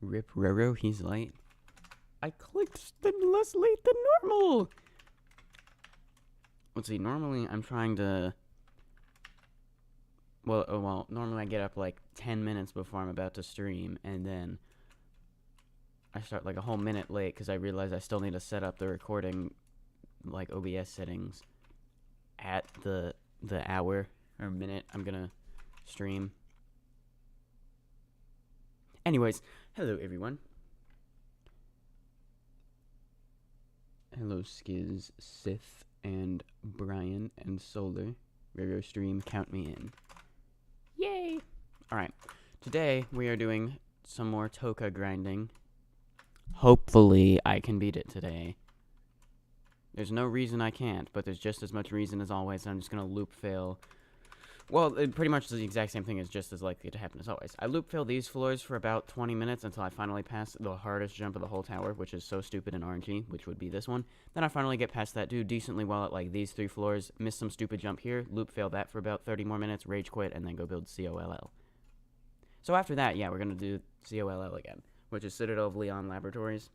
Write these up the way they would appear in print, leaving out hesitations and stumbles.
Rip Roro, he's late. I clicked less late than normal. Let's see, normally I'm trying to... Well, normally I get up like 10 minutes before I'm about to stream, and then I start like a whole minute late because I realize I still need to set up the recording, like OBS settings, at the hour or minute I'm gonna stream. Anyways, hello everyone. Hello Skiz, Sith, and Brian, and Solar. Roro stream, count me in. Yay! Alright, today we are doing some more Toka grinding. Hopefully I can beat it today. There's no reason I can't, but there's just as much reason as always. I'm just gonna loop fail. Well, it pretty much the exact same thing is just as likely to happen as always. I loop fail these floors for about 20 minutes until I finally pass the hardest jump of the whole tower, which is so stupid in RNG, which would be this one. Then I finally get past that, do decently well at like these 3 floors, miss some stupid jump here, loop fail that for about 30 more minutes, rage quit, and then go build COLL. So after that, yeah, we're gonna do COLL again, which is Citadel of Leon Laboratories.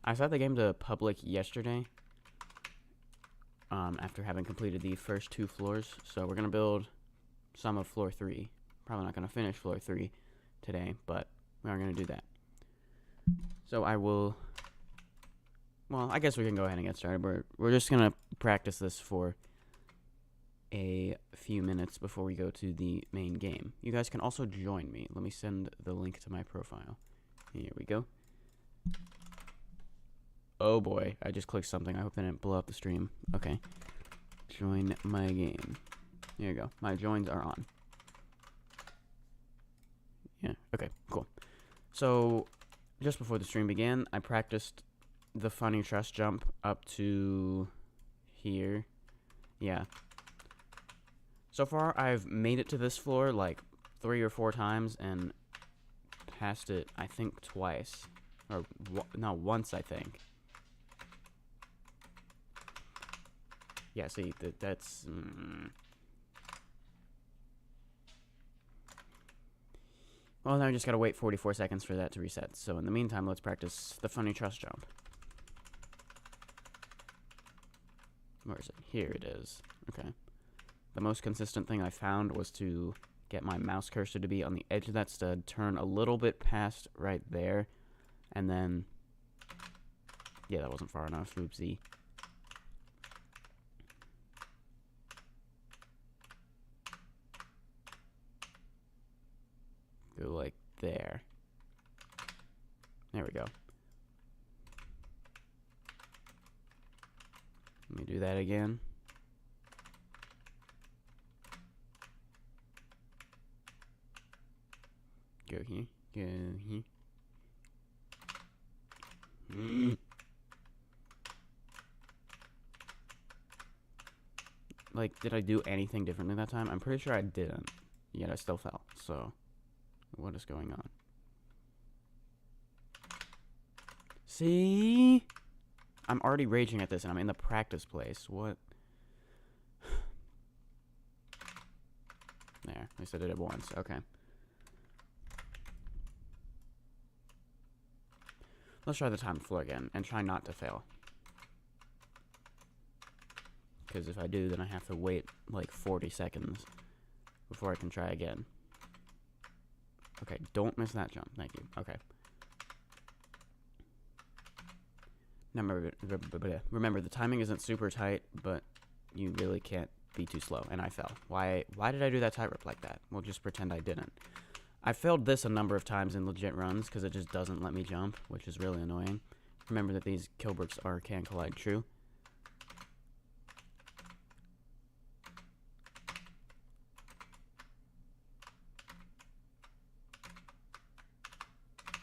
I set the game to public yesterday, after having completed the first 2 floors. So we're going to build some of floor 3. Probably not going to finish floor 3 today, but we are going to do that. So I will... Well, I guess we can go ahead and get started. We're just going to practice this for a few minutes before we go to the main game. You guys can also join me. Let me send the link to my profile. Here we go. Oh boy, I just clicked something. I hope that didn't blow up the stream. Okay. Join my game. There you go. My joins are on. Yeah, okay, cool. So, just before the stream began, I practiced the funny trust jump up to here. Yeah. So far, I've made it to this floor like 3 or 4 times and passed it, I think, twice. Or, no, once, I think. Yeah, see, that's... Well, now I just gotta wait 44 seconds for that to reset. So in the meantime, let's practice the funny trust jump. Where is it? Here it is. Okay. The most consistent thing I found was to get my mouse cursor to be on the edge of that stud, turn a little bit past right there, and then... Yeah, that wasn't far enough. Oopsie. Go like there. There we go. Let me do that again. Go here. Go here. Like, did I do anything differently that time? I'm pretty sure I didn't. Yet I still fell, so... What is going on? See? I'm already raging at this, and I'm in the practice place. What? There. At least I did it once. Okay. Let's try the time floor again, and try not to fail. Because if I do, then I have to wait, like, 40 seconds before I can try again. Okay, don't miss that jump. Thank you. Okay. Now remember, the timing isn't super tight, but you really can't be too slow. And I fell. Why did I do that tightrope like that? We'll just pretend I didn't. I failed this a number of times in legit runs because it just doesn't let me jump, which is really annoying. Remember that these killbricks can collide true.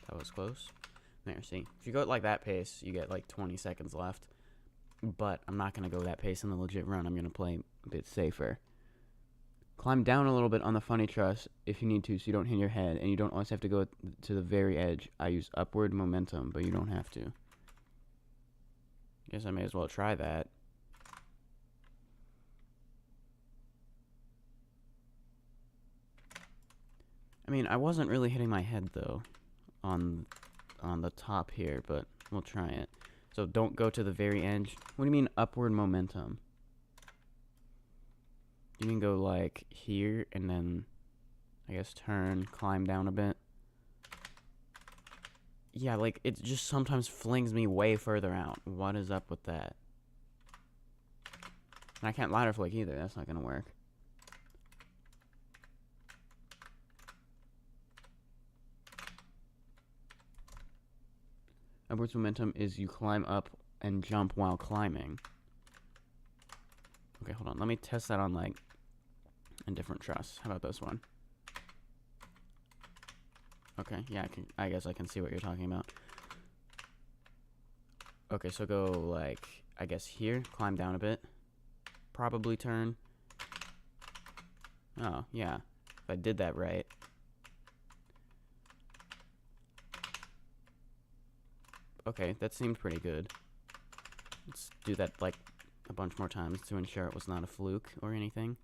That was close. There, see. If you go at like that pace, you get like 20 seconds left. But I'm not going to go that pace in the legit run. I'm going to play a bit safer. Climb down a little bit on the funny truss if you need to, so you don't hit your head. And you don't always have to go to the very edge. I use upward momentum, but you don't have to. Guess I may as well try that. I mean, I wasn't really hitting my head, though. on the top here, but we'll try it. So don't go to the very edge. What do you mean upward momentum? You mean go like here and then, I guess, turn, climb down a bit? Yeah, like, it just sometimes flings me way further out. What is up with that? And I can't ladder flick either. That's not gonna work. Upwards momentum is you climb up and jump while climbing. Okay, hold on. Let me test that on, like, a different truss. How about this one? Okay, yeah, I guess I can see what you're talking about. Okay, so go, like, I guess here. Climb down a bit. Probably turn. Oh, yeah. If I did that right. Okay, that seemed pretty good. Let's do that, like, a bunch more times to ensure it was not a fluke or anything.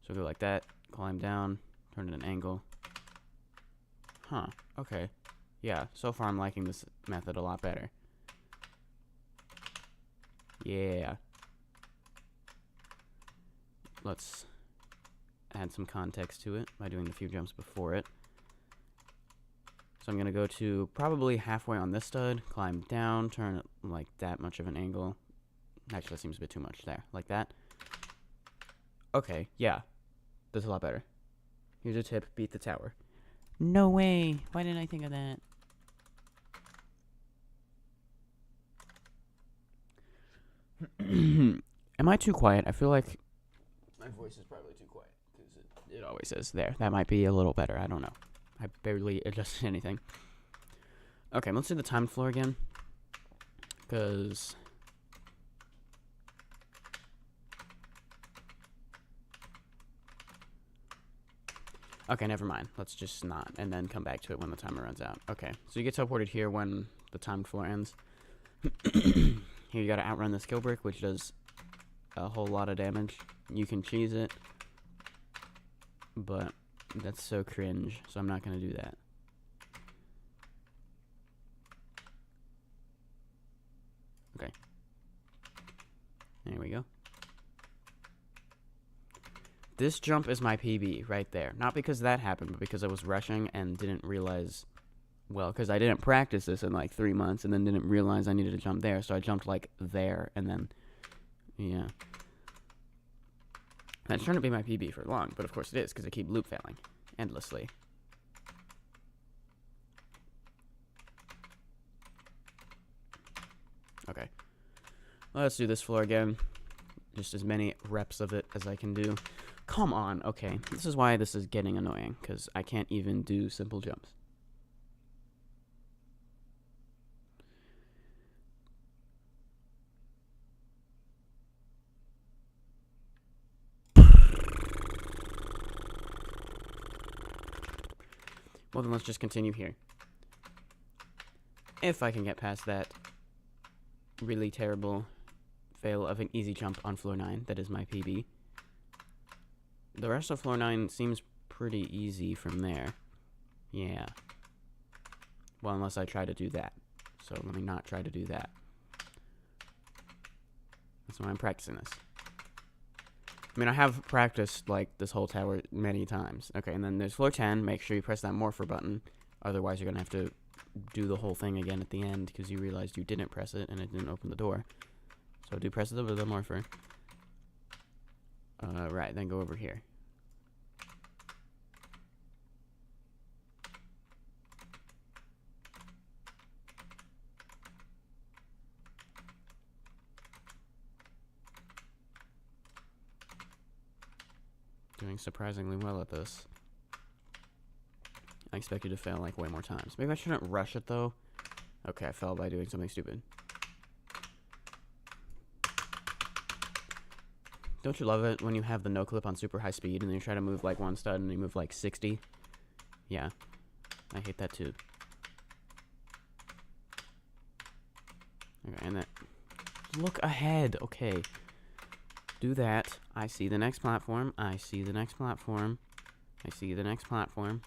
So go like that, climb down, turn at an angle. Huh, okay. Yeah, so far I'm liking this method a lot better. Yeah. Let's add some context to it by doing the few jumps before it. So I'm going to go to probably halfway on this stud, climb down, turn it like that much of an angle. Actually, that seems a bit too much there. Like that. Okay, yeah. That's a lot better. Here's a tip, beat the tower. No way! Why didn't I think of that? Am I too quiet? I feel like my voice is probably too quiet, because it always is. There, that might be a little better. I don't know. I barely adjusted anything. Okay, let's do the timed floor again. Because... okay, never mind. Let's just not, and then come back to it when the timer runs out. Okay, so you get teleported here when the timed floor ends. Here you gotta outrun the skill brick, which does a whole lot of damage. You can cheese it, but that's so cringe, so I'm not gonna do that. Okay. There we go. This jump is my PB right there. Not because that happened, but because I was rushing and didn't realize... well, because I didn't practice this in like 3 months and then didn't realize I needed to jump there, so I jumped like there and then... yeah. That's trying to be my PB for long, but of course it is, because I keep loop failing endlessly. Okay. Let's do this floor again. Just as many reps of it as I can do. Come on, okay. This is why this is getting annoying, because I can't even do simple jumps. Well, then let's just continue here. If I can get past that really terrible fail of an easy jump on floor 9, that is my PB. The rest of floor 9 seems pretty easy from there. Yeah. Well, unless I try to do that. So let me not try to do that. That's why I'm practicing this. I mean, I have practiced, like, this whole tower many times. Okay, and then there's floor 10. Make sure you press that morpher button. Otherwise, you're going to have to do the whole thing again at the end because you realized you didn't press it and it didn't open the door. So do press the morpher. Right, then go over here. Doing surprisingly well at this. I expect you to fail like way more times. Maybe I shouldn't rush it though. Okay, I fell by doing something stupid. Don't you love it when you have the no clip on super high speed and then you try to move like one stud and you move like 60? Yeah, I hate that too. Okay, and then look ahead. Okay. Do that. I see the next platform. I see the next platform. I see the next platform.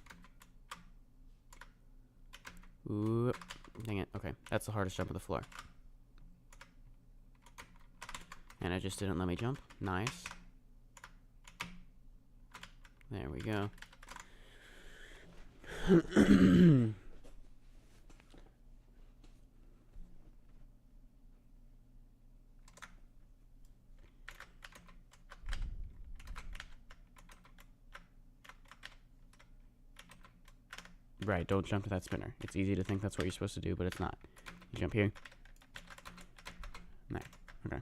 Ooh, dang it. Okay, that's the hardest jump of the floor. And it just didn't let me jump. Nice. There we go. Right, don't jump to that spinner. It's easy to think that's what you're supposed to do, but it's not. You jump here. There. Okay.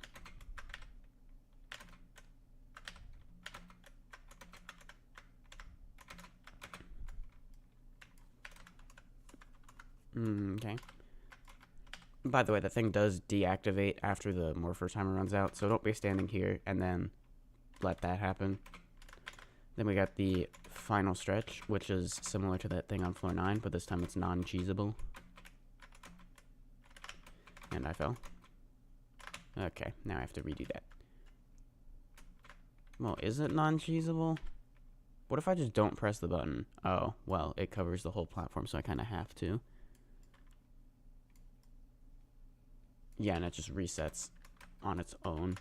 Okay. By the way, that thing does deactivate after the morpher timer runs out, so don't be standing here and then let that happen. Then we got the final stretch, which is similar to that thing on floor 9, but this time it's non-cheesable. And I fell. Okay, now I have to redo that. Well, is it non-cheesable? What if I just don't press the button? Oh, well, it covers the whole platform, so I kind of have to. Yeah, and it just resets on its own.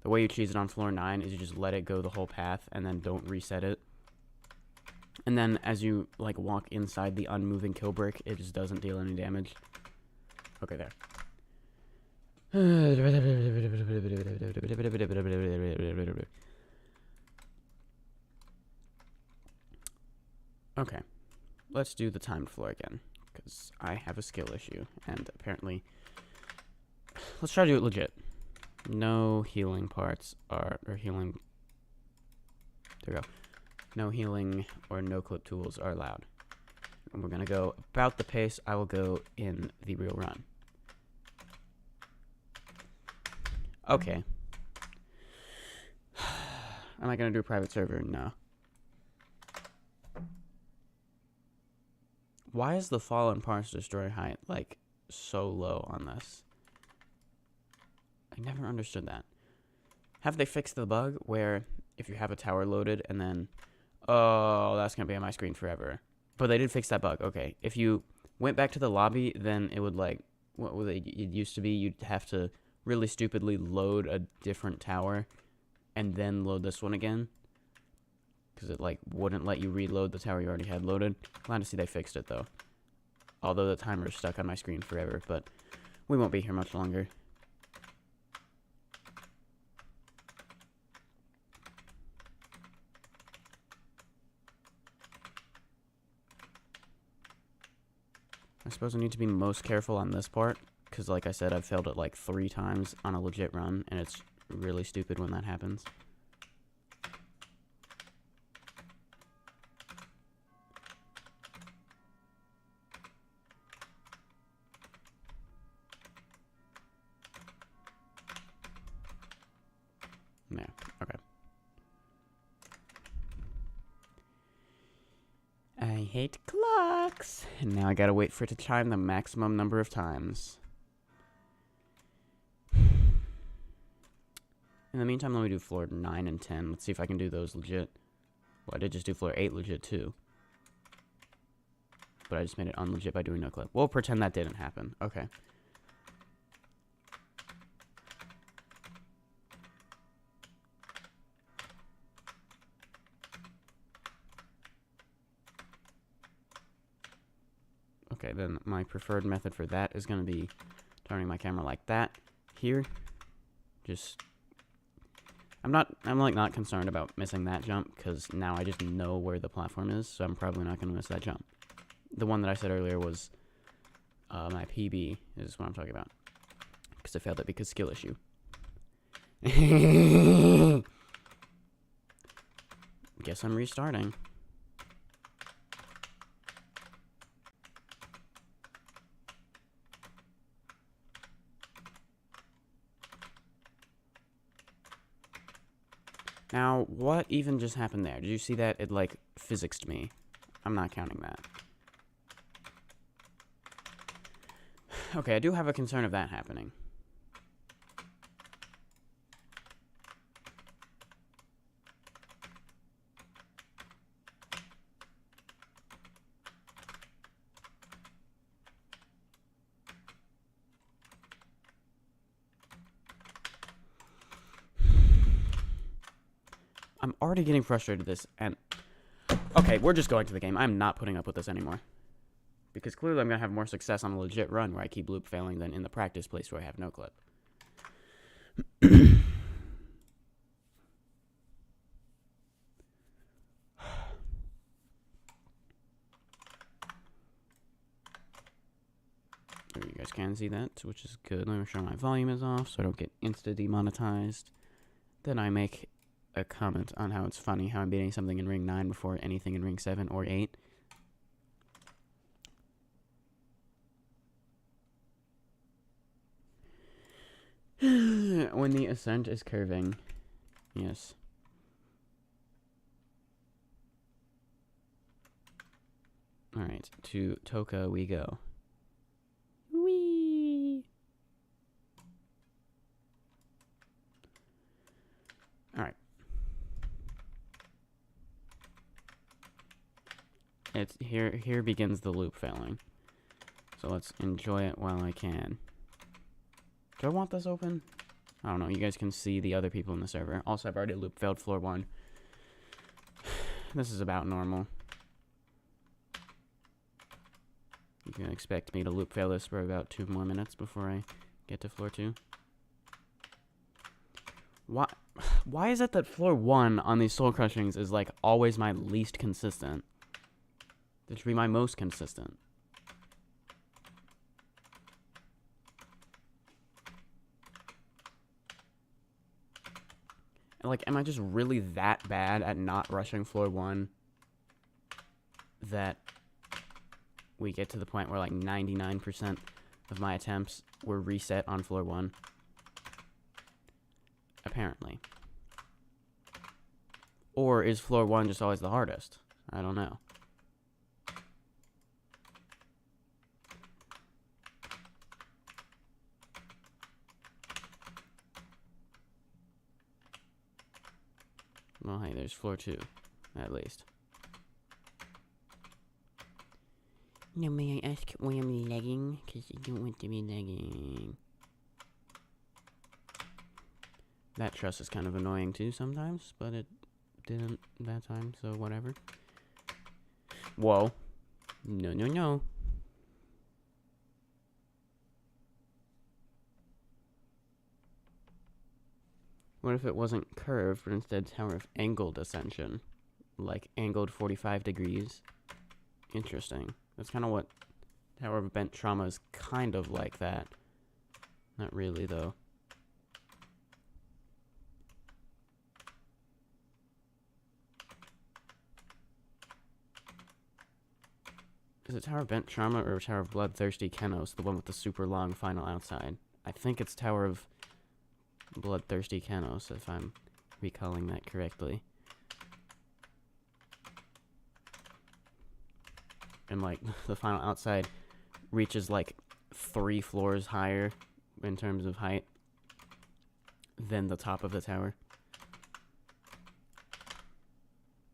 The way you cheese it on floor 9 is you just let it go the whole path and then don't reset it. And then as you like walk inside the unmoving kill brick, it just doesn't deal any damage. Okay, there. Okay, let's do the timed floor again, because I have a skill issue, and apparently... Let's try to do it legit. No healing parts are... or healing... There we go. No healing or no clip tools are allowed. And we're going to go about the pace I will go in the real run. Okay. Am I going to do a private server? No. Why is the fallen parts destroy height, like, so low on this? I never understood that. Have they fixed the bug where if you have a tower loaded and then... Oh, that's going to be on my screen forever. But they did fix that bug. Okay. If you went back to the lobby, then it would, like... What would it used to be? You'd have to really stupidly load a different tower and then load this one again. Because it, like, wouldn't let you reload the tower you already had loaded. Glad to see they fixed it, though. Although the timer is stuck on my screen forever. But we won't be here much longer. I suppose I need to be most careful on this part, because like I said, I've failed it like 3 times on a legit run, and it's really stupid when that happens. Yeah, okay. I hate clocks. And now I gotta wait for it to chime the maximum number of times. In the meantime, let me do floor 9 and 10. Let's see if I can do those legit. Well, I did just do floor 8 legit too. But I just made it unlegit by doing no clip. We'll pretend that didn't happen. Okay. Okay, then my preferred method for that is going to be turning my camera like that. Here. Just... I'm like not concerned about missing that jump, because now I just know where the platform is, so I'm probably not going to miss that jump. The one that I said earlier was my PB, is what I'm talking about. Because I failed it because skill issue. Guess I'm restarting. Now, what even just happened there? Did you see that? It, like, physicsed me. I'm not counting that. Okay, I do have a concern of that happening. I'm already getting frustrated with this, and... Okay, we're just going to the game. I'm not putting up with this anymore. Because clearly I'm going to have more success on a legit run where I keep loop failing than in the practice place where I have no clip. There, you guys can see that, which is good. Let me make sure my volume is off so I don't get insta-demonetized. Then I make a comment on how it's funny how I'm beating something in ring 9 before anything in ring 7 or 8. When the ascent is curving. Yes. Alright, to Toka we go. Whee! Alright. It's here begins the loop failing. So let's enjoy it while I can. Do I want this open? I don't know. You guys can see the other people in the server. Also, I've already loop failed floor 1. This is about normal. You can expect me to loop fail this for about 2 more minutes before I get to floor 2. Why is it that floor 1 on these soul crushings is like always my least consistent? That should be my most consistent. Like, am I just really that bad at not rushing floor 1 that we get to the point where like 99% of my attempts were reset on floor 1? Apparently. Or is floor 1 just always the hardest? I don't know. Well, hey, there's floor 2, at least. Now, may I ask why I'm lagging? Because I don't want to be lagging. That truss is kind of annoying too sometimes, but it didn't that time, so whatever. Whoa. No, no, no. What if it wasn't curved, but instead tower of angled ascension? Like, angled 45 degrees. Interesting. That's kind of what Tower of Bent Trauma is kind of like that. Not really, though. Is it Tower of Bent Trauma or Tower of Bloodthirsty Kenos, the one with the super long final outside? I think it's Tower of Bloodthirsty Kenos, if I'm recalling that correctly. And, like, the final outside reaches, like, 3 floors higher in terms of height than the top of the tower.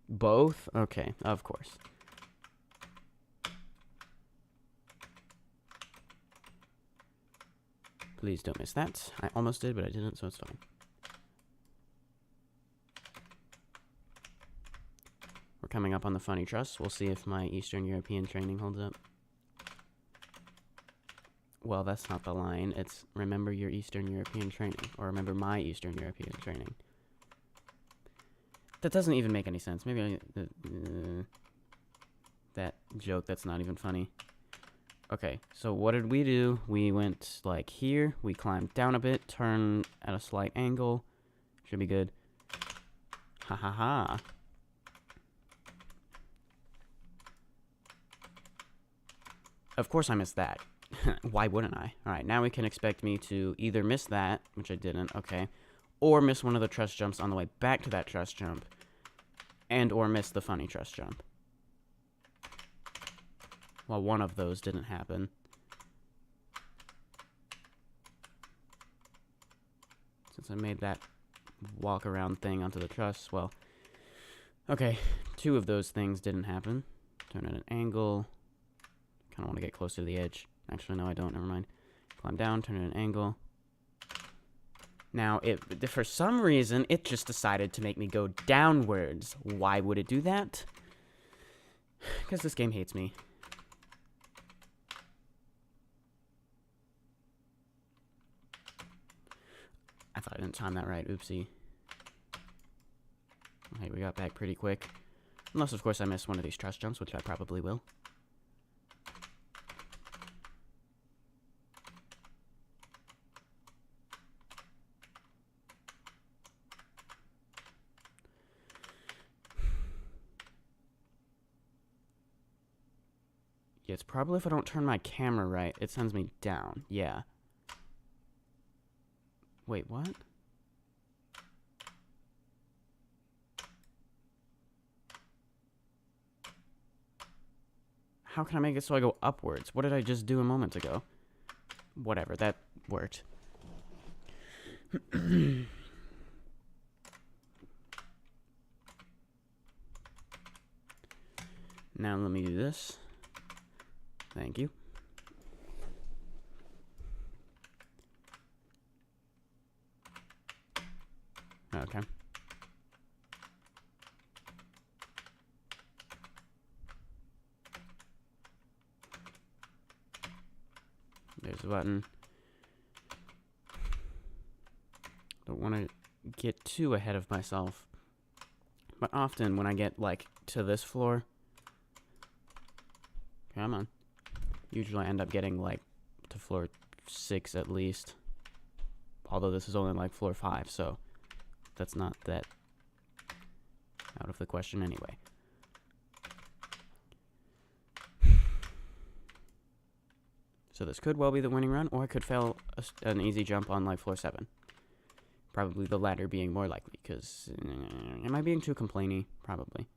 Both? Okay, of course. Please don't miss that. I almost did, but I didn't, so it's fine. We're coming up on the funny truss. We'll see if my Eastern European training holds up. Well, that's not the line. It's remember your Eastern European training. Or remember my Eastern European training. That doesn't even make any sense. Maybe that joke, that's not even funny. Okay, so what did we do? We went, like, here. We climbed down a bit, turn at a slight angle. Should be good. Ha ha ha. Of course I missed that. Why wouldn't I? Alright, now we can expect me to either miss that, which I didn't, okay, or miss one of the truss jumps on the way back to that truss jump, and or miss the funny truss jump. Well, one of those didn't happen. Since I made that walk around thing onto the truss, well, okay, 2 of those things didn't happen. Turn at an angle. Kind of want to get closer to the edge. Actually, no, I don't. Never mind. Climb down, turn at an angle. Now, for some reason, it just decided to make me go downwards. Why would it do that? Because this game hates me. I thought I didn't time that right. Oopsie. Okay, we got back pretty quick. Unless, of course, I missed one of these trust jumps, which I probably will. Yeah, it's probably if I don't turn my camera right, it sends me down. Yeah. Wait, what? How can I make it so I go upwards? What did I just do a moment ago? Whatever, that worked. Now let me do this. Thank you. Okay. There's a button. Don't want to get too ahead of myself. But often when I get, like, to this floor... Come on. Usually I end up getting, like, to floor 6 at least. Although this is only, like, floor 5, so... That's not that... out of the question anyway. So this could well be the winning run, or I could fail an easy jump on, like, floor 7. Probably the latter being more likely, because... am I being too complainy? Probably.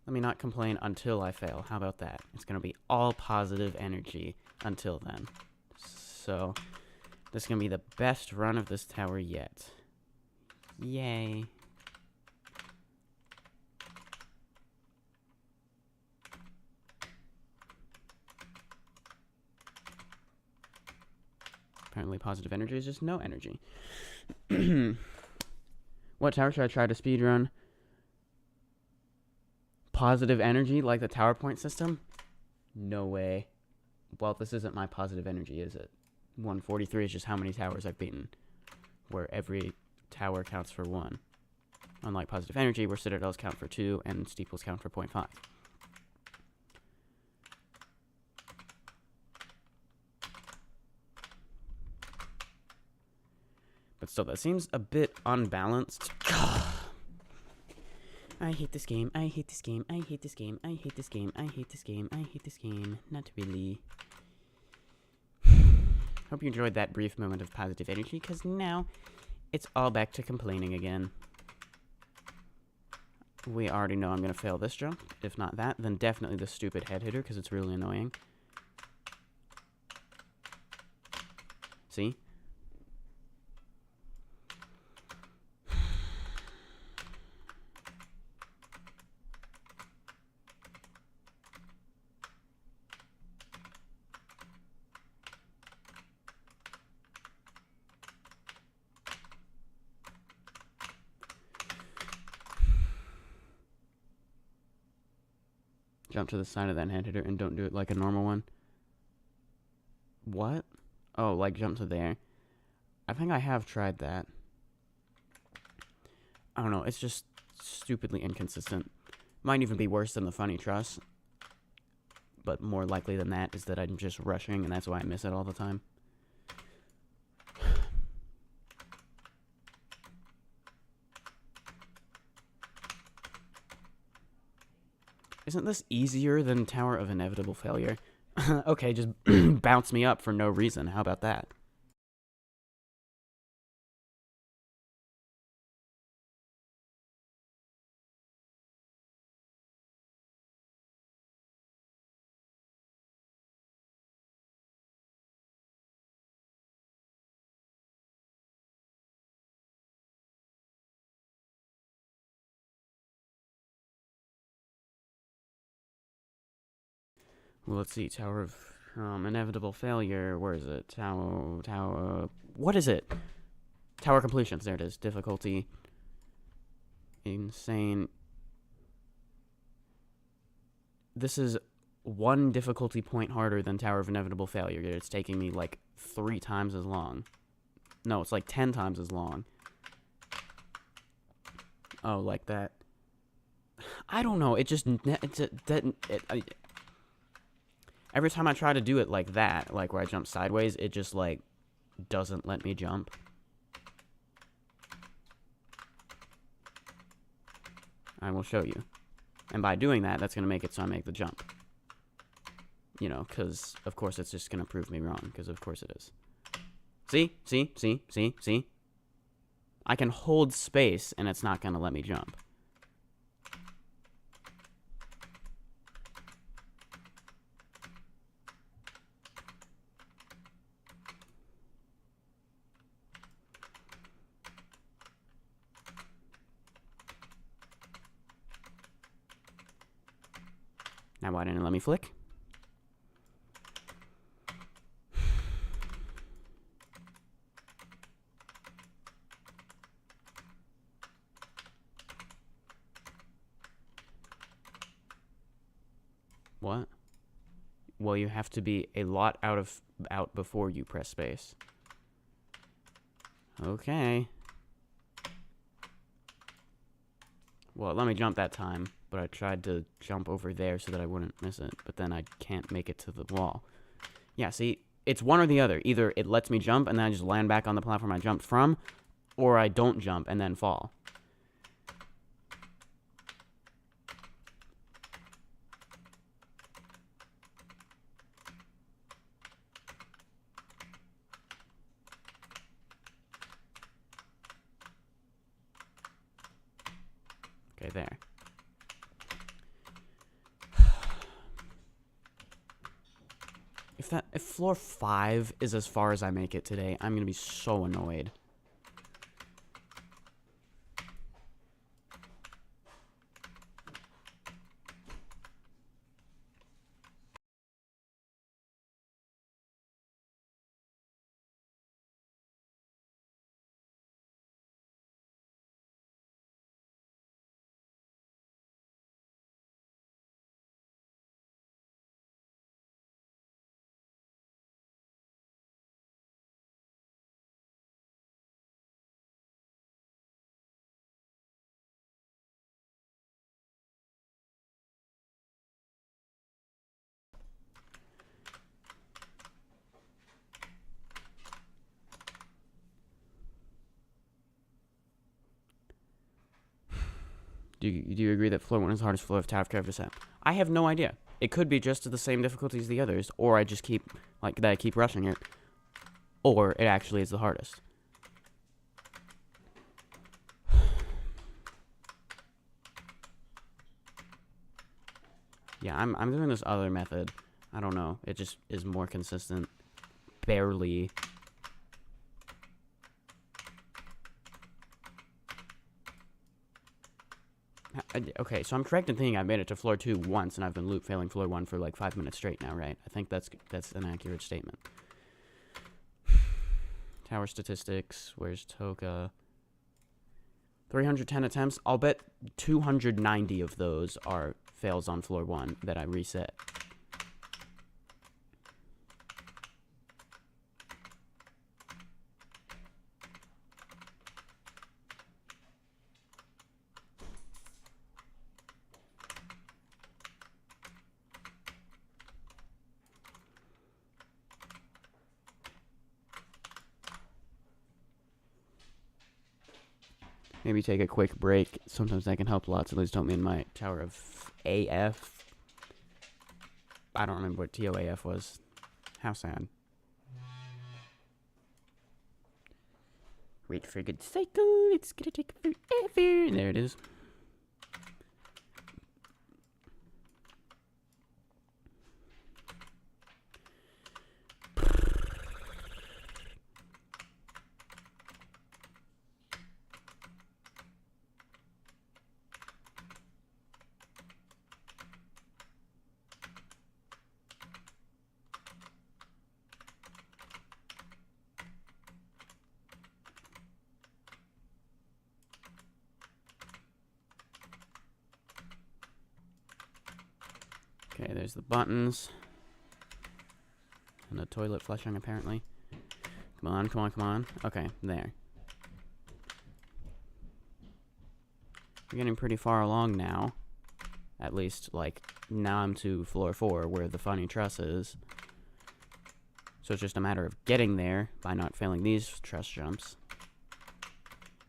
Let me not complain until I fail. How about that? It's going to be all positive energy until then. So, this is going to be the best run of this tower yet. Yay. Apparently positive energy is just no energy. What tower should I try to speedrun? Positive energy, like the tower point system? No way. Well, this isn't my positive energy, is it? 143 is just how many towers I've beaten, where every tower counts for 1. Unlike positive energy, where citadels count for 2 and steeples count for 0.5. But still, that seems a bit unbalanced. I hate this game, I hate this game, I hate this game, I hate this game, I hate this game, I hate this game. Not really. Hope you enjoyed that brief moment of positive energy, because now it's all back to complaining again. We already know I'm going to fail this jump. If not that, then definitely the stupid head hitter, because it's really annoying. See? Jump to the side of that head hitter and don't do it like a normal one. What? Oh, like jump to there. I think I have tried that. I don't know, it's just stupidly inconsistent. Might even be worse than the funny truss. But more likely than that is that I'm just rushing, and that's why I miss it all the time. Isn't this easier than Tower of Inevitable Failure? Okay, just bounce me up for no reason. How about that? Well, let's see. Tower of Inevitable failure. Where is it? Tower. What is it? Tower completions. There it is. Difficulty. Insane. This is one difficulty point harder than Tower of Inevitable Failure. It's taking me like 3 times as long. No, it's like 10 times as long. Oh, like that. I don't know. It just every time I try to do it like that, like where I jump sideways, it just like doesn't let me jump. I will show you. And by doing that, that's going to make it so I make the jump. You know, because, of course, it's just going to prove me wrong, because of course it is. See? I can hold space, and it's not going to let me jump. Now, why didn't it let me flick? What? Well, you have to be a lot out before you press space. Okay. Well, let me jump that time, but I tried to jump over there so that I wouldn't miss it, but then I can't make it to the wall. Yeah, see, it's one or the other. Either it lets me jump and then I just land back on the platform I jumped from, or I don't jump and then fall. Okay, there. If floor 5 is as far as I make it today, I'm gonna be so annoyed. Do you agree that floor 1 is the hardest floor of Tower of Terror set? I have no idea. It could be just the same difficulty as the others, or I just keep, like, that I keep rushing it. Or it actually is the hardest. Yeah, I'm doing this other method. I don't know. It just is more consistent. Barely. Okay, so I'm correct in thinking I made it to floor 2 once, and I've been loop failing floor 1 for like 5 minutes straight now, right? I think that's an accurate statement. Tower statistics. Where's Toka? 310 attempts. I'll bet 290 of those are fails on floor 1 that I reset. Maybe take a quick break. Sometimes that can help lots. At least don't mean my Tower of AF. I don't remember what TOAF was. How sad. Wait for a good cycle. It's gonna take forever. There it is. Okay, there's the buttons. And the toilet flushing, apparently. Come on, come on, come on. Okay, there. We're getting pretty far along now. At least, like, now I'm to floor 4, where the funny truss is. So it's just a matter of getting there by not failing these truss jumps.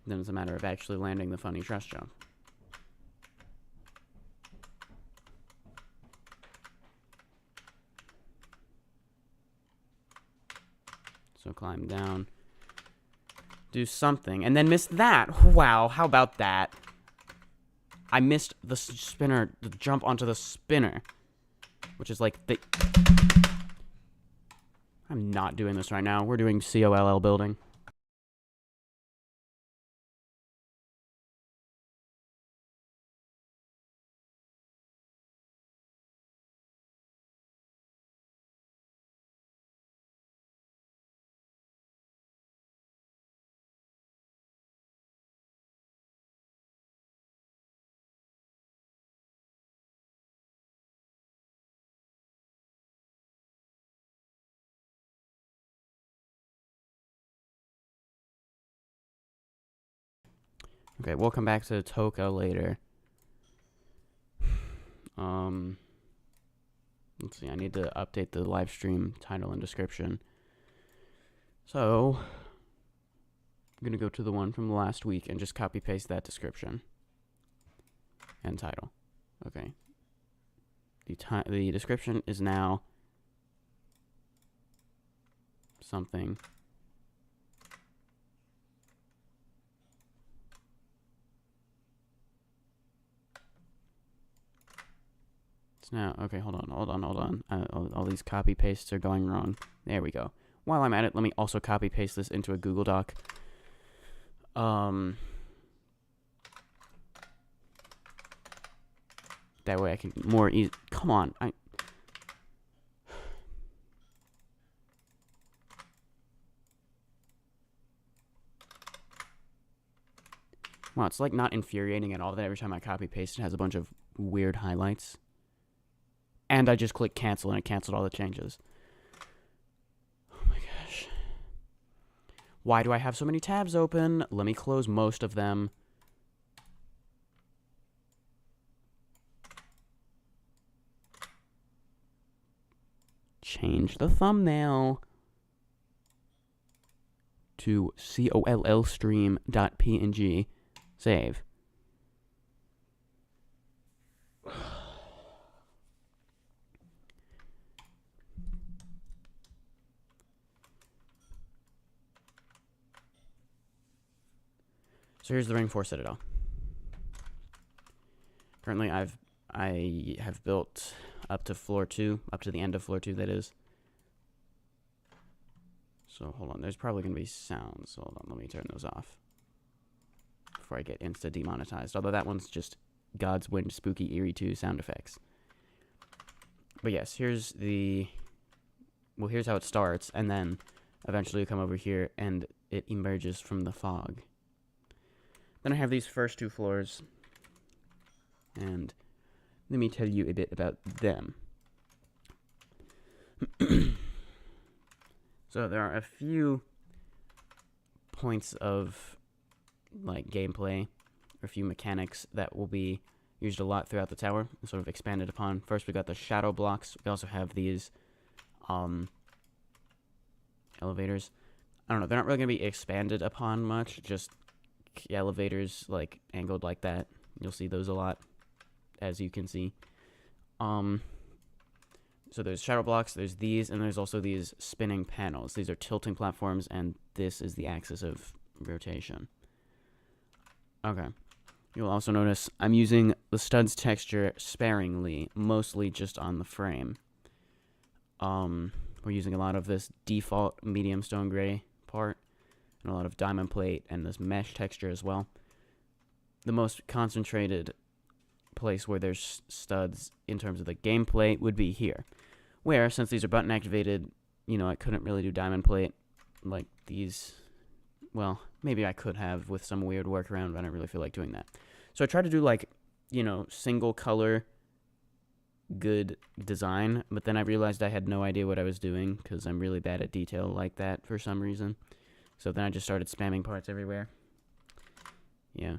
Then it's a matter of actually landing the funny truss jump. So climb down. Do something. And then miss that. Wow, how about that? I missed the spinner, the jump onto the spinner. Which is like the... I'm not doing this right now. We're doing COLL building. Okay, we'll come back to Toka later. Let's see, I need to update the live stream title and description. So, I'm going to go to the one from last week and just copy paste that description and title. Okay. The description is now something. It's now, okay, hold on. All these copy pastes are going wrong. There we go. While I'm at it, let me also copy paste this into a Google Doc. That way I can more easy. Come on, Wow, it's like not infuriating at all that every time I copy paste it has a bunch of weird highlights. And I just click cancel and it canceled all the changes. Oh my gosh. Why do I have so many tabs open? Let me close most of them. Change the thumbnail to collstream.png. Save. So here's the Ring 4 Citadel. Currently I have built up to floor 2, up to the end of floor 2, that is. So hold on, there's probably going to be sounds. So hold on, let me turn those off before I get insta demonetized. Although that one's just God's Wind, Spooky, Eerie 2 sound effects. But yes, here's the... Well, here's how it starts, and then eventually you come over here and it emerges from the fog. Then I have these first 2 floors, and let me tell you a bit about them. So there are a few points of like gameplay, or a few mechanics that will be used a lot throughout the tower, sort of expanded upon. First, we got the shadow blocks. We also have these elevators. I don't know, they're not really going to be expanded upon much, just elevators like angled like that. You'll see those a lot, as you can see. So there's shadow blocks, there's these, and there's also these spinning panels. These are tilting platforms, and this is the axis of rotation. Okay. You'll also notice I'm using the studs texture sparingly, mostly just on the frame. We're using a lot of this default medium stone gray part, and a lot of diamond plate, and this mesh texture as well. The most concentrated place where there's studs in terms of the gameplay would be here, where since these are button activated, you know, I couldn't really do diamond plate like these. Well, maybe I could have with some weird workaround, but I don't really feel like doing that. So I tried to do like, you know, single color good design, but then I realized I had no idea what I was doing because I'm really bad at detail like that for some reason. So then I just started spamming parts everywhere. Yeah.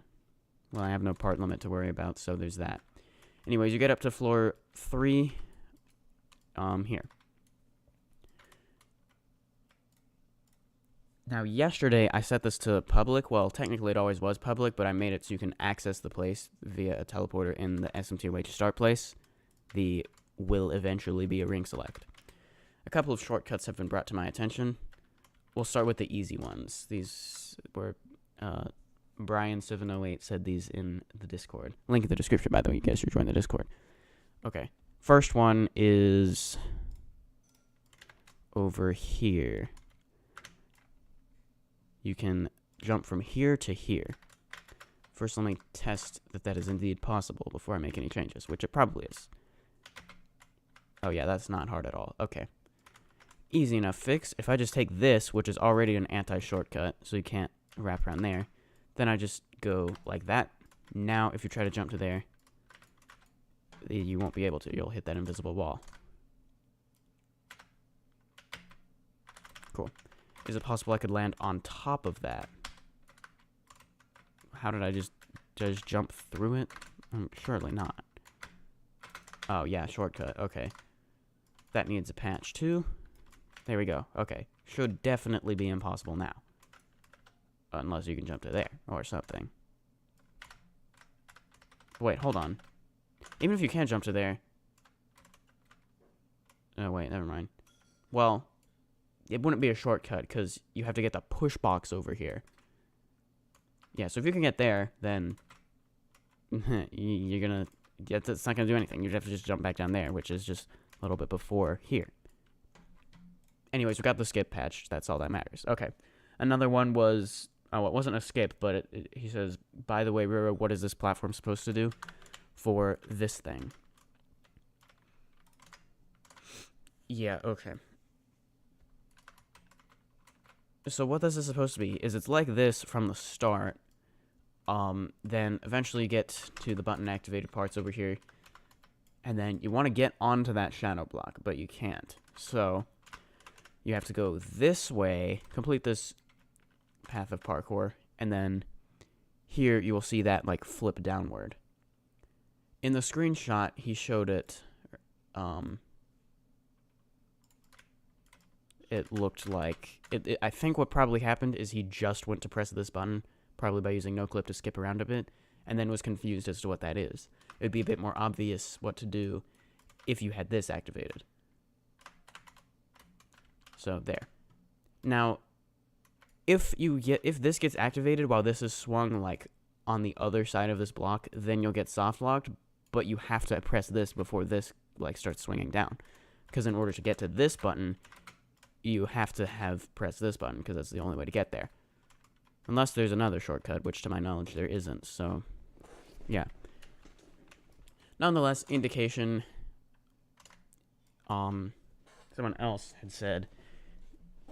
Well, I have no part limit to worry about, so there's that. Anyways, you get up to floor 3, here. Now, yesterday, I set this to public. Well, technically, it always was public, but I made it so you can access the place via a teleporter in the SMT way to start place. The will eventually be a ring select. A couple of shortcuts have been brought to my attention. We'll start with the easy ones. These were, Brian708 said these in the Discord. Link in the description, by the way, you guys should join the Discord. Okay. First one is over here. You can jump from here to here. First, let me test that that is indeed possible before I make any changes, which it probably is. Oh yeah, that's not hard at all. Okay. Easy enough fix. If I just take this, which is already an anti-shortcut, so you can't wrap around there, then I just go like that. Now, if you try to jump to there, you won't be able to. You'll hit that invisible wall. Cool. Is it possible I could land on top of that? How did I just jump through it? Surely not. Oh, yeah, shortcut. Okay. That needs a patch, too. There we go. Okay. Should definitely be impossible now. Unless you can jump to there, or something. Wait, hold on. Even if you can't jump to there... Oh, wait, never mind. Well, it wouldn't be a shortcut, because you have to get the push box over here. Yeah, so if you can get there, then... you're gonna... It's not gonna do anything. You have to just jump back down there, which is just a little bit before here. Anyways, we got the skip patch. That's all that matters. Okay. Another one was... Oh, it wasn't a skip, but he says, by the way, Roro, what is this platform supposed to do for this thing? Yeah, okay. So what this is supposed to be is it's like this from the start. Then eventually you get to the button activated parts over here. And then you want to get onto that shadow block, but you can't. So you have to go this way, complete this path of parkour, and then here you will see that like flip downward. In the screenshot, he showed it, it looked like, I think what probably happened is he just went to press this button, probably by using no clip to skip around a bit, and then was confused as to what that is. It would be a bit more obvious what to do if you had this activated. So there. Now, if this gets activated while this is swung like on the other side of this block, then you'll get soft locked, but you have to press this before this like starts swinging down. Because in order to get to this button, you have to have pressed this button, because that's the only way to get there. Unless there's another shortcut, which to my knowledge there isn't, so yeah. Nonetheless, indication, someone else had said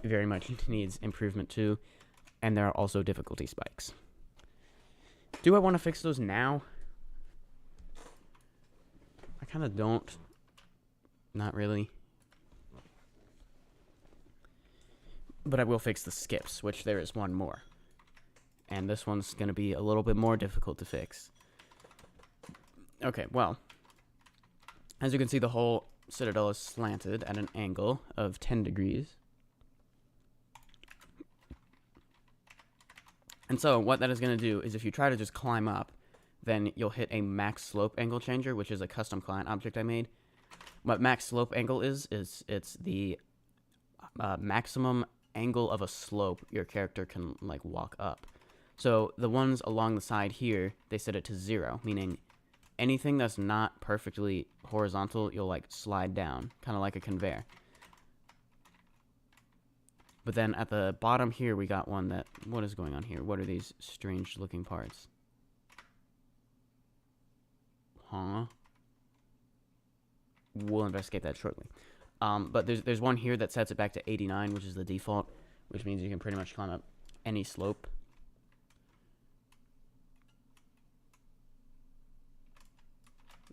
very much needs improvement too, and there are also difficulty spikes. Do I want to fix those now? I kind of don't. Not really. But I will fix the skips, which there is one more. And this one's going to be a little bit more difficult to fix. Okay, well, as you can see, the whole citadel is slanted at an angle of 10 degrees. And so what that is going to do is if you try to just climb up, then you'll hit a max slope angle changer, which is a custom client object I made. What max slope angle is it's the maximum angle of a slope your character can like walk up. So the ones along the side here, they set it to 0, meaning anything that's not perfectly horizontal, you'll like slide down, kind of like a conveyor. But then at the bottom here, we got one that... What is going on here? What are these strange-looking parts? Huh? We'll investigate that shortly. But there's one here that sets it back to 89, which is the default, which means you can pretty much climb up any slope.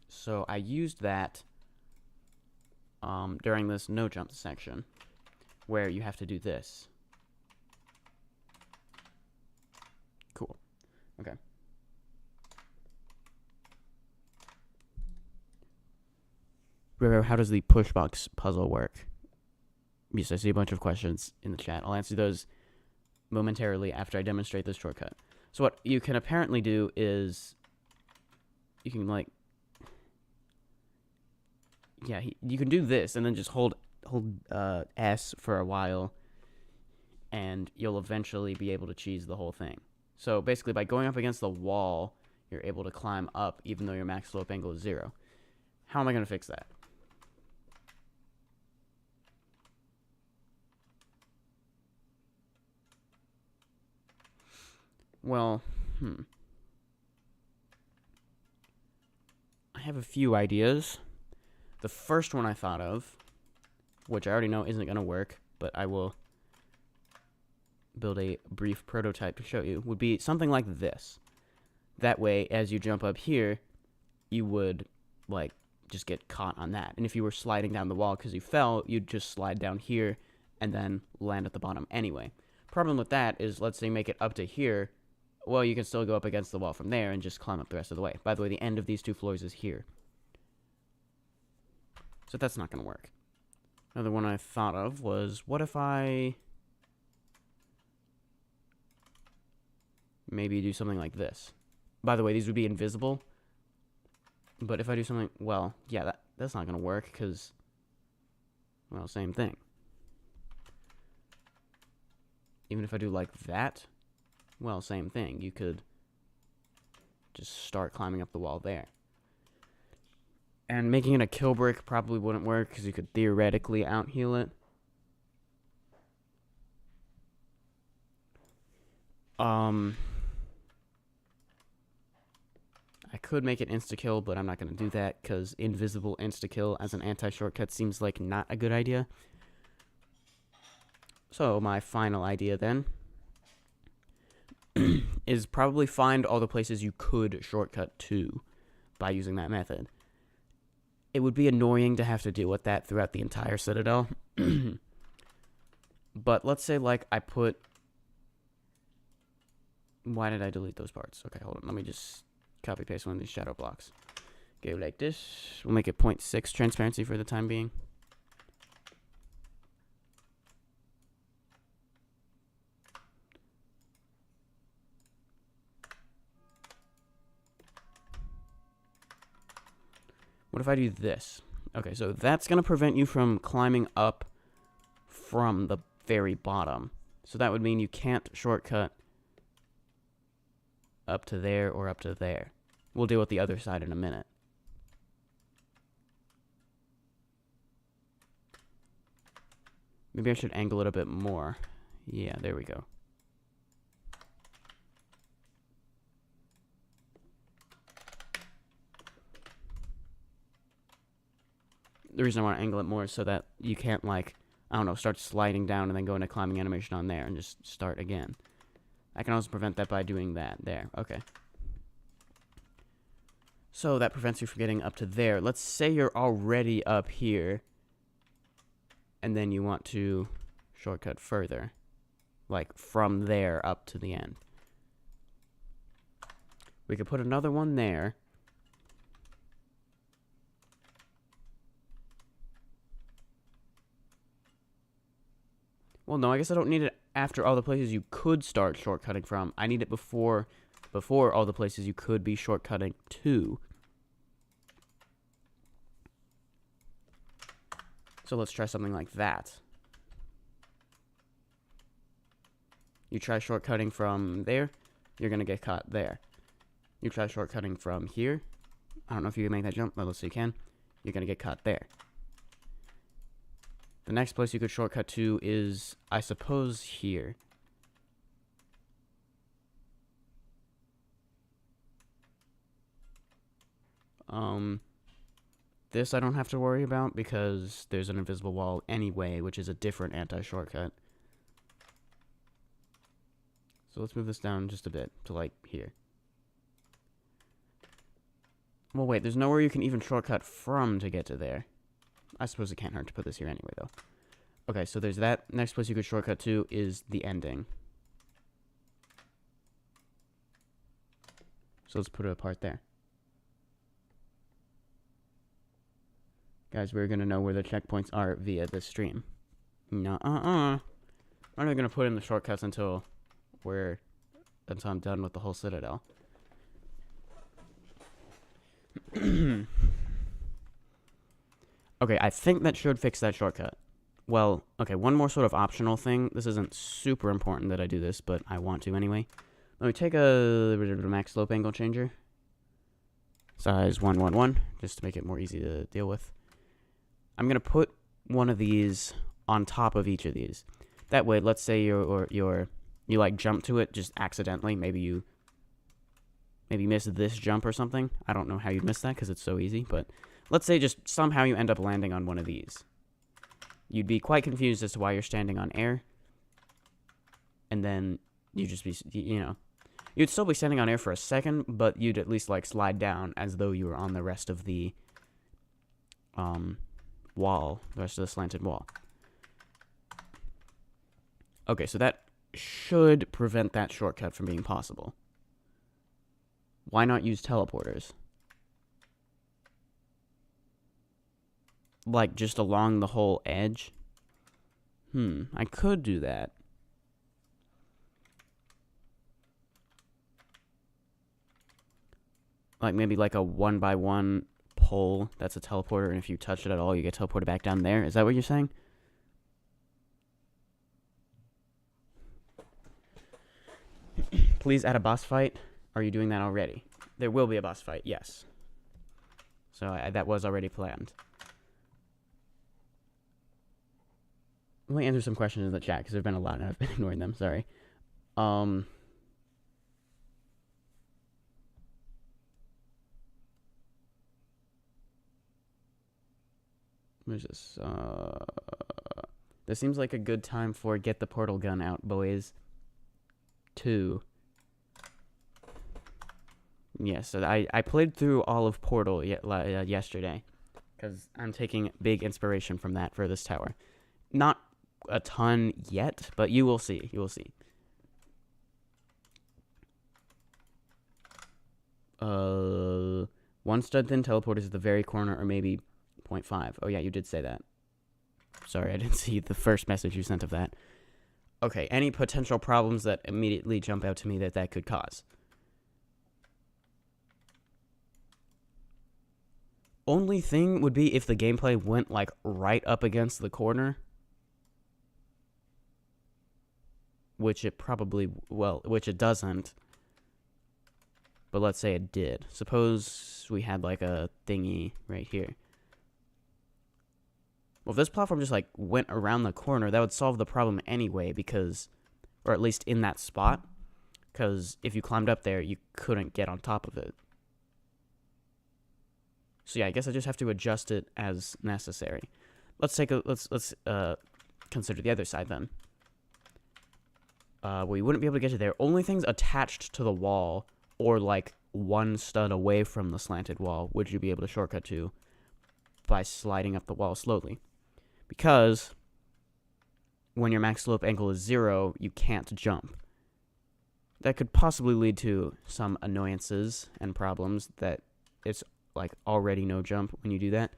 So I used that during this no jump section, where you have to do this. Cool. Okay. Roro, how does the push box puzzle work? Yes, I see a bunch of questions in the chat. I'll answer those momentarily after I demonstrate this shortcut. So what you can apparently do is you can like, yeah, you can do this and then just hold S for a while, and you'll eventually be able to cheese the whole thing. So basically, by going up against the wall, you're able to climb up even though your max slope angle is 0. How am I going to fix that? Well, I have a few ideas. The first one I thought of, which I already know isn't going to work, but I will build a brief prototype to show you, would be something like this. That way, as you jump up here, you would, like, just get caught on that. And if you were sliding down the wall because you fell, you'd just slide down here and then land at the bottom anyway. Problem with that is, let's say make it up to here. Well, you can still go up against the wall from there and just climb up the rest of the way. By the way, the end of these 2 floors is here. So that's not going to work. Another one I thought of was, what if I maybe do something like this? By the way, these would be invisible. But if I do something, well, yeah, that's not going to work because, well, same thing. Even if I do like that, well, same thing. You could just start climbing up the wall there. And making it a kill brick probably wouldn't work because you could theoretically out-heal it. I could make it insta-kill, but I'm not going to do that because invisible insta-kill as an anti-shortcut seems like not a good idea. So my final idea then is probably find all the places you could shortcut to by using that method. It would be annoying to have to deal with that throughout the entire Citadel. But let's say, like, I put... Why did I delete those parts? Okay, hold on. Let me just copy-paste one of these shadow blocks. Go like this. We'll make it 0.6 transparency for the time being. What if I do this? Okay, so that's going to prevent you from climbing up from the very bottom. So that would mean you can't shortcut up to there or up to there. We'll deal with the other side in a minute. Maybe I should angle it a bit more. Yeah, there we go. The reason I want to angle it more is so that you can't, like, I don't know, start sliding down and then go into climbing animation on there and just start again. I can also prevent that by doing that. There. Okay. So that prevents you from getting up to there. Let's say you're already up here and then you want to shortcut further. Like, from there up to the end. We could put another one there. Well, no, I guess I don't need it after all the places you could start shortcutting from. I need it before all the places you could be shortcutting to. So let's try something like that. You try shortcutting from there, you're going to get caught there. You try shortcutting from here. I don't know if you can make that jump, but let's see you can. You're going to get caught there. The next place you could shortcut to is, I suppose, here. This I don't have to worry about because there's an invisible wall anyway, which is a different anti-shortcut. So let's move this down just a bit to, like, here. Well, wait, there's nowhere you can even shortcut from to get to there. I suppose it can't hurt to put this here anyway, though. Okay, so there's that. Next place you could shortcut to is the ending. So let's put it apart there. Guys, we're going to know where the checkpoints are via this stream. Nuh-uh-uh. I'm not going to put in the shortcuts until I'm done with the whole Citadel. Okay, I think that should fix that shortcut. Well, okay, one more sort of optional thing. This isn't super important that I do this, but I want to anyway. Let me take a max slope angle changer. Size 111, just to make it more easy to deal with. I'm going to put one of these on top of each of these. That way, let's say you like jump to it just accidentally. Maybe you miss this jump or something. I don't know how you'd miss that because it's so easy, but let's say just somehow you end up landing on one of these. You'd be quite confused as to why you're standing on air. And then you'd just be, you'd still be standing on air for a second, but you'd at least like slide down as though you were on the rest of the wall, the rest of the slanted wall. Okay, so that should prevent that shortcut from being possible. Why not use teleporters? Like, just along the whole edge? I could do that. Like, maybe like a 1x1 pole that's a teleporter, and if you touch it at all, you get teleported back down there. Is that what you're saying? Please add a boss fight. Are you doing that already? There will be a boss fight, yes. So that was already planned. Let me answer some questions in the chat, because there have been a lot, and I've been ignoring them. Sorry. What is this? This seems like a good time for get the portal gun out, boys. 2. Yes, so I played through all of Portal yesterday, because I'm taking big inspiration from that for this tower. Not a ton yet, but you will see. You will see. One stud thin teleporters is the very corner, or maybe 0.5. Oh yeah, you did say that. Sorry, I didn't see the first message you sent of that. Okay, any potential problems that immediately jump out to me that could cause? Only thing would be if the gameplay went, like, right up against the corner. Which it probably, which it doesn't. But let's say it did. Suppose we had, like, a thingy right here. Well, if this platform just, like, went around the corner, that would solve the problem anyway, because, or at least in that spot, because if you climbed up there, you couldn't get on top of it. So yeah, I guess I just have to adjust it as necessary. Let's consider the other side then. Well, you wouldn't be able to get to there. Only things attached to the wall, or like one stud away from the slanted wall, would you be able to shortcut to by sliding up the wall slowly. Because when your max slope angle is 0, you can't jump. That could possibly lead to some annoyances and problems that it's like already no jump when you do that.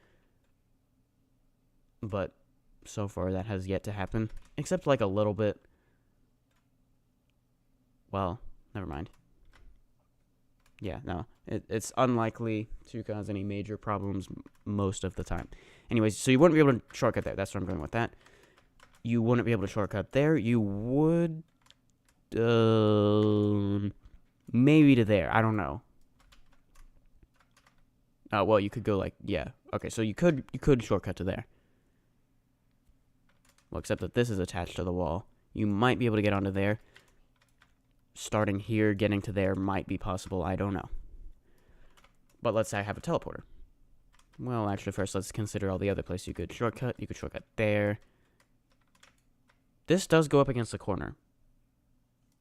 But so far that has yet to happen, except like a little bit. Well, never mind. Yeah, no, it's unlikely to cause any major problems most of the time. Anyways, so you wouldn't be able to shortcut there. That's where I'm going with that. You wouldn't be able to shortcut there. You would, maybe to there. I don't know. Well, you could go like, yeah. Okay, so you could shortcut to there. Well, except that this is attached to the wall. You might be able to get onto there. Starting here, getting to there might be possible. I don't know. But let's say I have a teleporter. Well, actually, first let's consider all the other places you could shortcut. You could shortcut there. This does go up against the corner.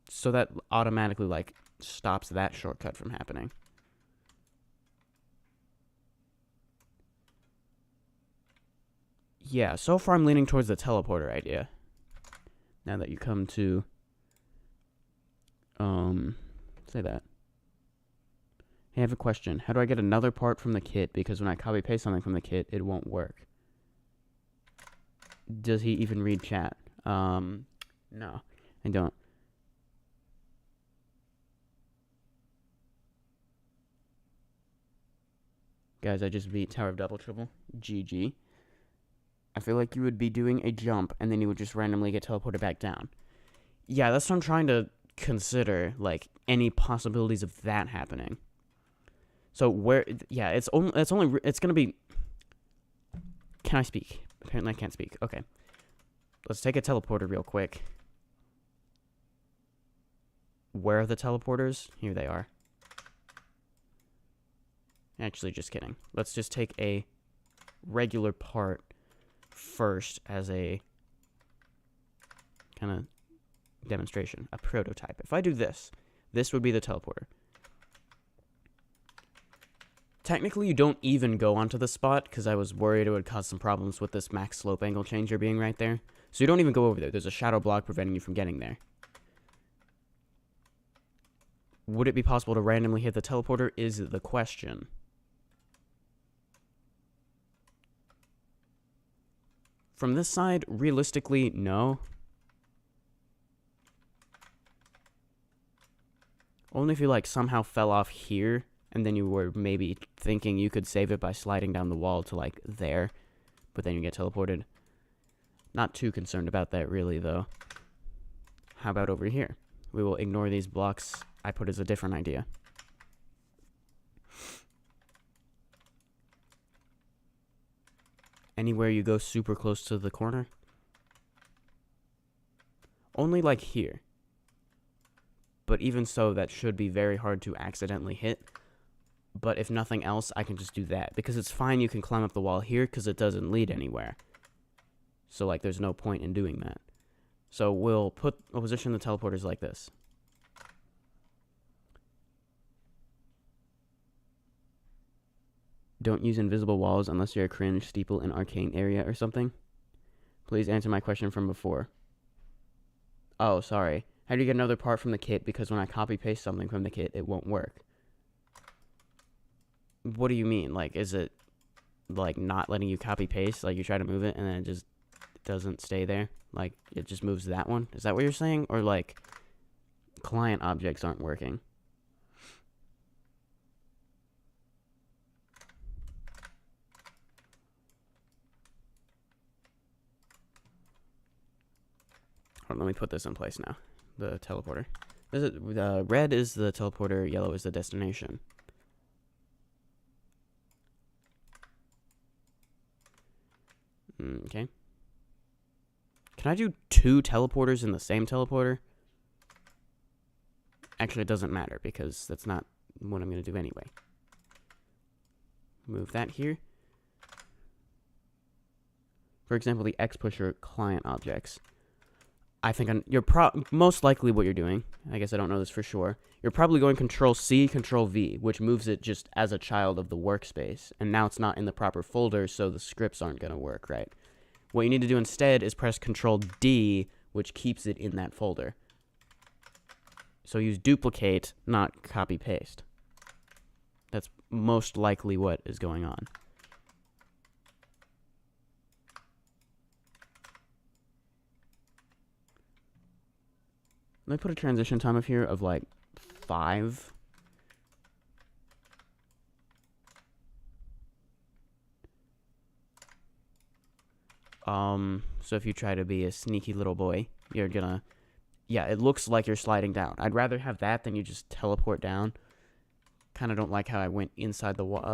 So that automatically, like, stops that shortcut from happening. Yeah, so far I'm leaning towards the teleporter idea. Now that you come to, say that. Hey, I have a question. How do I get another part from the kit? Because when I copy paste something from the kit, it won't work. Does he even read chat? No, I don't. Guys, I just beat Tower of Double Trouble. GG. I feel like you would be doing a jump, and then you would just randomly get teleported back down. Yeah, that's what I'm trying to consider, like, any possibilities of that happening. So where, yeah, it's gonna be, can I speak? Apparently I can't speak. Okay. Let's take a teleporter real quick. Where are the teleporters? Here they are. Actually, just kidding. Let's just take a regular part first as a kind of demonstration, a prototype. If I do this, this would be the teleporter. Technically, you don't even go onto the spot because I was worried it would cause some problems with this max slope angle changer being right there. So you don't even go over there. There's a shadow block preventing you from getting there. Would it be possible to randomly hit the teleporter is the question. From this side, realistically, no. Only if you, like, somehow fell off here, and then you were maybe thinking you could save it by sliding down the wall to, like, there, but then you get teleported. Not too concerned about that, really, though. How about over here? We will ignore these blocks I put as a different idea. Anywhere you go super close to the corner? Only, like, here. But even so, that should be very hard to accidentally hit. But if nothing else, I can just do that. Because it's fine, you can climb up the wall here, because it doesn't lead anywhere. So, like, there's no point in doing that. So we'll position the teleporters like this. Don't use invisible walls unless you're a cringe steeple in arcane area or something. Please answer my question from before. Oh, sorry. How do you get another part from the kit? Because when I copy paste something from the kit, it won't work. What do you mean? Like, is it, like, not letting you copy paste? Like, you try to move it and then it just doesn't stay there? Like, it just moves that one? Is that what you're saying? Or, like, client objects aren't working? Hold on, let me put this in place now. The teleporter. Red is the teleporter, yellow is the destination. Okay. Can I do 2 teleporters in the same teleporter? Actually, it doesn't matter because that's not what I'm going to do anyway. Move that here. For example, the X pusher client objects. I think you're most likely what you're doing. I guess I don't know this for sure. You're probably going Control-C, Control-V, which moves it just as a child of the workspace. And now it's not in the proper folder, so the scripts aren't going to work, right? What you need to do instead is press Control-D, which keeps it in that folder. So use duplicate, not copy-paste. That's most likely what is going on. Let me put a transition time of here of like 5. So if you try to be a sneaky little boy, you're gonna, yeah, it looks like you're sliding down. I'd rather have that than you just teleport down. Kind of don't like how I went inside the wall.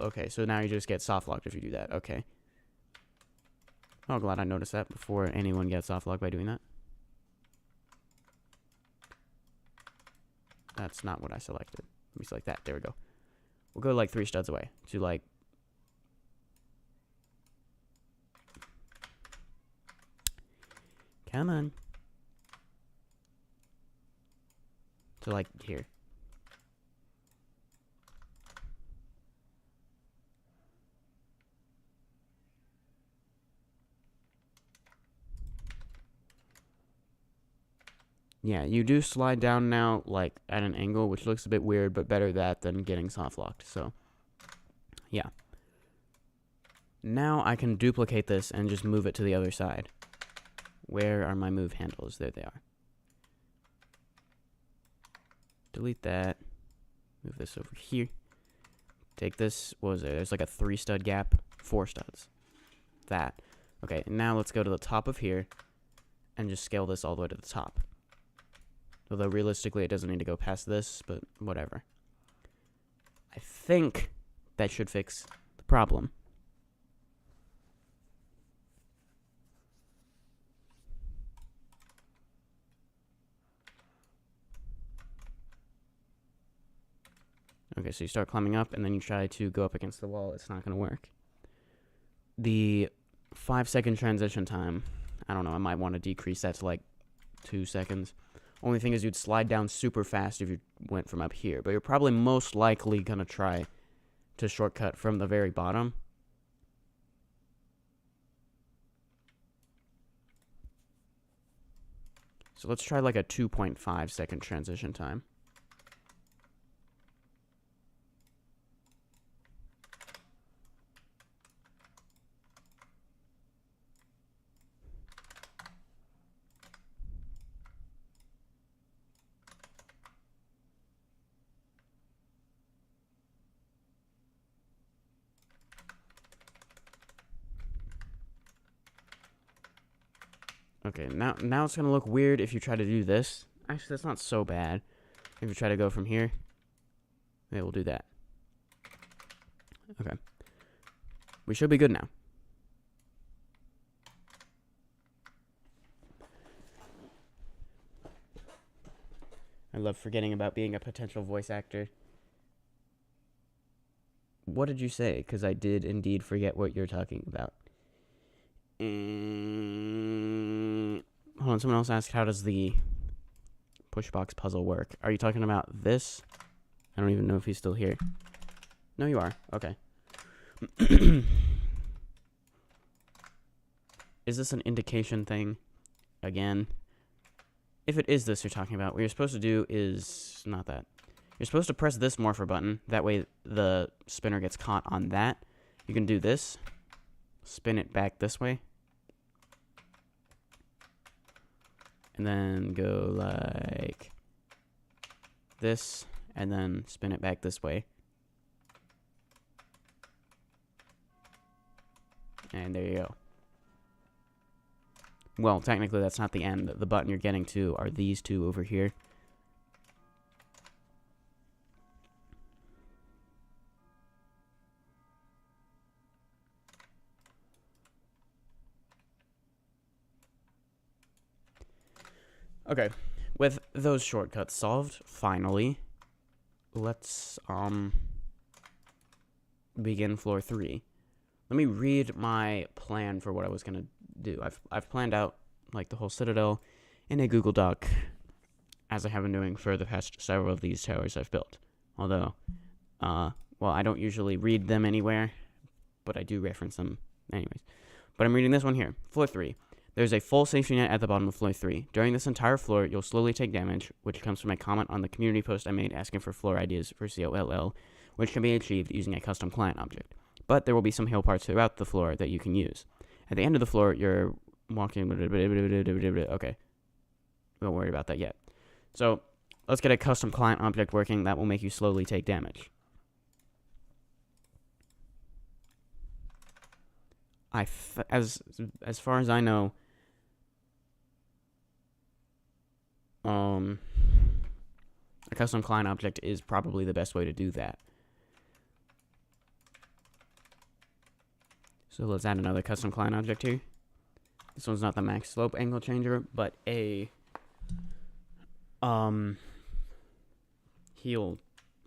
Okay, so now you just get soft locked if you do that. Okay. Oh, glad I noticed that before anyone gets soft locked by doing that. That's not what I selected. Let me select that. There we go. We'll go like 3 studs away to like. Come on. To like here. Yeah, you do slide down now, like, at an angle, which looks a bit weird, but better that than getting soft locked, so, yeah. Now I can duplicate this and just move it to the other side. Where are my move handles? There they are. Delete that. Move this over here. Take this, what was there? There's like a 3 stud gap, 4 studs. That. Okay, now let's go to the top of here and just scale this all the way to the top. Although realistically it doesn't need to go past this, but whatever. I think that should fix the problem. Okay, so you start climbing up, and then you try to go up against the wall. It's not going to work. The 5-second transition time, I don't know, I might want to decrease that to like 2 seconds. Only thing is you'd slide down super fast if you went from up here, but you're probably most likely going to try to shortcut from the very bottom. So let's try like a 2.5 second transition time. Okay, now it's going to look weird if you try to do this. Actually, that's not so bad. If you try to go from here, okay, we'll do that. Okay. We should be good now. I love forgetting about being a potential voice actor. What did you say? Because I did indeed forget what you're talking about. Hold on, someone else asked, how does the pushbox puzzle work? Are you talking about this? I don't even know if he's still here. No, you are. Okay. Is this an indication thing? Again? If it is this you're talking about, what you're supposed to do is not that. You're supposed to press this morpher button. That way the spinner gets caught on that. You can do this. Spin it back this way. And then go like this. And then spin it back this way. And there you go. Well, technically that's not the end. The button you're getting to are these two over here. Okay, with those shortcuts solved, finally, let's begin floor 3. Let me read my plan for what I was gonna do. I've planned out like the whole citadel in a Google Doc, as I have been doing for the past several of these towers I've built. Although, well, I don't usually read them anywhere, but I do reference them anyways. But I'm reading this one here, floor 3. There's a full safety net at the bottom of floor 3. During this entire floor, you'll slowly take damage, which comes from a comment on the community post I made asking for floor ideas for COLL, which can be achieved using a custom client object. But there will be some heal parts throughout the floor that you can use. At the end of the floor, you're walking... Okay. We won't worry about that yet. So, let's get a custom client object working that will make you slowly take damage. As far as I know... a custom client object is probably the best way to do that. So let's add another custom client object here. This one's not the max slope angle changer, but a heal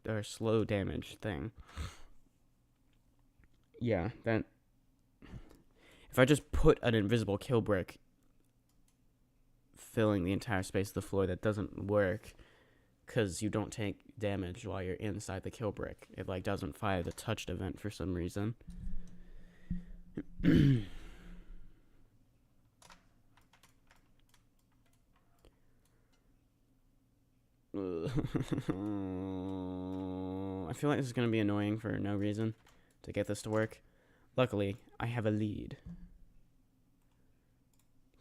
or slow damage thing. Yeah, that if I just put an invisible kill brick filling the entire space of the floor, that doesn't work because you don't take damage while you're inside the kill brick. It like doesn't fire the touched event for some reason. I feel like this is going to be annoying for no reason to get this to work. Luckily, I have a lead.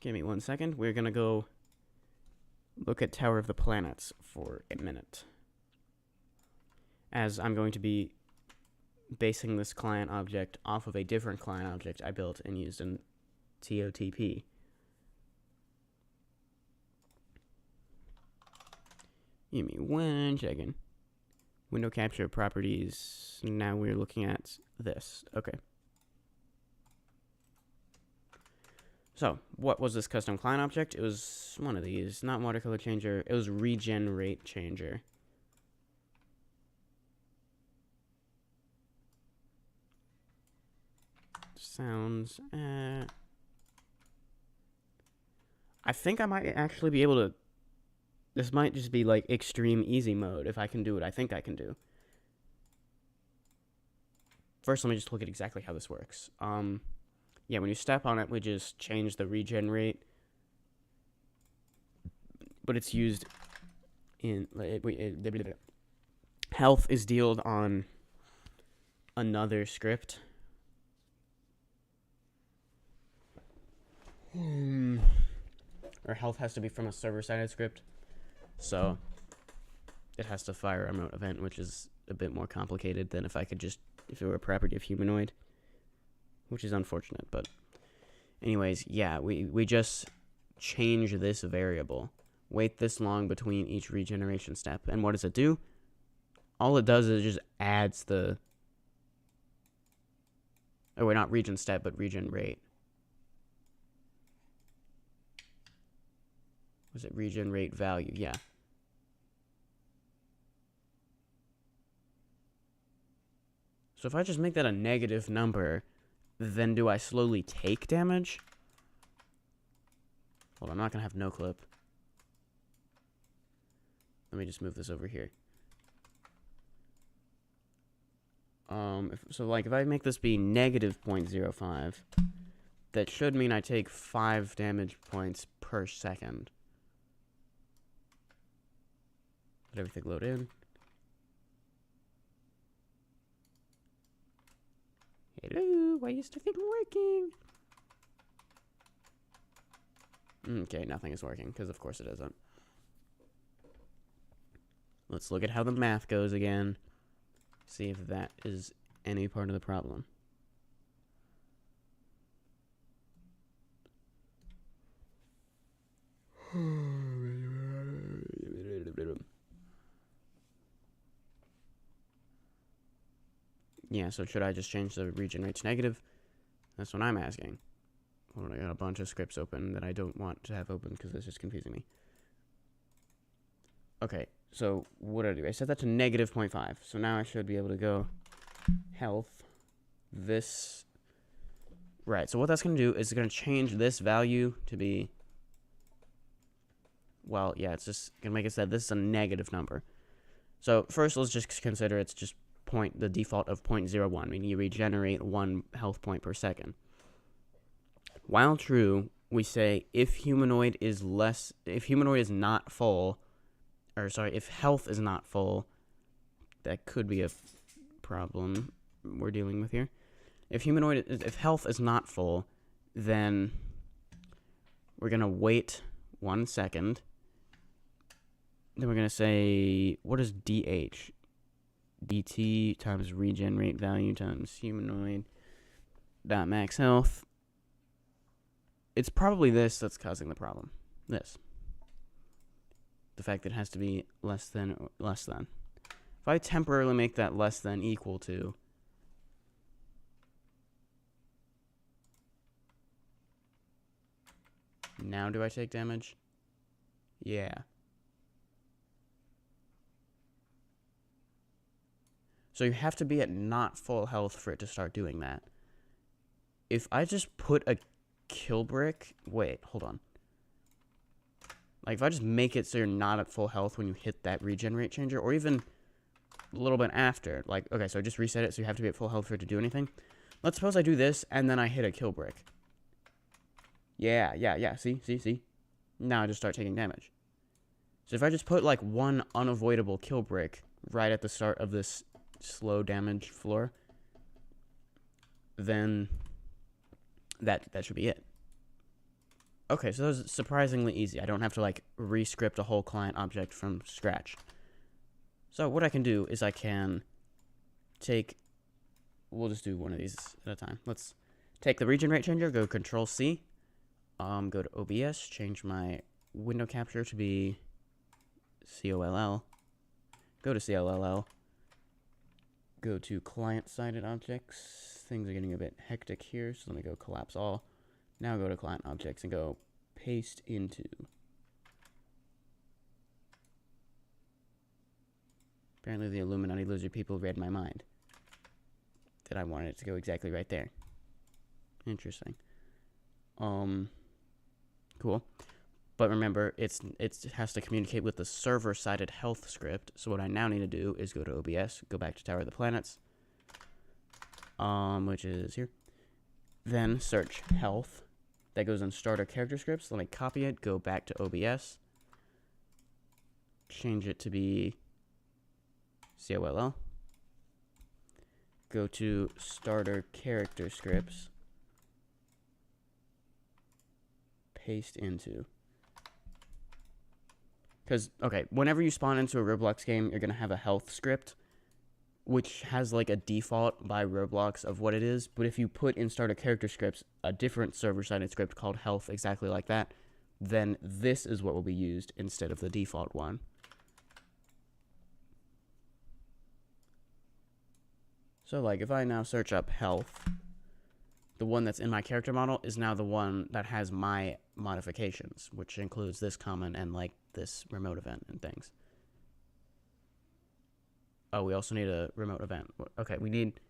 Give me 1 second. We're going to go look at Tower of the Planets for a minute, as I'm going to be basing this client object off of a different client object I built and used in TOTP. Give me 1 second. Window capture properties. Now we're looking at this. Okay. So, what was this custom client object? It was one of these. Not watercolor changer. It was regenerate changer. Sounds. I think I might actually be able to. This might just be like extreme easy mode if I can do what I think I can do. First, let me just look at exactly how this works. Yeah, when you step on it, we just change the regenerate, but it's used in health is dealt on another script. Or health has to be from a server-sided script, so it has to fire a remote event, which is a bit more complicated than if it were a property of humanoid, which is unfortunate. But anyways, yeah, we just change this variable, wait this long between each regeneration step, and what does it do? All it does is just adds the, oh, wait, not regen step, but regen rate. Was it regen rate value? Yeah. So if I just make that a negative number, then do I slowly take damage? Hold on, I'm not going to have no clip. Let me just move this over here. If I make this be negative 0.05, that should mean I take 5 damage points per second. Let everything load in. Hello, why is the thing working? Okay, nothing is working, because of course it isn't. Let's look at how the math goes again. See if that is any part of the problem. Yeah, so should I just change the regen rate to negative? That's what I'm asking. Hold on, I got a bunch of scripts open that I don't want to have open because it's just confusing me. Okay, so what did I do? I set that to negative 0.5. So now I should be able to go health. This. Right, so what that's going to do is it's going to change this value to be. Well, yeah, it's just going to make it so that this is a negative number. So first, let's just consider it's just the default of 0.01, meaning you regenerate 1 health point per second. While true, we say if humanoid is not full, or sorry, if health is not full, that could be a problem we're dealing with here. If health is not full, then we're gonna wait 1 second. Then we're gonna say, what is DH? DT times regenerate value times humanoid dot max health. It's probably this that's causing the problem. This. The fact that it has to be less than or less than. If I temporarily make that less than equal to, now do I take damage? Yeah. So you have to be at not full health for it to start doing that. If I just put a kill brick, wait, hold on. Like if I just make it so you're not at full health when you hit that regenerate changer, or even a little bit after, like, okay, so just reset it so you have to be at full health for it to do anything. Let's suppose I do this and then I hit a kill brick. Yeah, see? Now I just start taking damage. So if I just put like one unavoidable kill brick right at the start of this slow damage floor, then that should be it. Okay, so that was surprisingly easy. I don't have to like re-script a whole client object from scratch. So what I can do is I can take, we'll just do one of these at a time. Let's take the region rate changer, go Control C, go to OBS, change my window capture to be COLL, go to CLLL, go to client-sided objects. Things are getting a bit hectic here, so let me go collapse all. Now go to client objects and go paste into. Apparently the Illuminati lizard people read my mind. That I wanted it to go exactly right there. Interesting. Cool. But remember, it has to communicate with the server-sided health script. So what I now need to do is go to OBS, go back to Tower of the Planets, which is here. Then search health. That goes in starter character scripts. Let me copy it, go back to OBS, change it to be COLL. Go to starter character scripts, paste into. Because, okay, whenever you spawn into a Roblox game, you're going to have a health script, which has like a default by Roblox of what it is. But if you put in starter character scripts a different server-sided script called health exactly like that, then this is what will be used instead of the default one. So like if I now search up health, the one that's in my character model is now the one that has my modifications, which includes this common and like this remote event and things. Oh, we also need a remote event. Okay, we need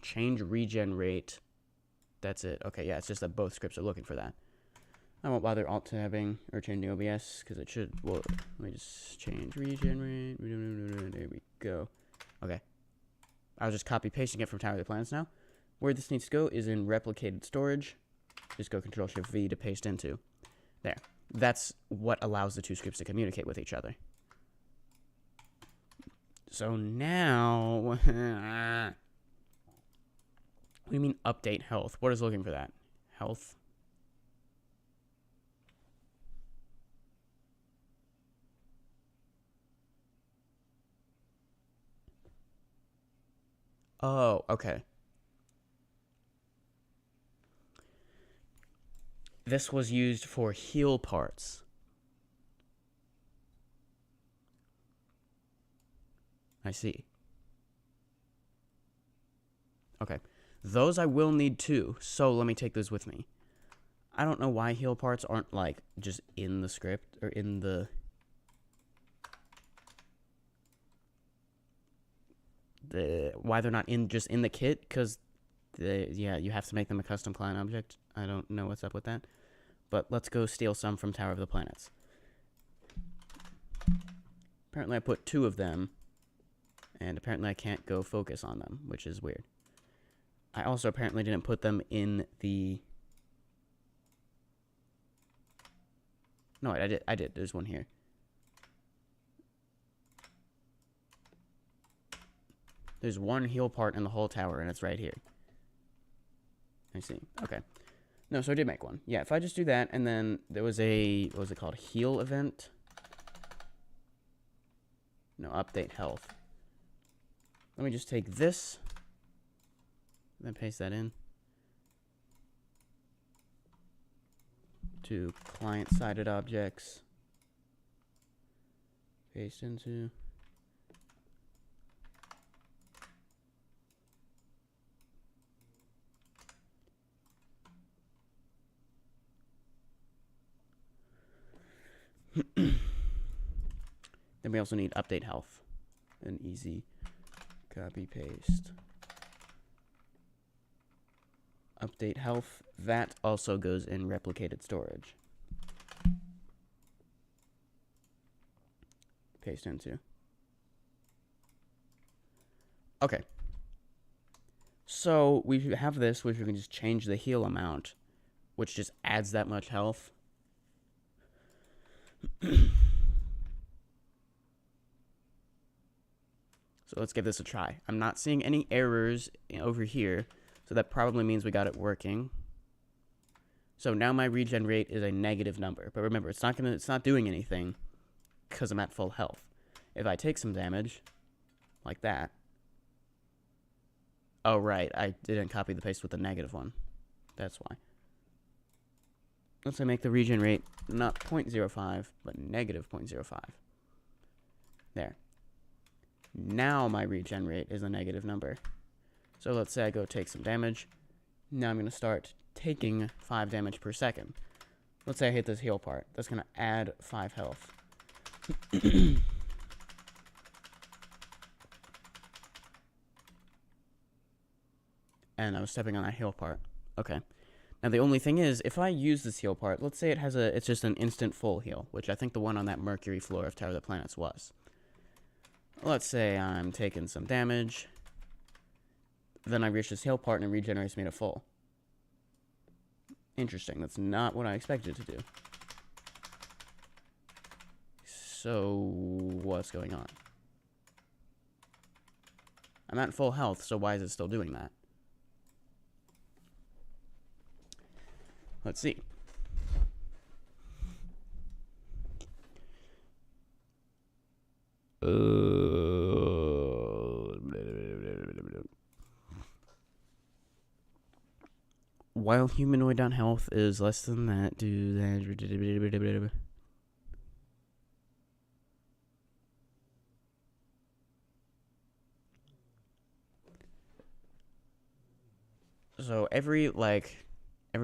change regen rate. That's it. Okay, yeah, it's just that both scripts are looking for that. I won't bother alt-tabbing or changing OBS because it should. Well, let me just change regen rate. There we go. Okay. I was just copy-pasting it from Tower of the Planets now. Where this needs to go is in replicated storage. Just go Control-Shift-V to paste into. There. That's what allows the two scripts to communicate with each other. So now, what do you mean update health? What is looking for that? Health. Oh, okay. This was used for heal parts. I see. Okay. Those I will need too, so let me take those with me. I don't know why heal parts aren't, like, just in the script, or in the... why they're not just in the kit, because, yeah, you have to make them a custom client object. I don't know what's up with that. But let's go steal some from Tower of the Planets. Apparently I put 2 of them, and apparently I can't go focus on them, which is weird. I also apparently didn't put them in the... No, I did. There's one here. There's one heal part in the whole tower, and it's right here. I see. Okay. No, so I did make one. Yeah, if I just do that, and then there was a... What was it called? Heal event? No, update health. Let me just take this, then paste that in to client-sided objects. Paste into. Then we also need update health. An easy copy paste. Update health. That also goes in replicated storage. Paste into. Okay. So we have this, which we can just change the heal amount, which just adds that much health. So let's give this a try. I'm not seeing any errors over here, so that probably means we got it working. So now my regen rate is a negative number, but remember, it's not doing anything because I'm at full health. If I take some damage, like that. Oh, right, I didn't copy the paste with the negative one. That's why. Let's say make the regen rate not 0.05, but negative 0.05. There. Now my regen rate is a negative number. So let's say I go take some damage. Now I'm going to start taking 5 damage per second. Let's say I hit this heal part. That's going to add 5 health. And I was stepping on that heal part. Okay. Now the only thing is, if I use this heal part, let's say it's just an instant full heal, which I think the one on that Mercury floor of Tower of the Planets was. Let's say I'm taking some damage. Then I reach this heal part and it regenerates me to full. Interesting. That's not what I expected to do. So, what's going on? I'm at full health, so why is it still doing that? Let's see. While humanoid.health is less than that, do that. So every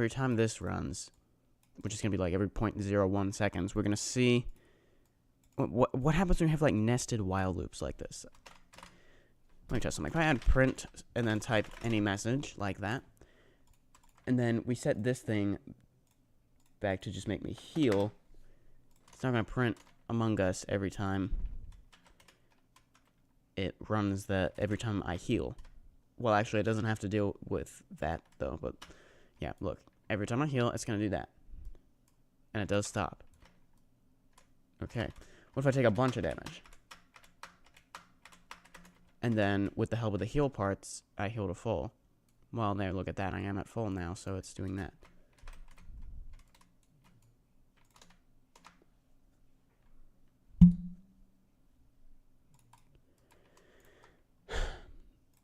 time this runs, which is gonna be like every 0.01 seconds, we're gonna see what happens when you have like nested while loops like this. Let me try something. If I add print and then type any message like that, and then we set this thing back to just make me heal, it's not gonna print Among Us every time it runs every time I heal. Well, actually, it doesn't have to deal with that though, but yeah, look. Every time I heal, it's gonna do that. And it does stop. Okay. What if I take a bunch of damage? And then, with the help of the heal parts, I heal to full. Well, there, look at that. I am at full now, so it's doing that.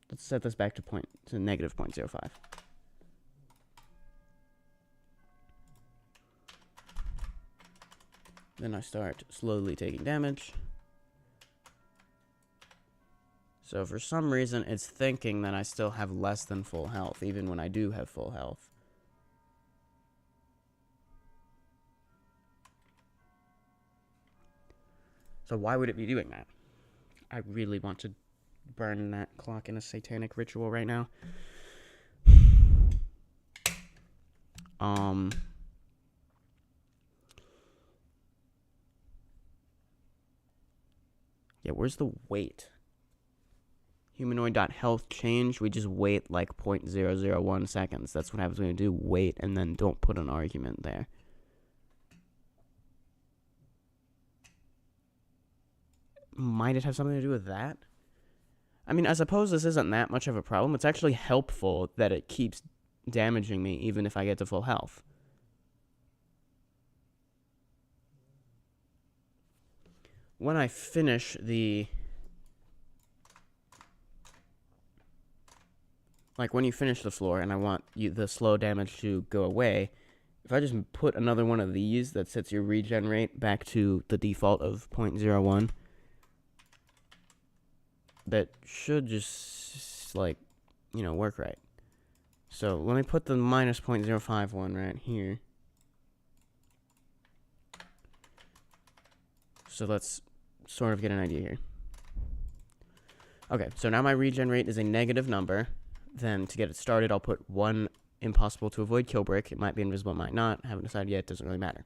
Let's set this back to negative 0.05. Then I start slowly taking damage. So for some reason, it's thinking that I still have less than full health, even when I do have full health. So why would it be doing that? I really want to burn that clock in a satanic ritual right now. Yeah, where's the wait? Humanoid.health change, we just wait like 0.001 seconds. That's what happens when you do wait and then don't put an argument there. Might it have something to do with that? I mean, I suppose this isn't that much of a problem. It's actually helpful that it keeps damaging me even if I get to full health. When I finish the... Like, when you finish the floor and I want the slow damage to go away, if I just put another one of these that sets your regen rate back to the default of 0.01, that should just, like, you know, work right. So, let me put the minus 0.05 one right here. So, let's sort of get an idea here. Okay, so now my regen rate is a negative number. Then, to get it started, I'll put one impossible to avoid kill brick. It might be invisible, it might not. Haven't decided yet, doesn't really matter.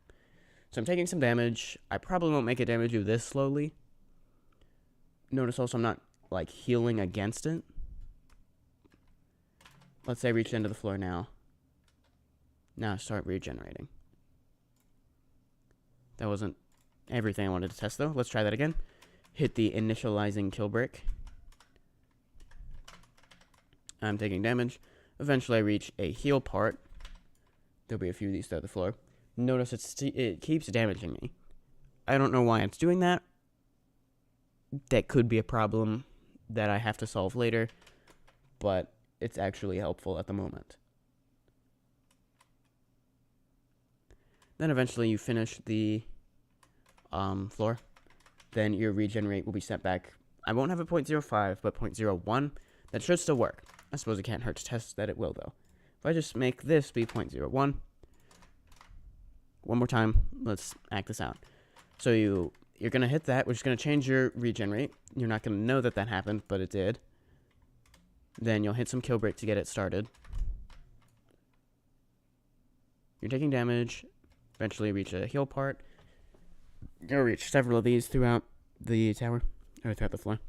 So I'm taking some damage. I probably won't make it damage you this slowly. Notice also I'm not, like, healing against it. Let's say I reach the end of the floor now. Now I start regenerating. That wasn't everything I wanted to test, though. Let's try that again. Hit the initializing kill brick. I'm taking damage. Eventually, I reach a heal part. There'll be a few of these throughout the floor. Notice it keeps damaging me. I don't know why it's doing that. That could be a problem that I have to solve later, but it's actually helpful at the moment. Then eventually you finish the floor. Then your regenerate will be set back. I won't have a 0.05, but 0.01. That should still work. I suppose it can't hurt to test that it will, though. If I just make this be 0.01. One more time. Let's act this out. So you're going to hit that, which is going to change your regenerate. You're not going to know that that happened, but it did. Then you'll hit some kill break to get it started. You're taking damage. Eventually reach a heal part. You'll reach several of these throughout the tower, or throughout the floor.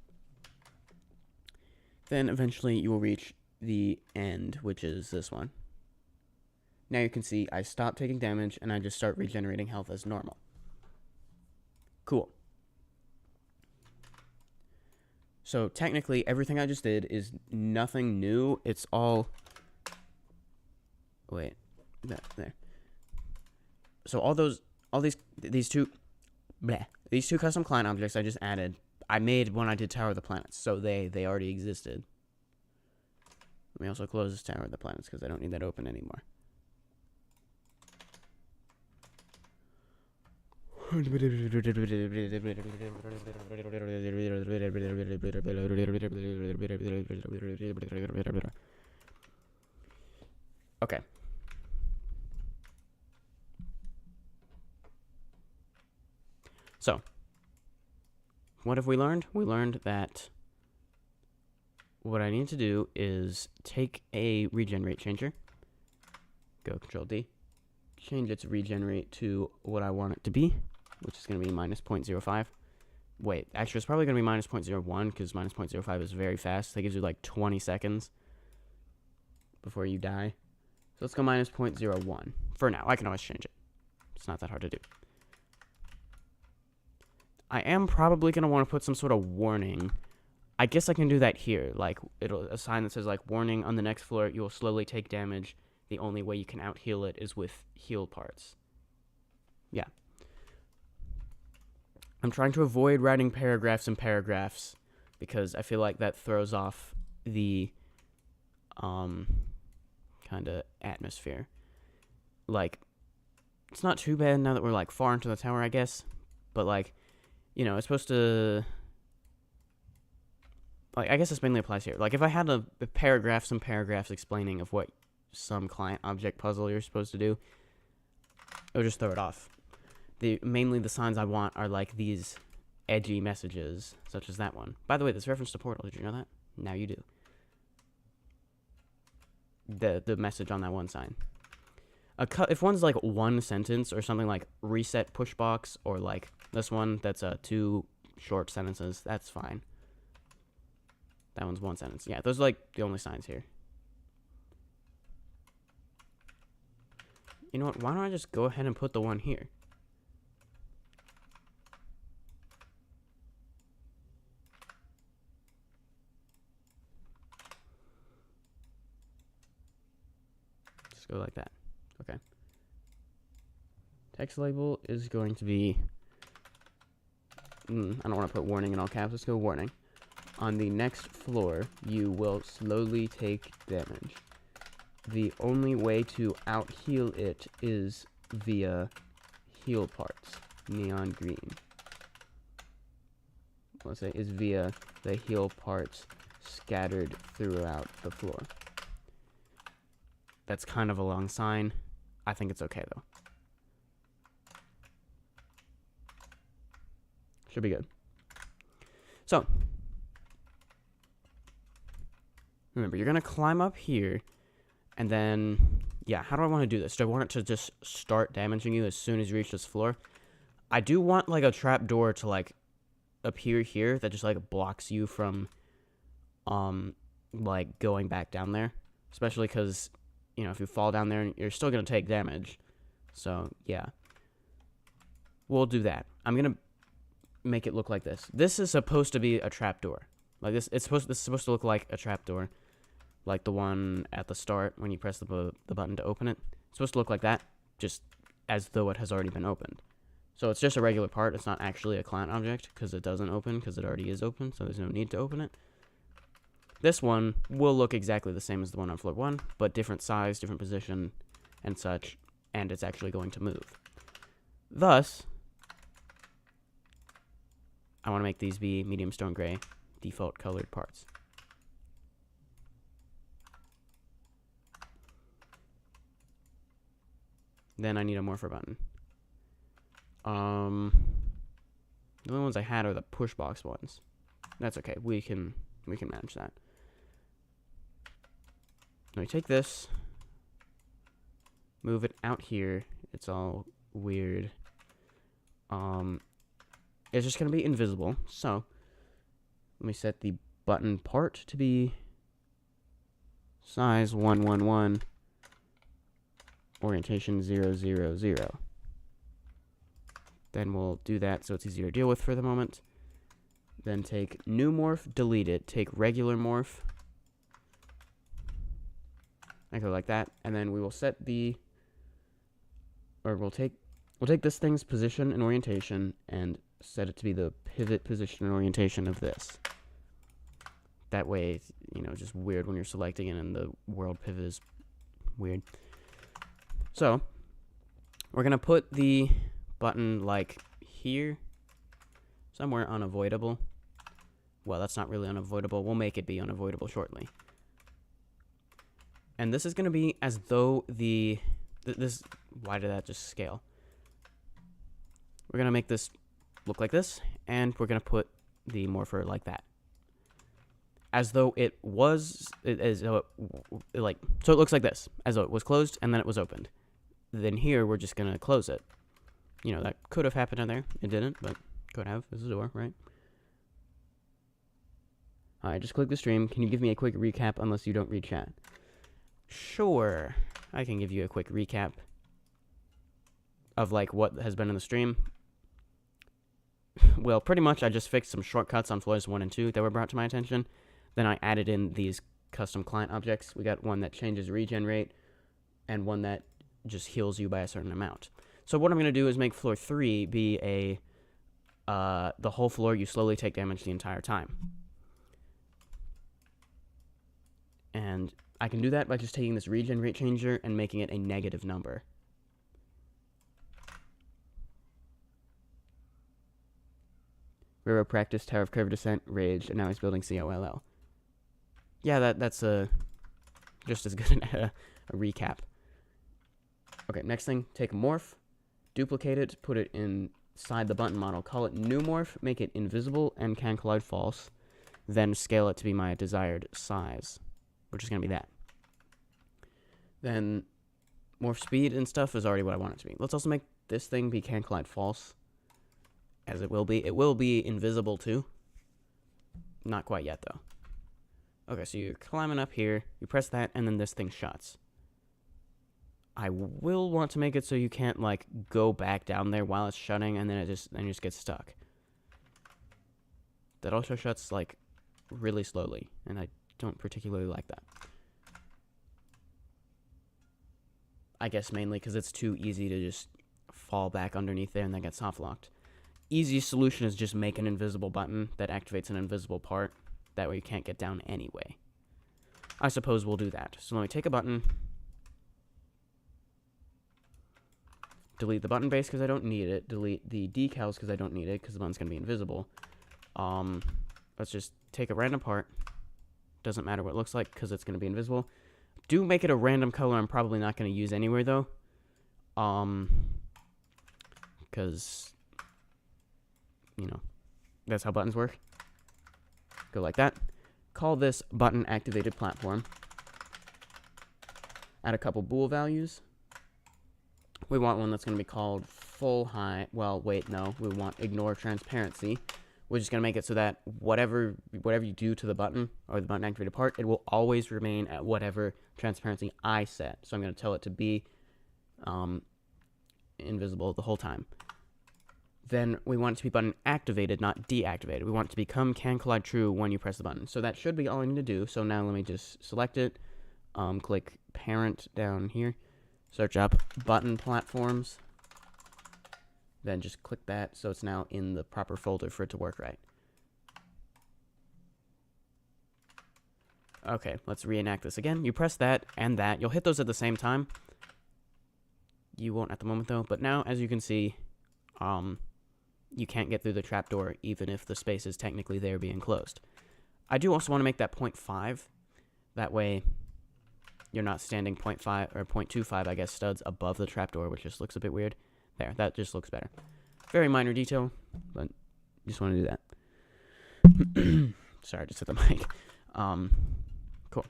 Then eventually you will reach the end, which is this one. Now you can see I stop taking damage and I just start regenerating health as normal. Cool. So technically everything I just did is nothing new. It's all... Wait. There. So these two custom client objects I just added, I made when I did Tower of the Planets, so they already existed. Let me also close this Tower of the Planets because I don't need that open anymore. Okay. So, what have we learned? We learned that what I need to do is take a regenerate changer, go Control D, change its regenerate to what I want it to be, which is going to be minus 0.05. Wait, actually it's probably going to be minus 0.01 because minus 0.05 is very fast. That gives you like 20 seconds before you die. So let's go minus 0.01 for now. I can always change it. It's not that hard to do. I am probably going to want to put some sort of warning. I guess I can do that here. Like, a sign that says, like, warning, on the next floor, you will slowly take damage. The only way you can out-heal it is with heal parts. Yeah. I'm trying to avoid writing paragraphs and paragraphs because I feel like that throws off the, kind of atmosphere. Like, it's not too bad now that we're, like, far into the tower, I guess. But, like... You know, it's supposed to... Like, I guess this mainly applies here. Like, if I had a paragraph, some paragraphs explaining of what some client object puzzle you're supposed to do, it would just throw it off. Mainly the signs I want are, like, these edgy messages, such as that one. By the way, this reference to Portal, did you know that? Now you do. The message on that one sign. If one's, like, one sentence or something like reset pushbox or, like... This one, that's 2 short sentences. That's fine. That one's 1 sentence. Yeah, those are like the only signs here. You know what? Why don't I just go ahead and put the one here? Just go like that. Okay. Text label is going to be... I don't want to put warning in all caps. Let's go warning. On the next floor, you will slowly take damage. The only way to out-heal it is via heal parts. Neon green. Let's say is via the heal parts scattered throughout the floor. That's kind of a long sign. I think it's okay, though. Should be good. So, remember, you're going to climb up here, and then, yeah, how do I want to do this? Do I want it to just start damaging you as soon as you reach this floor? I do want, like, a trap door to, like, appear here that just, like, blocks you from, like, going back down there. Especially because, you know, if you fall down there, you're still going to take damage. So, yeah. We'll do that. I'm going to make it look like this. This is supposed to be a trapdoor. Like this, this is supposed to look like a trapdoor. like the one at the start when you press the button to open it. It's supposed to look like that, just as though it has already been opened. So it's just a regular part. It's not actually a client object because it doesn't open because it already is open, so there's no need to open it. This one will look exactly the same as the one on floor 1, but different size, different position, and such, and it's actually going to move. Thus, I want to make these be medium stone gray, default colored parts. Then I need a morpher button. The only ones I had are the push box ones. That's okay. We can manage that. Let me take this, move it out here. It's all weird. It's just gonna be invisible. So let me set the button part to be size 111, orientation 000. Then we'll do that so it's easier to deal with for the moment. Then take new morph, delete it, take regular morph, I go like that, and then we will set the, or we'll take this thing's position and orientation and set it to be the pivot position and orientation of this. That way, it's, you know, just weird when you're selecting it and the world pivot is weird. So, we're gonna put the button like here, somewhere unavoidable. Well, that's not really unavoidable. We'll make it be unavoidable shortly. And this is going to be as though why did that just scale? We're going to make this look like this, and we're going to put the morpher like that. As though it was, so it looks like this, as though it was closed and then it was opened. Then here, we're just going to close it. You know, that could have happened in there. It didn't, but could have. This is a door, right? Alright, just click the stream. Can you give me a quick recap unless you don't read chat? Sure, I can give you a quick recap of like what has been in the stream. Well, pretty much I just fixed some shortcuts on floors 1 and 2 that were brought to my attention. Then I added in these custom client objects. We got one that changes regen rate and one that just heals you by a certain amount. So what I'm going to do is make floor 3 be the whole floor you slowly take damage the entire time. And I can do that by just taking this regen rate changer and making it a negative number. Roro practiced Tower of Curve Descent, raged, and now he's building COLL. Yeah, that's just as good a recap. Okay, next thing, take a morph, duplicate it, put it inside the button model, call it new morph, make it invisible and can collide false, then scale it to be my desired size, which is going to be that. Then morph speed and stuff is already what I want it to be. Let's also make this thing be can collide false, as it will be. It will be invisible too. Not quite yet though. Okay, so you're climbing up here, you press that, and then this thing shuts. I will want to make it so you can't like go back down there while it's shutting, and then you just get stuck. That also shuts like really slowly, and I don't particularly like that. I guess mainly because it's too easy to just fall back underneath there and then get soft locked. Easiest solution is just make an invisible button that activates an invisible part. That way you can't get down anyway. I suppose we'll do that. So let me take a button. Delete the button base because I don't need it. Delete the decals because I don't need it because the button's going to be invisible. Let's just take a random part. Doesn't matter what it looks like because it's going to be invisible. Do make it a random color I'm probably not going to use anywhere though. Because, you know, that's how buttons work. Go like that. Call this button activated platform. Add a couple bool values. We want one that's going to be called full high. Well, wait, no. We want ignore transparency. We're just going to make it so that whatever you do to the button or the button activated part, it will always remain at whatever transparency I set. So I'm going to tell it to be invisible the whole time. then we want it to be button activated, not deactivated. We want it to become can collide true when you press the button. So that should be all I need to do. So now let me just select it, click parent down here, search up button platforms, then just click that so it's now in the proper folder for it to work right. Okay, let's reenact this again. You press that and that. You'll hit those at the same time. You won't at the moment though, but now as you can see, you can't get through the trapdoor even if the space is technically there being closed. I do also want to make that 0.5. That way you're not standing 0.5 or 0.25, I guess, studs above the trapdoor, which just looks a bit weird. There, that just looks better. Very minor detail, but just want to do that. Sorry, I just hit the mic. Cool.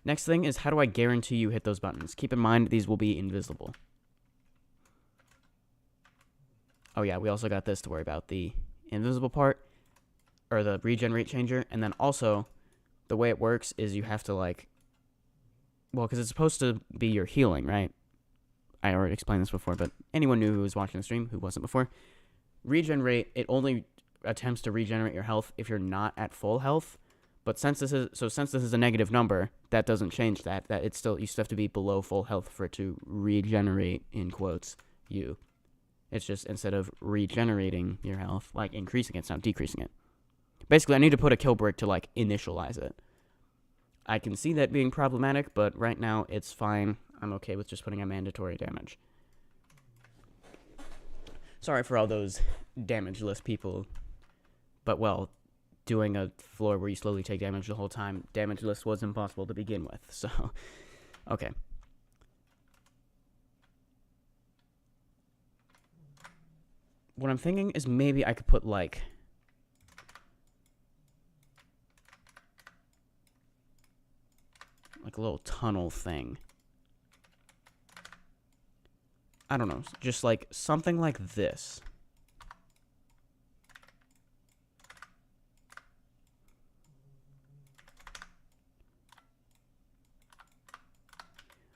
Next thing is, how do I guarantee you hit those buttons? Keep in mind, these will be invisible. Oh yeah, we also got this to worry about, the invisible part, or the regenerate changer, and then also, the way it works is you have to, like, well, because it's supposed to be your healing, right? I already explained this before, but anyone new who was watching the stream, who wasn't before, regenerate, it only attempts to regenerate your health if you're not at full health, but since this is a negative number, that doesn't change that it's still, you still have to be below full health for it to regenerate, in quotes, you. It's just, instead of regenerating your health, like, increasing it, it's not decreasing it. Basically, I need to put a kill brick to, like, initialize it. I can see that being problematic, but right now, it's fine. I'm okay with just putting a mandatory damage. Sorry for all those damage-less people, but, well, doing a floor where you slowly take damage the whole time, damage-less was impossible to begin with, so, okay. What I'm thinking is maybe I could put, like, a little tunnel thing. I don't know, just like something like this.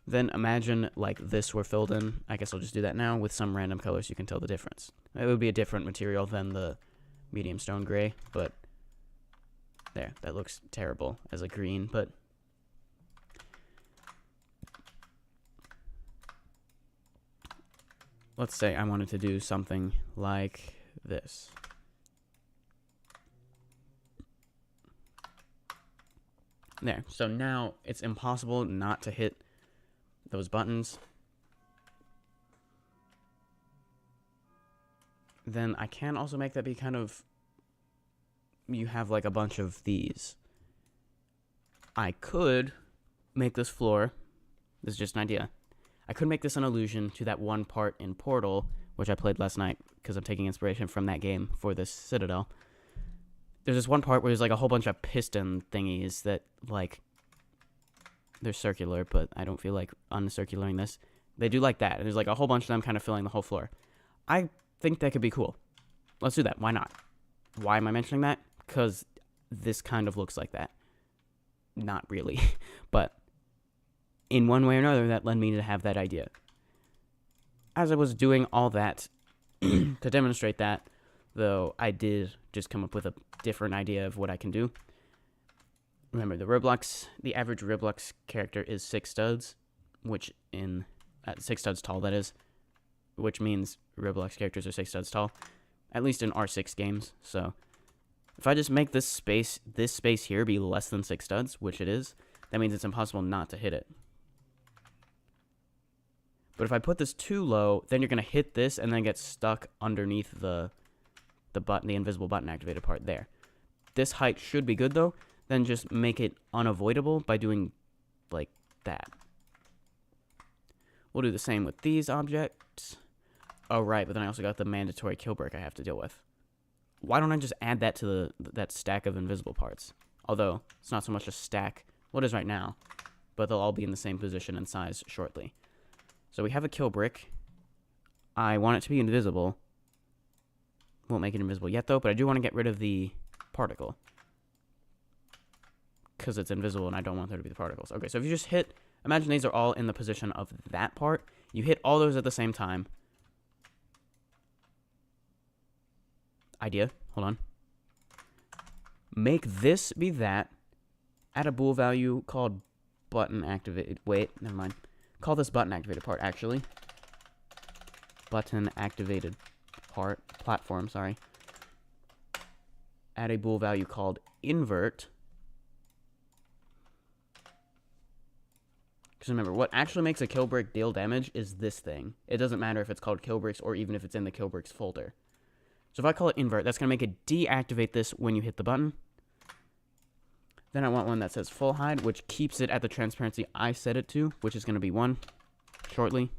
Then imagine like this were filled in. I guess I'll just do that now with some random colors so you can tell the difference. It would be a different material than the medium stone gray, but there, that looks terrible as a green, but let's say I wanted to do something like this. There, so now it's impossible not to hit those buttons. Then I can also make that be kind of, you have like a bunch of these. I could make this floor, this is just an idea, I could make this an allusion to that one part in Portal, which I played last night because I'm taking inspiration from that game for this Citadel. There's this one part where there's like a whole bunch of piston thingies that like, they're circular, but I don't feel like uncircularing this. They do like that, and there's like a whole bunch of them kind of filling the whole floor. I think that could be cool. Let's do that. Why not? Why am I mentioning that? Because this kind of looks like that. Not really, but in one way or another, that led me to have that idea. As I was doing all that to demonstrate that, though, I did just come up with a different idea of what I can do. Remember, the average Roblox character is 6 studs, which 6 studs tall, that is, which means Roblox characters are 6 studs tall, at least in R6 games. So if I just make this space here be less than 6 studs, which it is, that means it's impossible not to hit it. But if I put this too low, then you're going to hit this and then get stuck underneath the button, the invisible button activated part there. This height should be good though. Then just make it unavoidable by doing like that. We'll do the same with these objects. Oh right, but then I also got the mandatory kill brick I have to deal with. Why don't I just add that to that stack of invisible parts? Although it's not so much a stack, well, it is right now, but they'll all be in the same position and size shortly. So we have a kill brick. I want it to be invisible. Won't make it invisible yet though, but I do want to get rid of the particle, because it's invisible and I don't want there to be the particles. Okay, so if you just hit, imagine these are all in the position of that part. You hit all those at the same time. idea. Hold on. Make this be that. Add a bool value called button activated. Wait, never mind. Call this button activated part, actually. Button activated part. Platform, sorry. Add a bool value called invert. Because remember, what actually makes a kill brick deal damage is this thing. It doesn't matter if it's called kill bricks or even if it's in the kill bricks folder. So if I call it invert, that's going to make it deactivate this when you hit the button. Then I want one that says full hide, which keeps it at the transparency I set it to, which is going to be 1 shortly.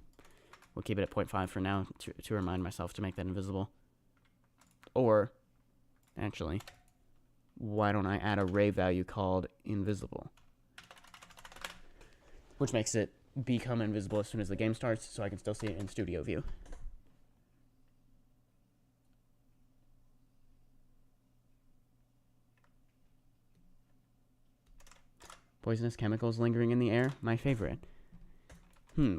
We'll keep it at 0.5 for now to remind myself to make that invisible. Or, actually, why don't I add a ray value called invisible? Which makes it become invisible as soon as the game starts, so I can still see it in studio view. Poisonous chemicals lingering in the air, my favorite.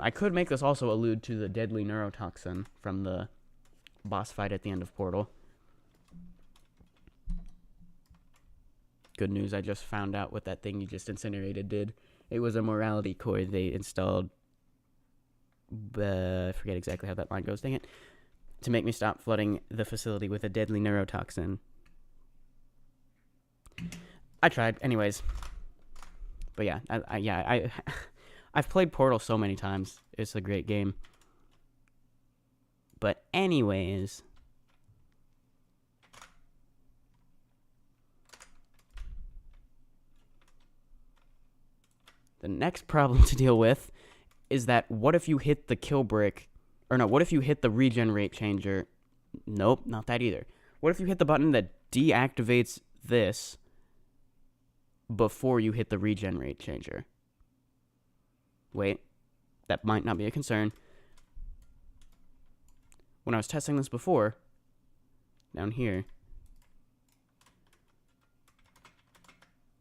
I could make this also allude to the deadly neurotoxin from the boss fight at the end of Portal. Good news, I just found out what that thing you just incinerated did. It was a morality core they installed. I forget exactly how that line goes, dang it. To make me stop flooding the facility with a deadly neurotoxin. I tried, anyways. But yeah, I've played Portal so many times. It's a great game. But anyways, the next problem to deal with is that what if you hit the kill brick, or no, what if you hit the regenerate changer? Nope, not that either. What if you hit the button that deactivates this before you hit the regenerate changer? Wait, that might not be a concern. When I was testing this before, down here,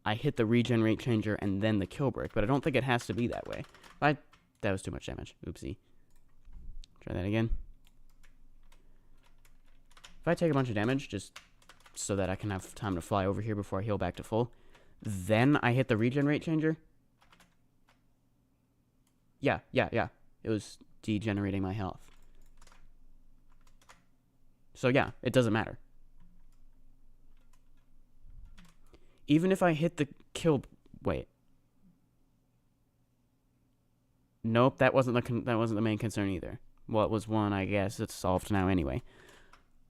I hit the regenerate changer and then the kill brick, but I don't think it has to be that way. That was too much damage. Oopsie. Try that again. If I take a bunch of damage, just so that I can have time to fly over here before I heal back to full, then I hit the regenerate changer. Yeah. It was degenerating my health. So yeah, it doesn't matter. Even if I hit the kill... Wait. Nope, that wasn't the main concern either. Well, it was one, I guess. It's solved now anyway.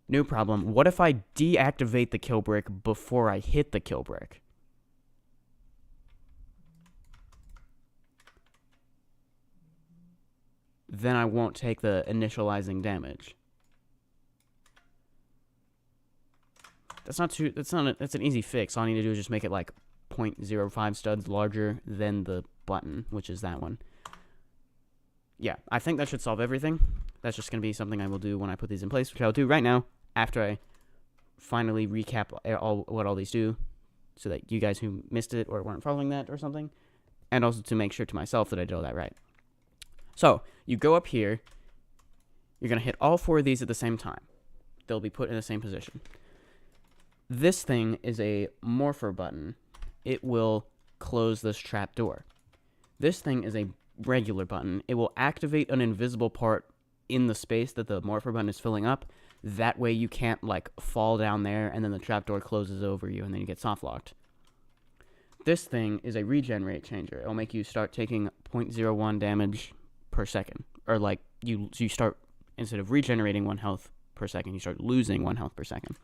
New problem. What if I deactivate the kill brick before I hit the kill brick? Then I won't take the initializing damage. That's an easy fix. All I need to do is just make it like 0.05 studs larger than the button, which is that one. Yeah, I think that should solve everything. That's just going to be something I will do when I put these in place, which I'll do right now after I finally recap what all these do, so that you guys who missed it or weren't following that or something, and also to make sure to myself that I did all that right. So, you go up here, you're going to hit all 4 of these at the same time. They'll be put in the same position. This thing is a morpher button. It will close this trap door. This thing is a regular button. It will activate an invisible part in the space that the morpher button is filling up. That way you can't like fall down there and then the trapdoor closes over you and then you get soft locked. This thing is a regenerate changer. It'll make you start taking 0.01 damage per second. Or like you start, instead of regenerating 1 health per second, you start losing 1 health per second.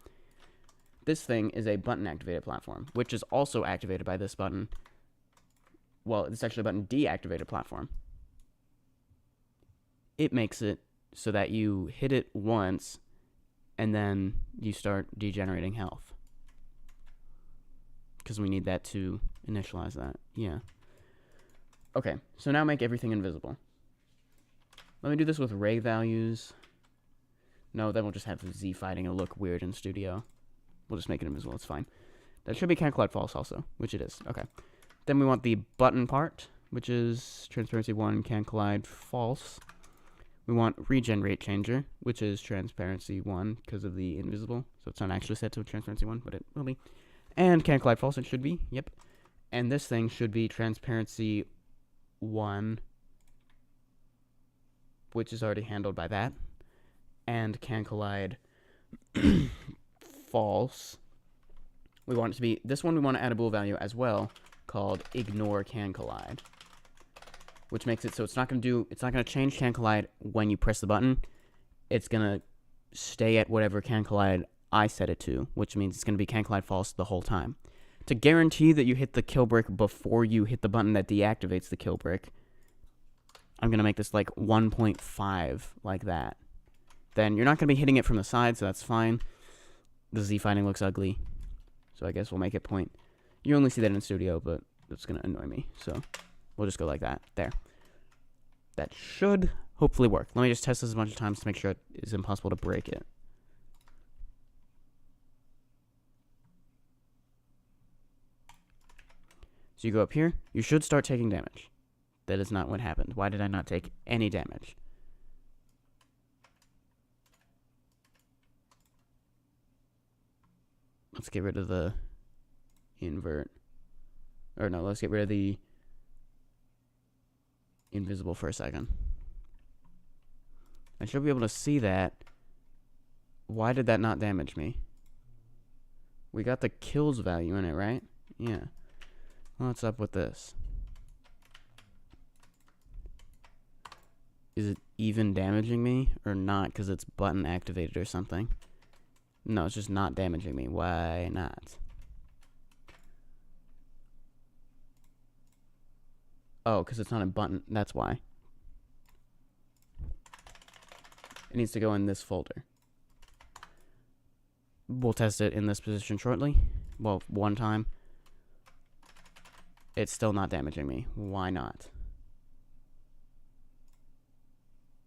This thing is a button activated platform, which is also activated by this button. Well, it's actually a button deactivated platform. It makes it so that you hit it once and then you start degenerating health. Because we need that to initialize that. Yeah. Okay, so now make everything invisible. Let me do this with ray values. No, then we'll just have Z fighting. It'll look weird in studio. We'll just make it invisible. It's fine. That should be can collide false also, which it is. Okay. Then we want the button part, which is transparency 1 can collide false. We want regenerate changer, which is transparency 1 because of the invisible. So it's not actually set to transparency 1, but it will be. And can collide false, it should be. Yep. And this thing should be transparency 1, which is already handled by that. And can collide false. We want it to be, this one we want to add a bool value as well, called ignore can collide. Which makes it so it's not going to change can collide when you press the button. It's going to stay at whatever can collide I set it to, which means it's going to be can collide false the whole time. To guarantee that you hit the kill brick before you hit the button that deactivates the kill brick, I'm going to make this like 1.5, like that. Then you're not going to be hitting it from the side, so that's fine. The Z finding looks ugly, so I guess we'll make it point. You only see that in studio, but it's going to annoy me, so we'll just go like that. There. That should hopefully work. Let me just test this a bunch of times to make sure it is impossible to break it. So you go up here, you should start taking damage. That is not what happened. Why did I not take any damage? Let's get rid of the invert. Or no, let's get rid of the invisible for a second. I should be able to see that. Why did that not damage me? We got the kills value in it, right? Yeah. What's up with this? Is it even damaging me or not because it's button activated or something? No, it's just not damaging me. Why not? Oh, because it's not a button. That's why. It needs to go in this folder. We'll test it in this position shortly. Well, one time. It's still not damaging me. Why not?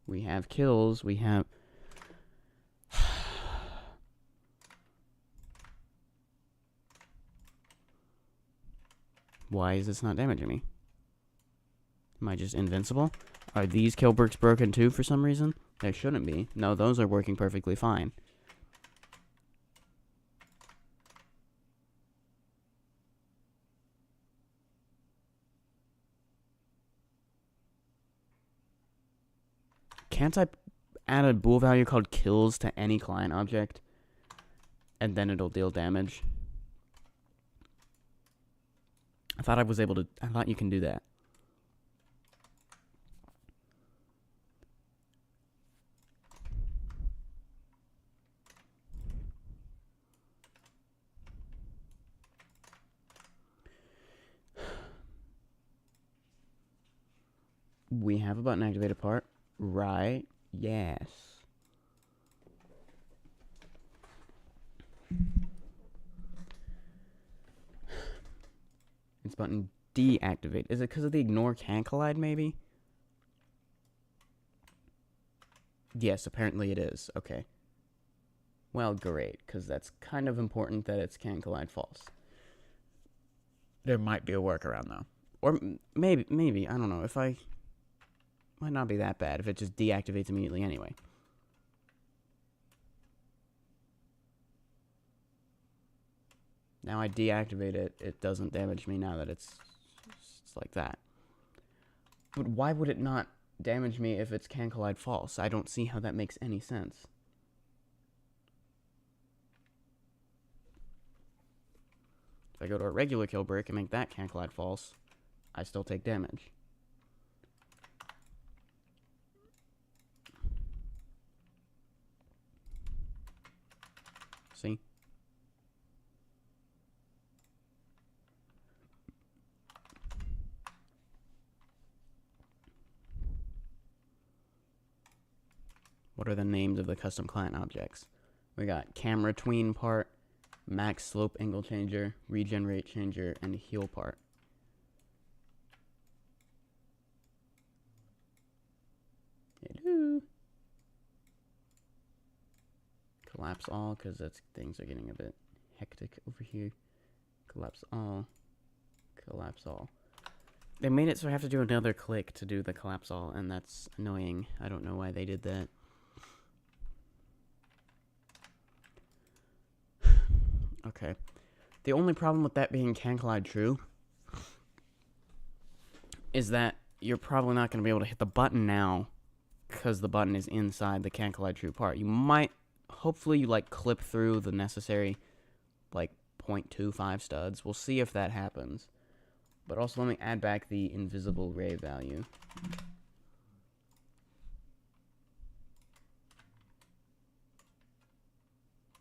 We have kills. We have... Why is this not damaging me? Am I just invincible? Are these kill bricks broken too for some reason? They shouldn't be. No, those are working perfectly fine. Can't I add a bool value called kills to any client object? And then it'll deal damage? I thought I was able to... I thought you can do that. We have a button activated part. Right. Yes. It's button deactivate. Is it because of the ignore can collide, maybe? Yes, apparently it is. Okay. Well, great, because that's kind of important that it's can collide false. There might be a workaround, though. Or maybe, I don't know. Might not be that bad if it just deactivates immediately anyway. Now I deactivate it, it doesn't damage me now that it's like that. But why would it not damage me if it's can collide false? I don't see how that makes any sense. If I go to a regular kill brick and make that can collide false, I still take damage. See? What are the names of the custom client objects? We got camera tween part, max slope angle changer, regenerate changer, and heal part. Hello. Collapse all, because things are getting a bit hectic over here. Collapse all. Collapse all. They made it so I have to do another click to do the collapse all, and that's annoying. I don't know why they did that. Okay. The only problem with that being can collide true is that you're probably not going to be able to hit the button now because the button is inside the can collide true part. You might, hopefully, you like clip through the necessary like 0.25 studs. We'll see if that happens. But also, let me add back the invisible ray value.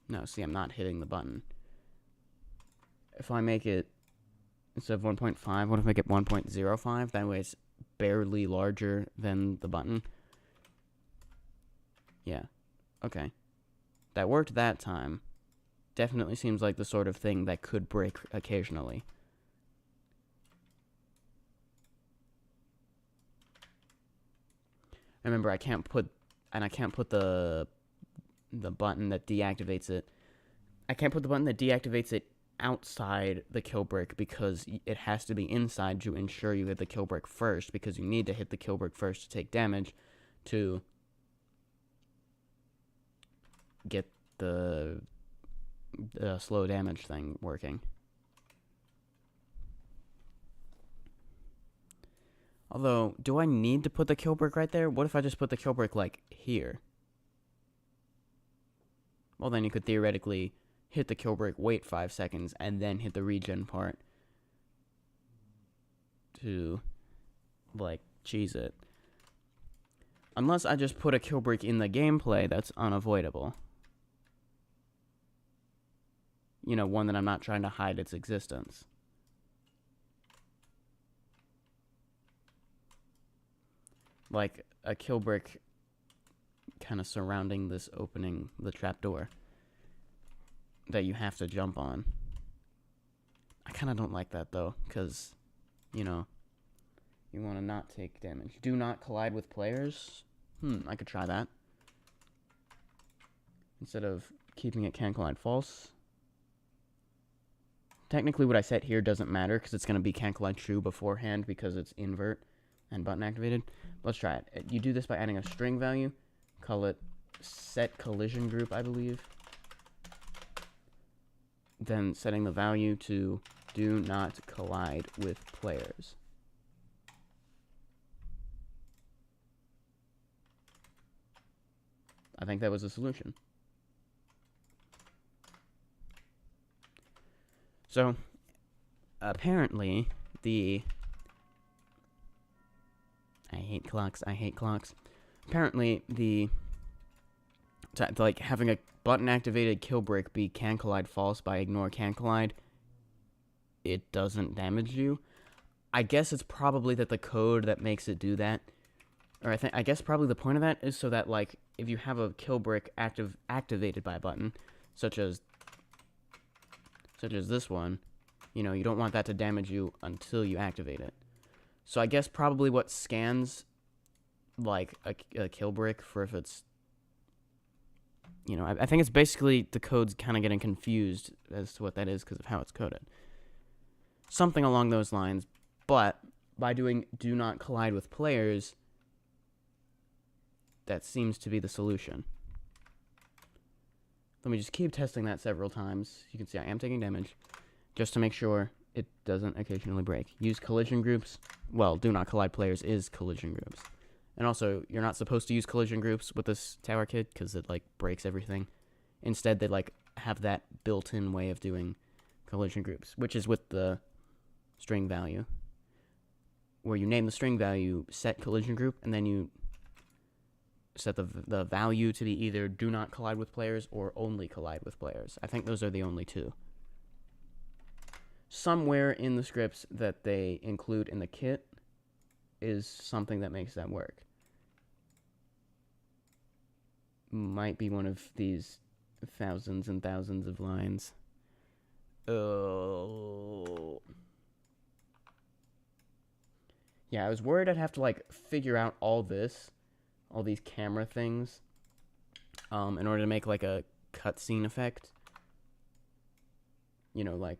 No, see, I'm not hitting the button. If I make it, instead of 1.5, what if I make it 1.05? That way it's barely larger than the button. Yeah. Okay. That worked that time. Definitely seems like the sort of thing that could break occasionally. Remember, I can't put the button that deactivates it. I can't put the button that deactivates it outside the kill brick because it has to be inside to ensure you hit the kill brick first, because you need to hit the kill brick first to take damage to get the slow damage thing working. Although, do I need to put the kill brick right there? What if I just put the kill brick, like, here? Well, then you could theoretically hit the kill brick, wait 5 seconds, and then hit the regen part to, like, cheese it. Unless I just put a kill brick in the gameplay that's unavoidable. You know, one that I'm not trying to hide its existence. Like a kill brick kind of surrounding this opening, the trapdoor, that you have to jump on. I kind of don't like that, though, because, you know, you want to not take damage. Do not collide with players. I could try that. Instead of keeping it can collide false. Technically, what I set here doesn't matter, because it's going to be can collide true beforehand, because it's invert and button activated. Let's try it. You do this by adding a string value. Call it set collision group, I believe. Then setting the value to do not collide with players. I think that was the solution. So, apparently, I hate clocks. Apparently, like, having a button-activated kill brick be can collide false by ignore can collide, it doesn't damage you. I guess it's probably that the code that makes it do that, or I guess probably the point of that is so that, like, if you have a kill brick activated by a button, such as this one, you know, you don't want that to damage you until you activate it. So I guess probably what scans, like, a kill brick for if it's, you know, I think it's basically the code's kind of getting confused as to what that is because of how it's coded. Something along those lines, but by doing do not collide with players, that seems to be the solution. Let me just keep testing that several times. You can see I am taking damage, just to make sure it doesn't occasionally break. Use collision groups. Well, do not collide players is collision groups. And also, you're not supposed to use collision groups with this tower kit, because it, like, breaks everything. Instead, they, like, have that built-in way of doing collision groups, which is with the string value, where you name the string value, set collision group, and then you set the value to be either do not collide with players or only collide with players. I think those are the only two. Somewhere in the scripts that they include in the kit is something that makes that work. Might be one of these thousands and thousands of lines. Oh. Yeah, I was worried I'd have to, like, figure out all these camera things, in order to make, like, a cutscene effect. You know, like,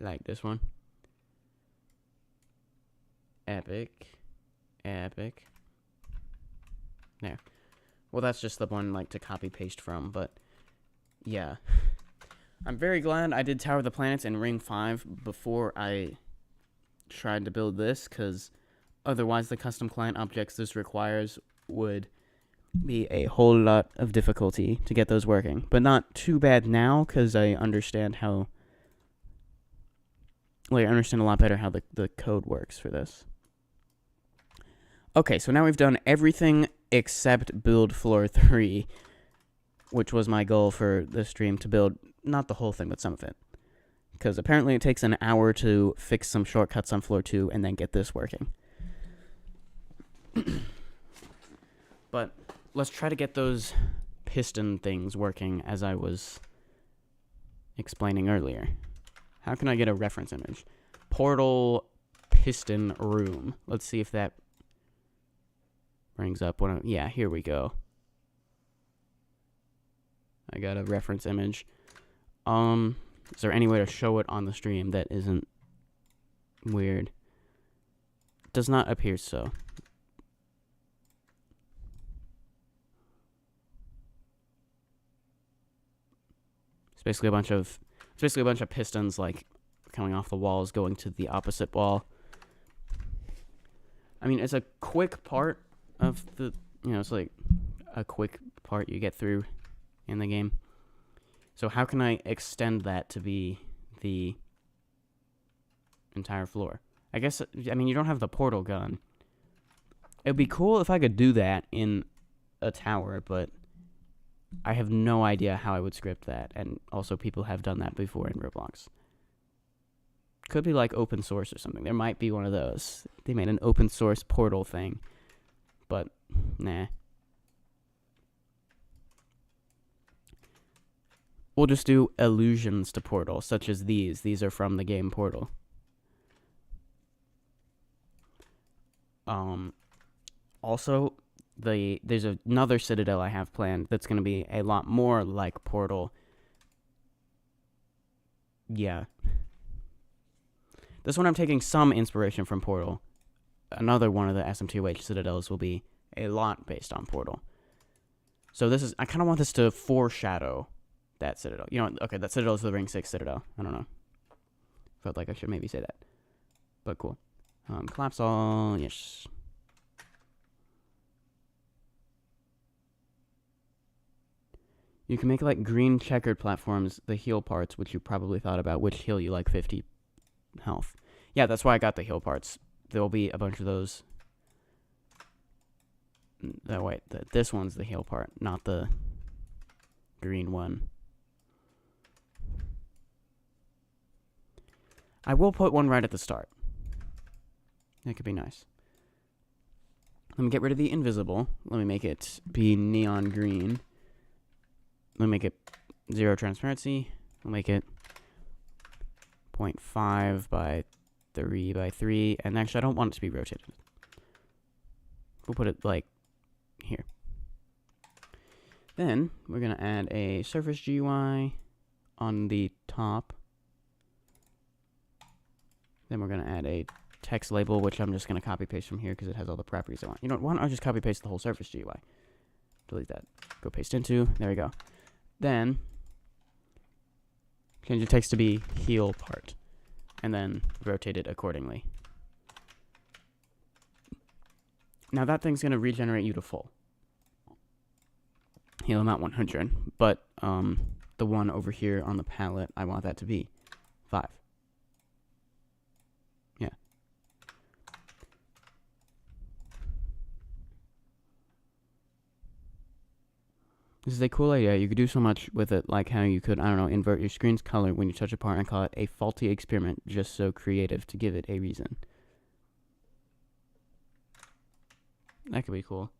like this one. Epic. Epic. There. Well, that's just the one, like, to copy paste from, but yeah. I'm very glad I did Tower of the Planets and Ring 5 before I tried to build this, because otherwise the custom client objects this requires would be a whole lot of difficulty to get those working. But not too bad now, because I understand how... Well, I understand a lot better how the code works for this. Okay, so now we've done everything except build floor 3, which was my goal for the stream, to build, not the whole thing, but some of it. Because apparently it takes an hour to fix some shortcuts on floor 2 and then get this working. But let's try to get those piston things working as I was explaining earlier. How can I get a reference image? Portal piston room. Let's see if that brings up one of... Yeah, here we go. I got a reference image. Is there any way to show it on the stream that isn't weird? Does not appear so. It's basically a bunch of pistons, like, coming off the walls, going to the opposite wall. I mean, it's a quick part of the, it's like a quick part you get through in the game. So how can I extend that to be the entire floor? I guess, I mean, you don't have the portal gun. It'd be cool if I could do that in a tower, but I have no idea how I would script that. And also, people have done that before in Roblox. Could be like open source or something. There might be one of those. They made an open source portal thing. But, nah. We'll just do allusions to Portal, such as these. These are from the game Portal. Also, there's another Citadel I have planned that's going to be a lot more like Portal. Yeah. This one I'm taking some inspiration from Portal. Another one of the SMTOH Citadels will be a lot based on Portal. So this is, I kind of want this to foreshadow that Citadel. Okay, that Citadel is the Ring 6 Citadel. I don't know. Felt like I should maybe say that. But cool. Collapse all, yes. You can make, like, green checkered platforms, the heal parts, which you probably thought about, which heal you, like, 50 health. Yeah, that's why I got the heal parts. There will be a bunch of those. Wait, this one's the heal part, not the green one. I will put one right at the start. That could be nice. Let me get rid of the invisible. Let me make it be neon green. Let me make it 0 transparency. I'll make it 0.5 by 3 by 3. And actually, I don't want it to be rotated. We'll put it, like, here. Then, we're going to add a surface GUI on the top. Then we're going to add a text label, which I'm just going to copy paste from here because it has all the properties I want. You know what? Why don't I just copy paste the whole surface GUI? Delete that. Go paste into. There we go. Then, change the text to be heal part. And then rotate it accordingly. Now that thing's going to regenerate you to full. Heal amount 100. But the one over here on the palette, I want that to be 5. Yeah. This is a cool idea. You could do so much with it, like how you could, I don't know, invert your screen's color when you touch a part and call it a faulty experiment, just so creative to give it a reason. That could be cool.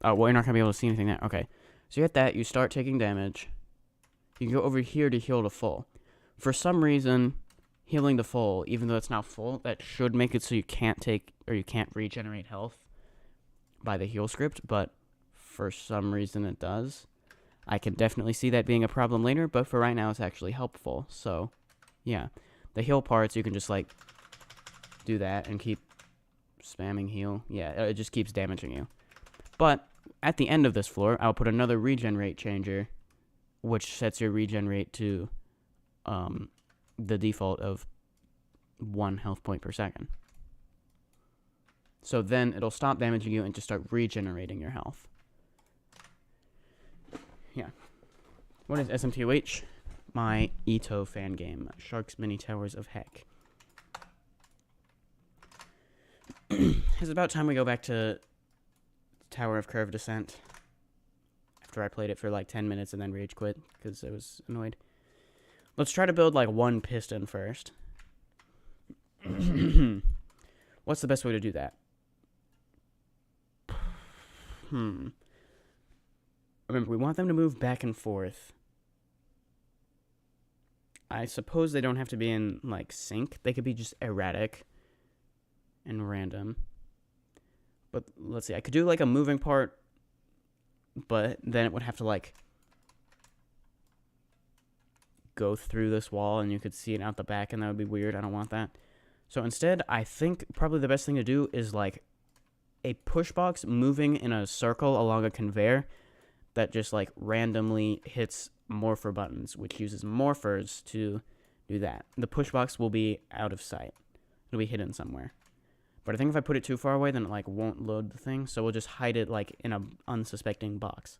Oh, well, you're not going to be able to see anything there. Okay. So you get that. You start taking damage. You can go over here to heal to full. For some reason, healing to full, even though it's now full, that should make it so you can't take, or you can't regenerate health by the heal script, but for some reason it does. I can definitely see that being a problem later, but for right now, it's actually helpful. So, yeah. The heal parts, you can just, like, do that and keep spamming heal. Yeah, it just keeps damaging you. But at the end of this floor, I'll put another regen rate changer, which sets your regen rate to the default of 1 health point per second. So then it'll stop damaging you and just start regenerating your health. Yeah. What is SMTOH? My EToH fan game. Shark's Mini Towers of Heck. It's about time we go back to Tower of Curve Descent. After I played it for like 10 minutes and then rage quit because I was annoyed. Let's try to build like one piston first. What's the best way to do that? Remember, we want them to move back and forth. I suppose they don't have to be in, like, sync. They could be just erratic and random. But, let's see. I could do, like, a moving part, but then it would have to, like, go through this wall, and you could see it out the back, and that would be weird. I don't want that. So, instead, I think probably the best thing to do is, like, a push box moving in a circle along a conveyor that just, like, randomly hits morpher buttons, which uses morphers to do that. The push box will be out of sight. It'll be hidden somewhere. But I think if I put it too far away, then it, like, won't load the thing. So we'll just hide it, like, in an unsuspecting box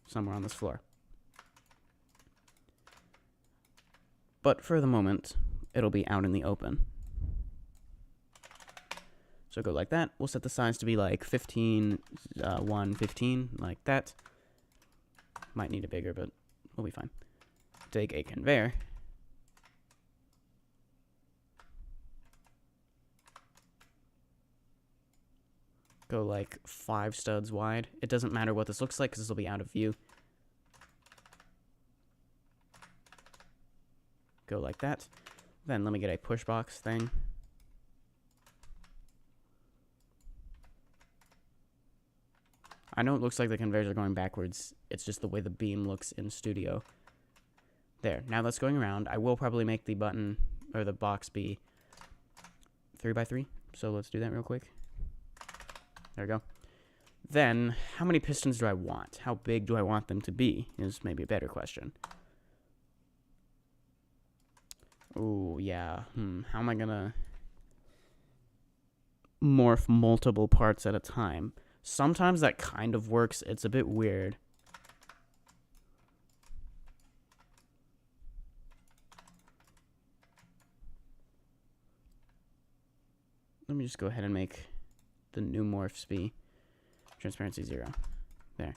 somewhere on this floor. But for the moment, it'll be out in the open. So go like that. We'll set the size to be like 15, 1, 15, like that. Might need it bigger, but we'll be fine. Take a conveyor. Go like 5 studs wide. It doesn't matter what this looks like because this will be out of view. Go like that. Then let me get a push box thing. I know it looks like the conveyors are going backwards. It's just the way the beam looks in studio. There. Now that's going around. I will probably make the button, or the box, be 3x3. So let's do that real quick. There we go. Then, how many pistons do I want? How big do I want them to be? Is maybe a better question. Oh, yeah. How am I gonna morph multiple parts at a time? Sometimes that kind of works. It's a bit weird. Let me just go ahead and make the new morphs be transparency 0. There.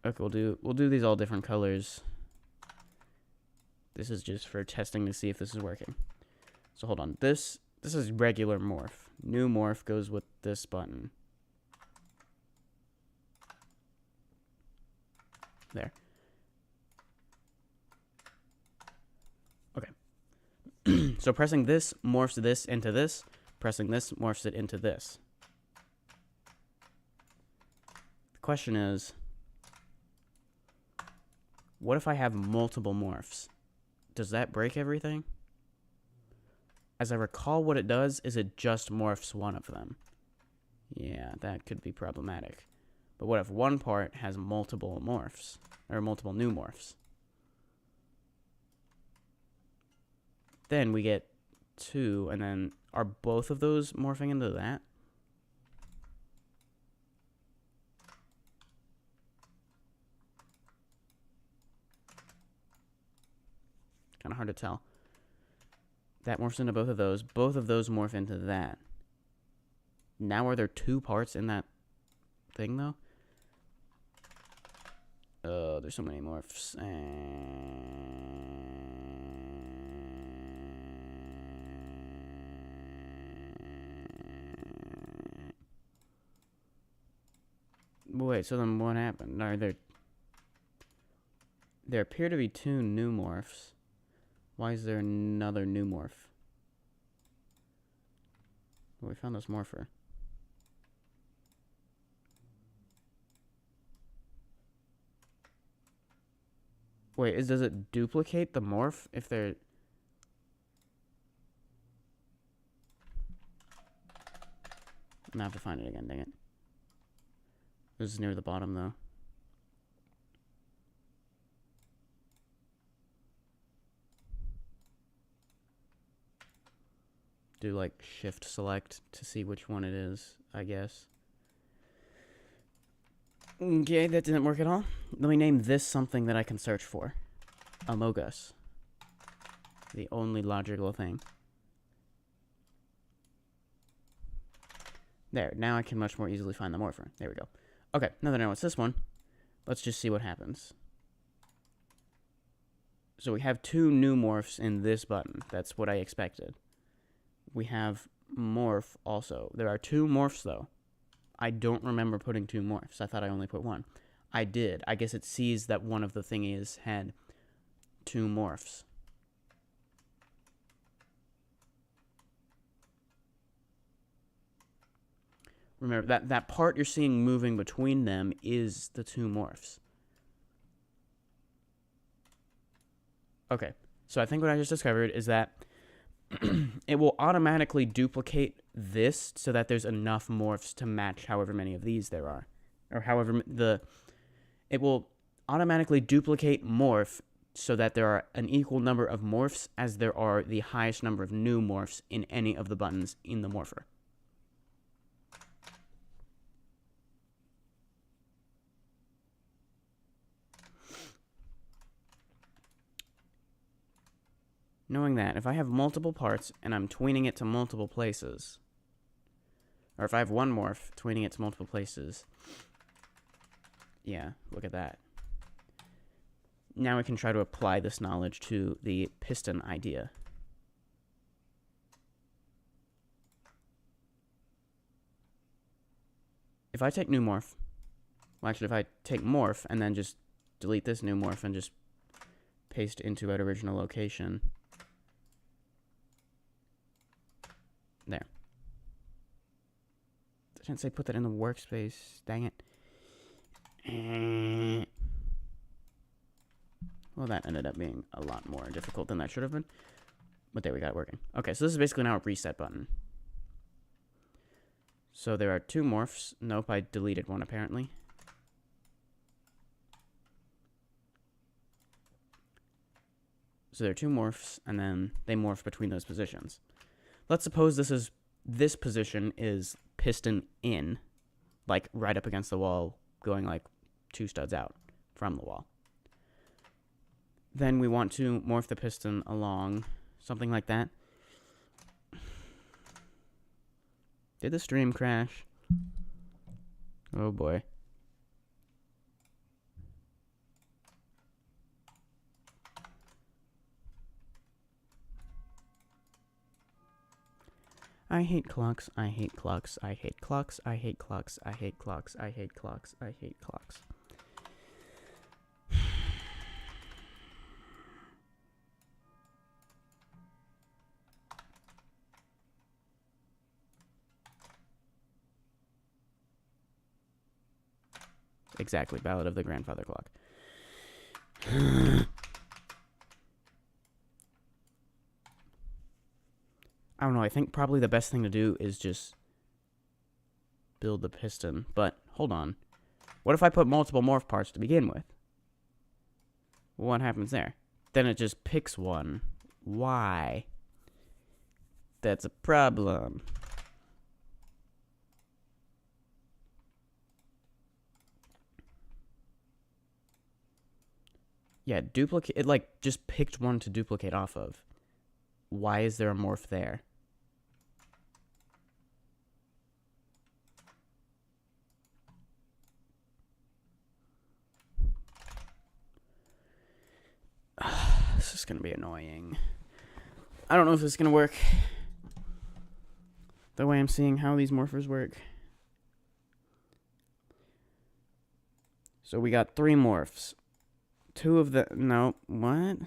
Okay, we'll do these all different colors. This is just for testing to see if this is working. So hold on. This is regular morph. New morph goes with this button. There. Okay. So pressing this morphs this into this. Pressing this morphs it into this. The question is, what if I have multiple morphs? Does that break everything? As I recall, what it does is it just morphs one of them. Yeah, that could be problematic. But what if one part has multiple morphs? Or multiple new morphs? Then we get 2, and then are both of those morphing into that? Kind of hard to tell. That morphs into both of those. Both of those morph into that. Now are there 2 parts in that thing, though? Oh, there's so many morphs. Wait, so then what happened? Are there appear to be 2 new morphs. Why is there another new morph? Well, we found this morpher. Wait, does it duplicate the morph if they're... I'm gonna have to find it again, dang it. This is near the bottom, though. Do, like, shift select to see which one it is, I guess. Okay, that didn't work at all. Let me name this something that I can search for. Among Us. The only logical thing. There, now I can much more easily find the morpher. There we go. Okay, now that I know it's this one, let's just see what happens. So we have 2 new morphs in this button. That's what I expected. We have morph also. There are 2 morphs, though. I don't remember putting 2 morphs. I thought I only put 1. I did. I guess it sees that one of the thingies had 2 morphs. Remember, that part you're seeing moving between them is the 2 morphs. Okay, so I think what I just discovered is that it will automatically duplicate this so that there's enough morphs to match however many of these there are. Or however it will automatically duplicate morph so that there are an equal number of morphs as there are the highest number of new morphs in any of the buttons in the morpher. Knowing that, if I have multiple parts and I'm tweening it to multiple places, or if I have one morph tweening it to multiple places, yeah, look at that. Now we can try to apply this knowledge to the piston idea. If I take new morph, well, actually, if I take morph and then just delete this new morph and just paste into its original location. There. I didn't say put that in the workspace. Dang it. Well, that ended up being a lot more difficult than that should have been. But there we got it working. Okay, so this is basically now a reset button. So there are 2 morphs. Nope, I deleted one apparently. So there are 2 morphs, and then they morph between those positions. Let's suppose this position is piston in, like right up against the wall, going like 2 studs out from the wall. Then we want to morph the piston along, something like that. Did the stream crash? Oh boy. I hate clocks, I hate clocks, I hate clocks, I hate clocks, I hate clocks, I hate clocks, I hate clocks. Exactly, Ballad of the Grandfather Clock. I don't know, I think probably the best thing to do is just build the piston. But, hold on. What if I put multiple morph parts to begin with? What happens there? Then it just picks one. Why? That's a problem. Yeah, duplicate. It, like, just picked one to duplicate off of. Why is there a morph there? This is going to be annoying. I don't know if this is going to work. The way I'm seeing how these morphers work. So we got 3 morphs. 2 of the... No, what?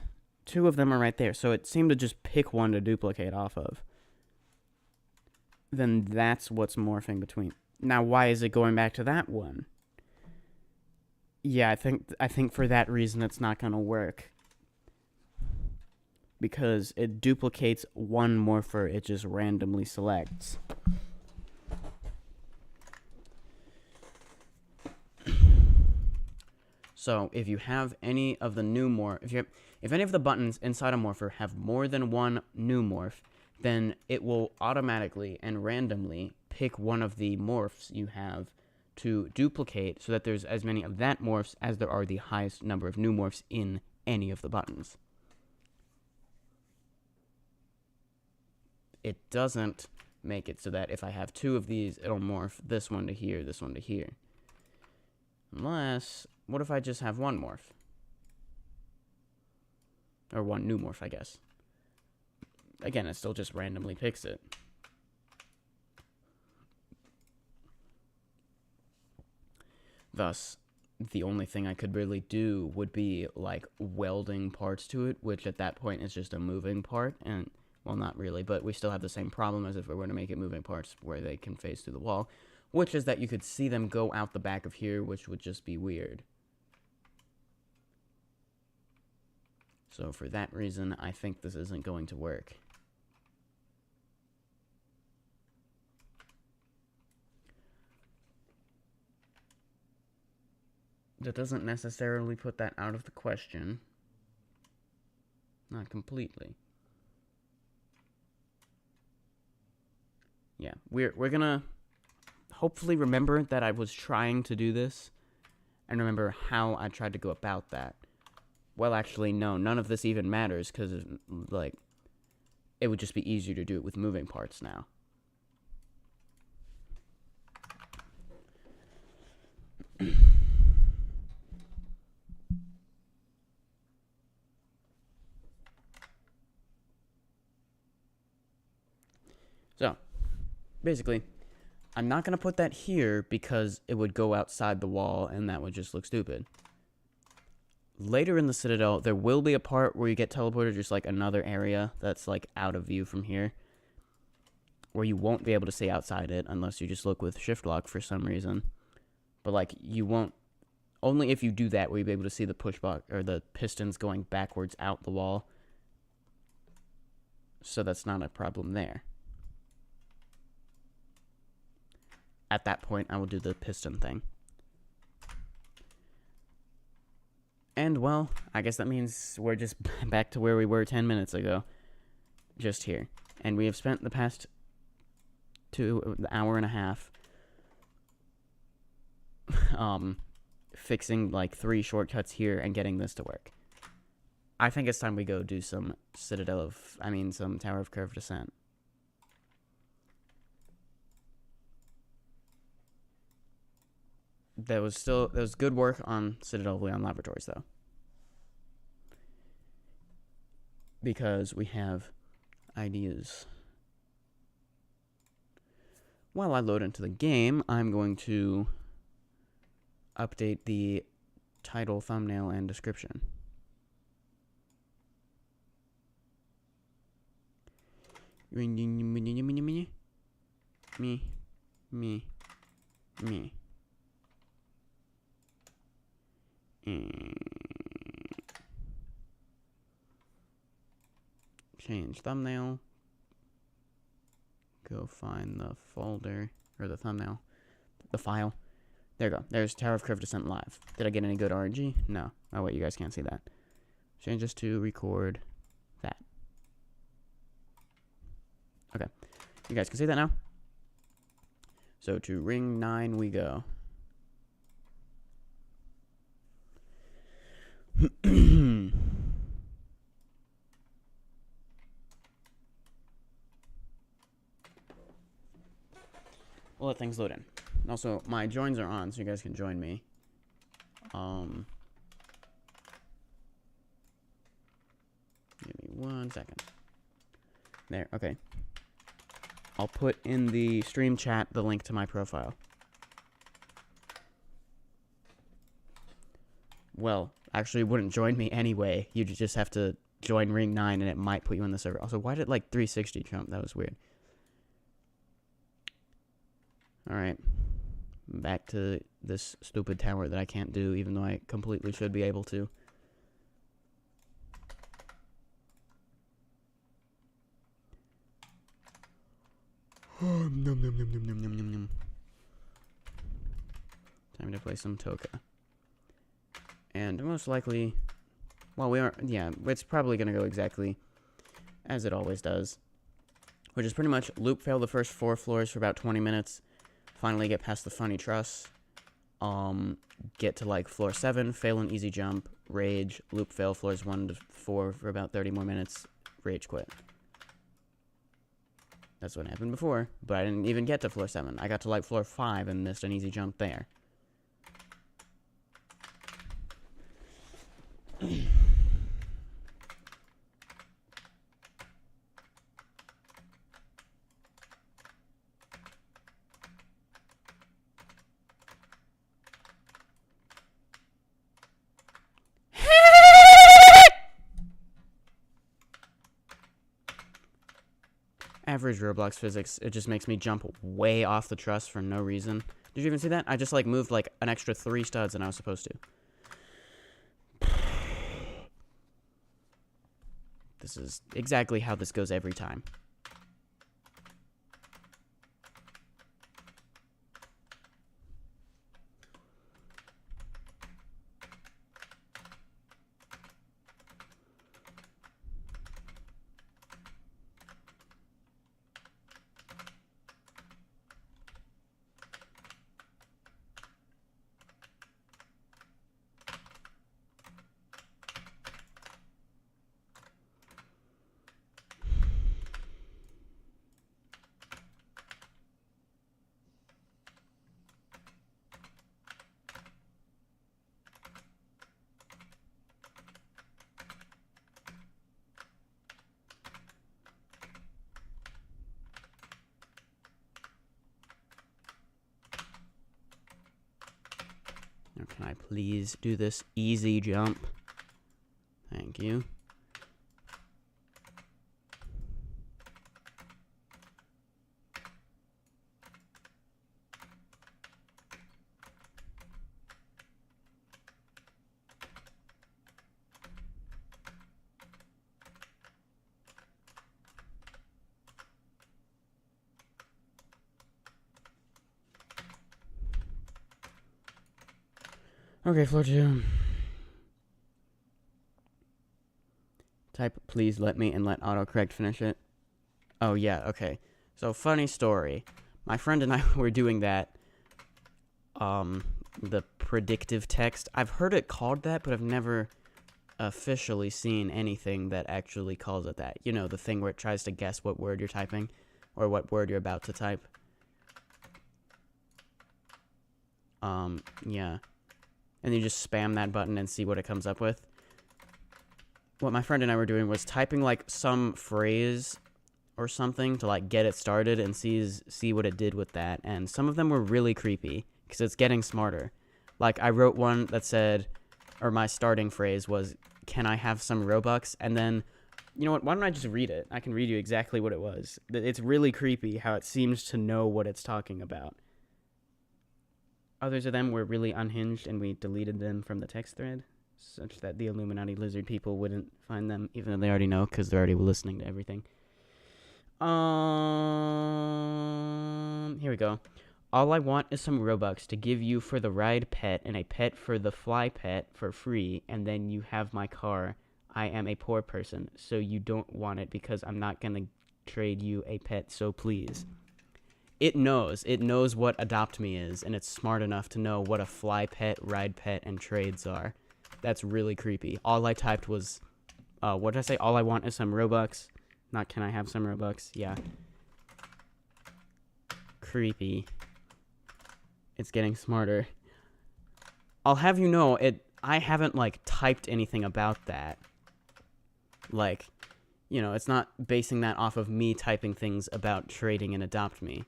2 of them are right there. So it seemed to just pick one to duplicate off of. Then that's what's morphing between. Now, why is it going back to that one? Yeah, I think for that reason it's not gonna work. Because it duplicates one morpher, it just randomly selects. So if you have any of the new if any of the buttons inside a morpher have more than one new morph, then it will automatically and randomly pick one of the morphs you have to duplicate so that there's as many of that morphs as there are the highest number of new morphs in any of the buttons. It doesn't make it so that if I have two of these, it'll morph this one to here, this one to here. Unless, what if I just have one morph? Or one new morph, I guess. Again, it still just randomly picks it. Thus, the only thing I could really do would be, like, welding parts to it, which at that point is just a moving part, and, well, not really, but we still have the same problem as if we were to make it moving parts where they can phase through the wall, which is that you could see them go out the back of here, which would just be weird. So for that reason, I think this isn't going to work. That doesn't necessarily put that out of the question. Not completely. Yeah, we're gonna hopefully remember that I was trying to do this and remember how I tried to go about that. Well, actually, no, none of this even matters because, like, it would just be easier to do it with moving parts now. So, basically, I'm not going to put that here because it would go outside the wall and that would just look stupid. Later in the Citadel, there will be a part where you get teleported, just like another area that's like out of view from here, where you won't be able to see outside it unless you just look with shift lock for some reason. But like you won't, only if you do that will you be able to see the push box or the pistons going backwards out the wall. So that's not a problem there. At that point, I will do the piston thing. And, well, I guess that means we're just back to where we were 10 minutes ago. Just here. And we have spent the past hour and a half fixing, like, 3 shortcuts here and getting this to work. I think it's time we go do some some Tower of Curved Descent. There was good work on Citadel of Leon Laboratories, though. Because we have ideas. While I load into the game, I'm going to update the title, thumbnail, and description. Me. Change thumbnail. Go find the folder, or the thumbnail, the file. There you go. There's Tower of Curved Descent live. Did I get any good RNG? No. Oh wait, you guys can't see that. Change this to record that. Okay. You guys can see that now? So to ring 9 we go. We'll let things load in. Also, my joins are on, so you guys can join me. Give me 1 second. There, okay. I'll put in the stream chat the link to my profile. Well, actually, it wouldn't join me anyway. You just have to join Ring 9, and it might put you in the server. Also, why did, like, 360 jump? That was weird. Alright. back to this stupid tower that I can't do, even though I completely should be able to. Nom, nom, nom, nom, nom, nom, nom, nom. Time to play some Toka. And most likely, well, yeah, it's probably going to go exactly as it always does. Which is pretty much loop fail the first 4 floors for about 20 minutes. Finally get past the funny truss. Get to like floor 7, fail an easy jump, rage, loop fail floors 1 to 4 for about 30 more minutes, rage quit. That's what happened before, but I didn't even get to floor 7. I got to like floor 5 and missed an easy jump there. Average Roblox physics, it just makes me jump way off the truss for no reason. Did you even see that? I just like moved like an extra 3 studs than I was supposed to. This is exactly how this goes every time. Now, can I please do this easy jump? Thank you. Okay, floor 2. Type, please let me, and let autocorrect finish it. Oh, yeah, okay. So, funny story. My friend and I were doing that, the predictive text. I've heard it called that, but I've never officially seen anything that actually calls it that. You know, the thing where it tries to guess what word you're typing, or what word you're about to type. Yeah. And you just spam that button and see what it comes up with. What my friend and I were doing was typing like some phrase or something to like get it started and see what it did with that. And some of them were really creepy because it's getting smarter. Like I wrote one that said, or my starting phrase was, "Can I have some Robux?" And then, you know what? Why don't I just read it? I can read you exactly what it was. It's really creepy how it seems to know what it's talking about. Others of them were really unhinged, and we deleted them from the text thread, such that the Illuminati lizard people wouldn't find them, even though they already know, because they're already listening to everything. Here we go. All I want is some Robux to give you for the ride pet, and a pet for the fly pet for free, and then you have my car. I am a poor person, so you don't want it because I'm not gonna trade you a pet, so please. It knows what Adopt Me is, and it's smart enough to know what a fly pet, ride pet, and trades are. That's really creepy. All I typed was, what did I say? All I want is some Robux. Not can I have some Robux? Yeah. Creepy. It's getting smarter. I'll have you know, I haven't, like, typed anything about that. Like, you know, it's not basing that off of me typing things about trading and Adopt Me.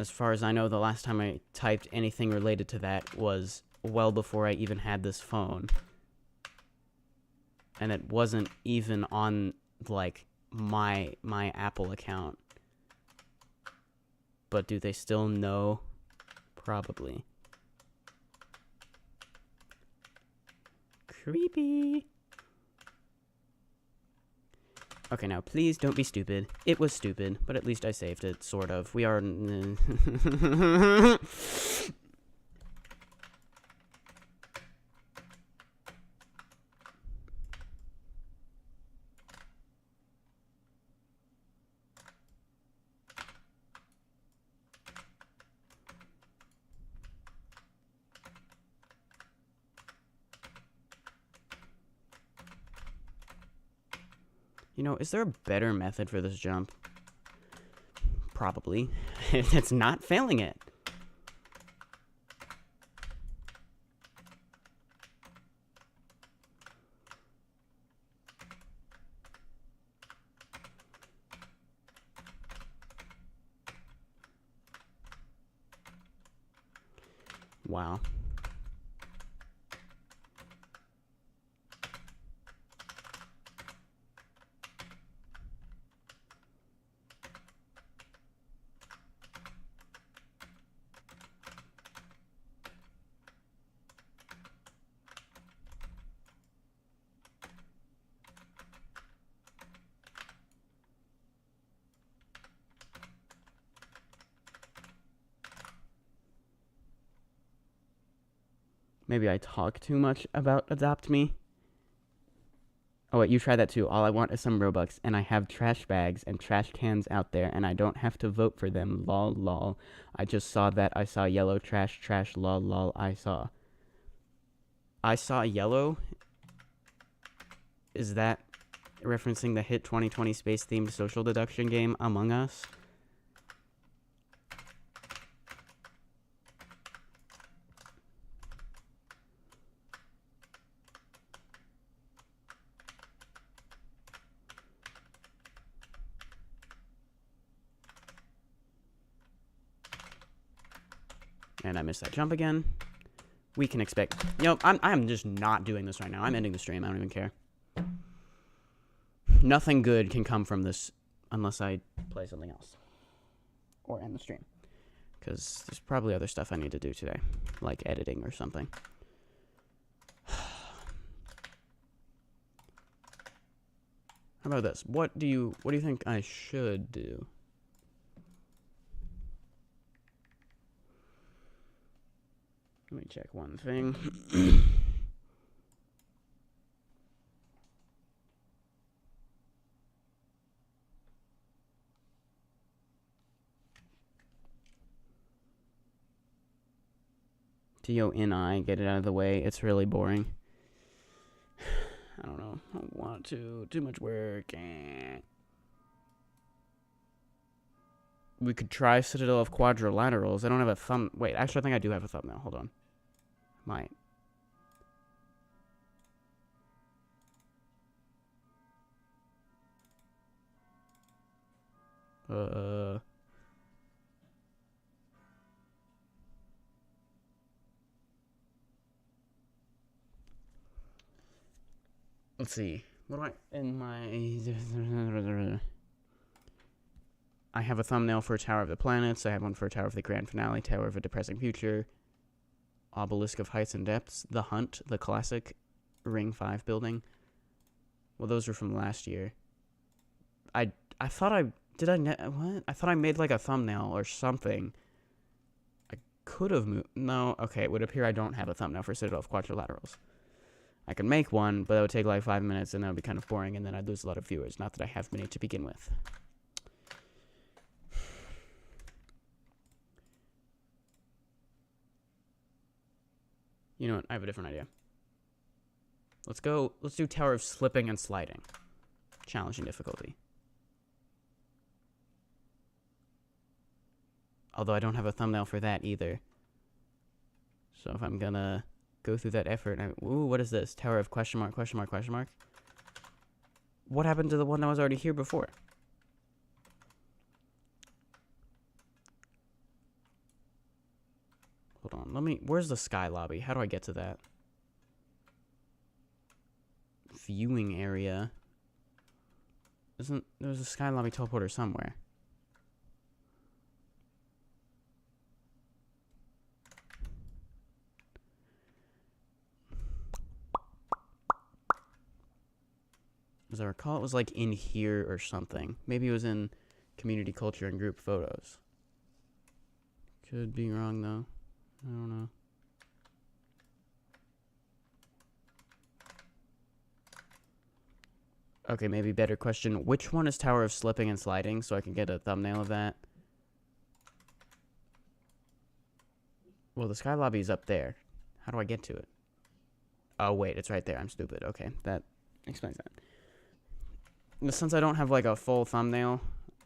As far as I know, the last time I typed anything related to that was well before I even had this phone. And it wasn't even on, like, my Apple account. But do they still know? Probably. Creepy. Okay, now please don't be stupid. It was stupid, but at least I saved it, sort of. We are... You know, is there a better method for this jump? Probably. It's not failing it. Wow. Maybe I talk too much about Adopt Me. Oh, wait, you try that too. All I want is some Robux, and I have trash bags and trash cans out there, and I don't have to vote for them. Lol, lol. I just saw that. I saw yellow trash, trash, lol, lol. I saw yellow. Is that referencing the hit 2020 space-themed social deduction game Among Us? And I missed that jump again. We can expect... I'm just not doing this right now. I'm ending the stream. I don't even care. Nothing good can come from this unless I play something else. Or end the stream. Because there's probably other stuff I need to do today. Like editing or something. How about this? What do you think I should do? Let me check one thing. TONI, get it out of the way. It's really boring. I don't know. I don't want to. Too much work. We could try Citadel of Quadrilaterals. I don't have a thumb... Wait, actually, I think I do have a thumbnail. Hold on. Might. Let's see. What do I... In my... I have a thumbnail for Tower of the Planets. I have one for Tower of the Grand Finale, Tower of a Depressing Future, Obelisk of Heights and Depths, The Hunt, the classic Ring 5 building. Well, those were from last year. I thought I... Did I... What? I thought I made, like, a thumbnail or something. I could have moved... No, okay, it would appear I don't have a thumbnail for Citadel of Quadrilaterals. I could make one, but that would take, like, 5 minutes, and that would be kind of boring, and then I'd lose a lot of viewers. Not that I have many to begin with. You know what? I have a different idea. Let's do Tower of Slipping and Sliding. Challenging difficulty. Although I don't have a thumbnail for that either. So if I'm gonna go through that effort... Ooh, what is this? Tower of question mark, question mark, question mark? What happened to the one that was already here before? Hold on, let me... Where's the sky lobby? How do I get to that? Viewing area. There's a sky lobby teleporter somewhere. As I recall, it was like in here or something. Maybe it was in community culture and group photos. Could be wrong though. I don't know. Okay, maybe better question. Which one is Tower of Slipping and Sliding so I can get a thumbnail of that? Well, the Sky Lobby is up there. How do I get to it? Oh, wait, it's right there. I'm stupid. Okay, that explains that. Since I don't have, like, a full thumbnail,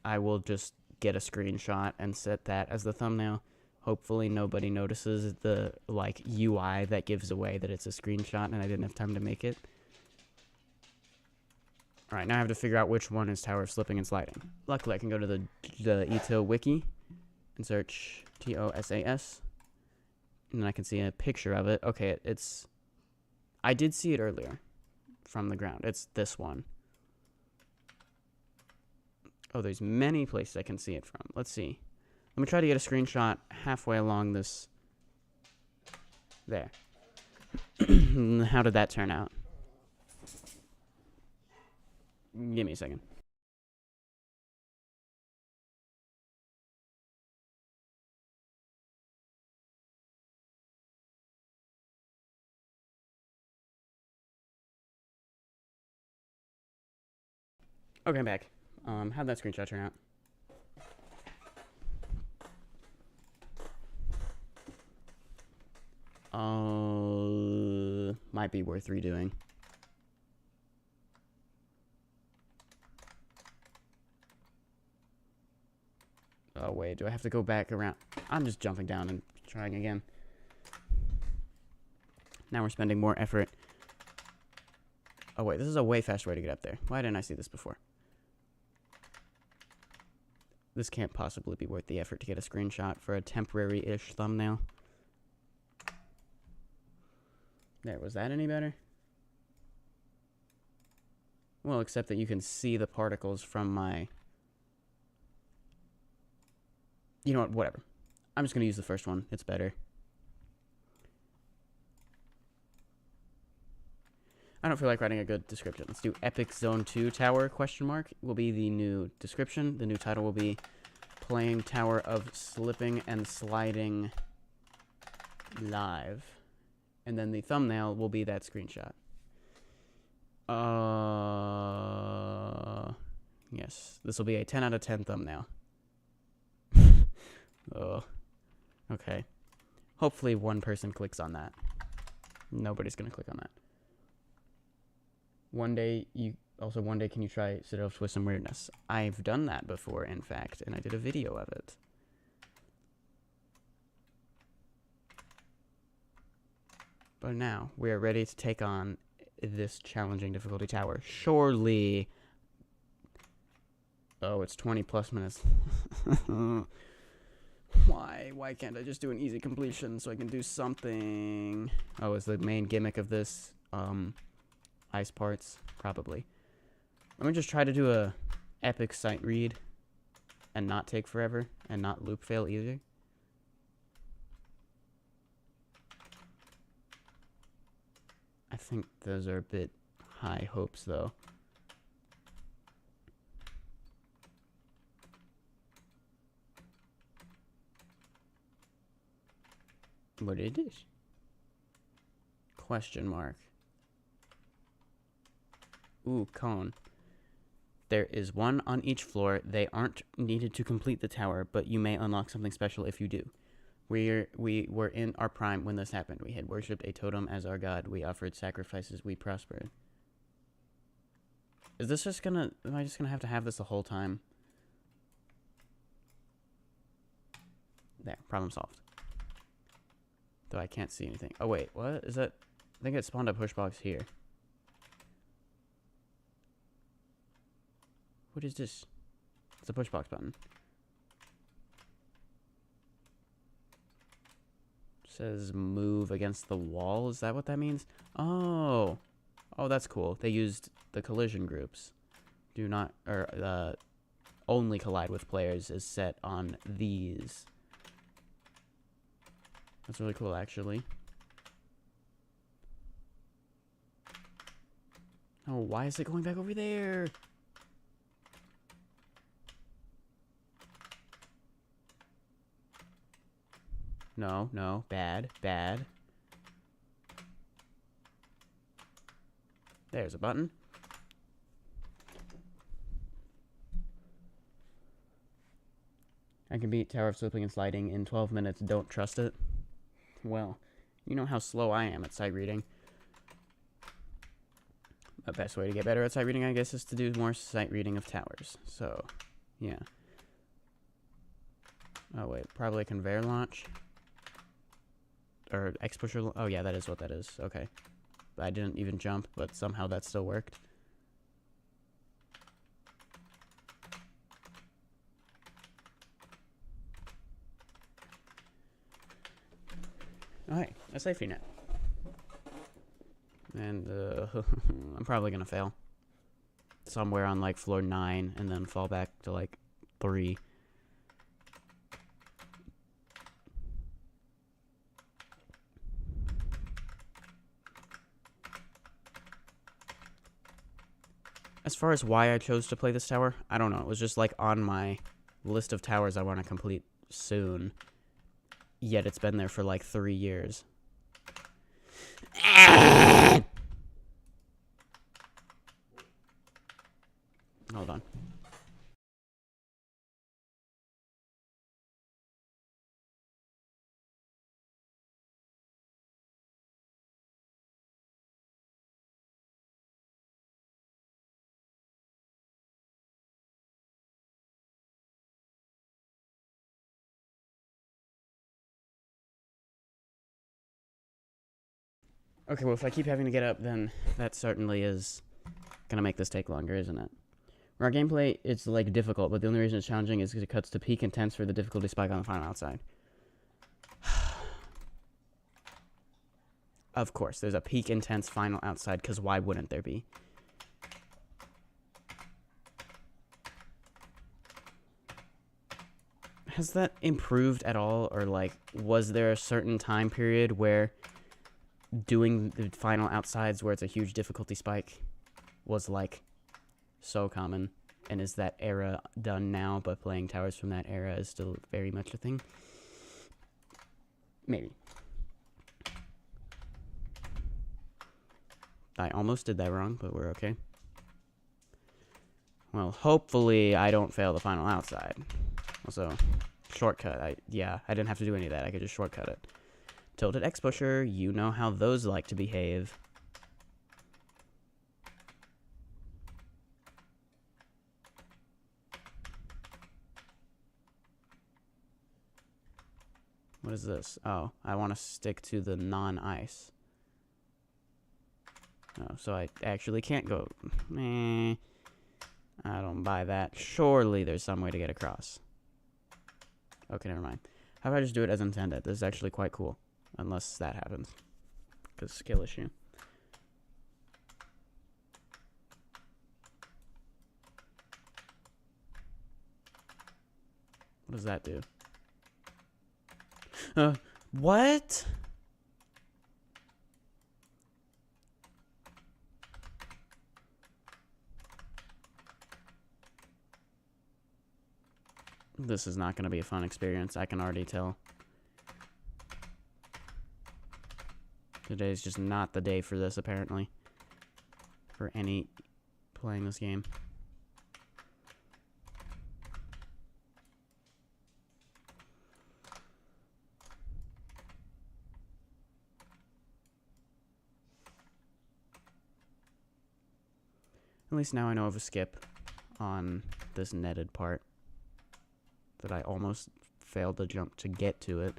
I will just get a screenshot and set that as the thumbnail. Hopefully nobody notices the, like, UI that gives away that it's a screenshot and I didn't have time to make it. Alright, now I have to figure out which one is Tower of Slipping and Sliding. Luckily, I can go to the EToH wiki and search TOSAS. And then I can see a picture of it. Okay, it's... I did see it earlier from the ground. It's this one. Oh, there's many places I can see it from. Let's see. Let me try to get a screenshot halfway along this. There. How did that turn out? Give me a second. Okay, I'm back. How'd that screenshot turn out? Might be worth redoing. Oh, wait, do I have to go back around? I'm just jumping down and trying again. Now we're spending more effort. Oh, wait, this is a way faster way to get up there. Why didn't I see this before? This can't possibly be worth the effort to get a screenshot for a temporary-ish thumbnail. There, was that any better? Well, except that you can see the particles from my... You know what, whatever. I'm just going to use the first one. It's better. I don't feel like writing a good description. Let's do Epic Zone 2 Tower, question mark, will be the new description. The new title will be Playing Tower of Slipping and Sliding Live. And then the thumbnail will be that screenshot. Yes. This will be a 10 out of 10 thumbnail. Oh. Okay. Hopefully one person clicks on that. Nobody's gonna click on that. One day, can you try Citadel of Twist and Weirdness? I've done that before, in fact, and I did a video of it. But now, we are ready to take on this challenging difficulty tower. Surely... Oh, it's 20 plus minutes. Why can't I just do an easy completion so I can do something? Oh, is the main gimmick of this, ice parts? Probably. Let me just try to do a epic sight read and not take forever and not loop fail either. I think those are a bit high hopes though. What is this? Question mark. Ooh, cone. There is one on each floor. They aren't needed to complete the tower, but you may unlock something special if you do. We were in our prime when this happened. We had worshipped a totem as our god. We offered sacrifices. We prospered. Is this just gonna... Am I just gonna have to have this the whole time? There. Problem solved. Though I can't see anything. Oh, wait. What? Is that... I think it spawned a push box here. What is this? It's a push box button. It says move against the wall. Is that what that means? Oh. Oh, that's cool. They used the collision groups. Do not... Or, only collide with players is set on these. That's really cool, actually. Oh, why is it going back over there? No, no, bad, bad. There's a button. I can beat Tower of Slipping and Sliding in 12 minutes. Don't trust it. Well, you know how slow I am at sight reading. The best way to get better at sight reading, I guess, is to do more sight reading of towers. So, yeah. Oh, wait. Probably a conveyor launch. Or X-pusher. Oh, yeah, that is what that is. Okay. I didn't even jump, but somehow that still worked. Alright, a safety net. And, I'm probably gonna fail. Somewhere on, like, floor 9, and then fall back to, like, 3. As far as why I chose to play this tower, I don't know. It was just, like, on my list of towers I want to complete soon. Yet it's been there for, like, 3 years. Hold on. Okay, well, if I keep having to get up, then that certainly is gonna make this take longer, isn't it? For our gameplay, it's, like, difficult, but the only reason it's challenging is because it cuts to peak intense for the difficulty spike on the final outside. Of course, there's a peak intense final outside, because why wouldn't there be? Has that improved at all, or, like, was there a certain time period where doing the final outsides where it's a huge difficulty spike was, like, so common? And is that era done now, but playing towers from that era is still very much a thing? Maybe. I almost did that wrong, but we're okay. Well, hopefully I don't fail the final outside. Also, shortcut. I didn't have to do any of that. I could just shortcut it. Tilted X-pusher, you know how those like to behave. What is this? Oh, I want to stick to the non-ice. Oh, so I actually can't go. Meh. I don't buy that. Surely there's some way to get across. Okay, never mind. How about I just do it as intended? This is actually quite cool. Unless that happens. Because skill issue. What does that do? What? This is not going to be a fun experience. I can already tell. Today's just not the day for this, apparently. For any playing this game. At least now I know of a skip on this netted part that I almost failed to jump to get to it.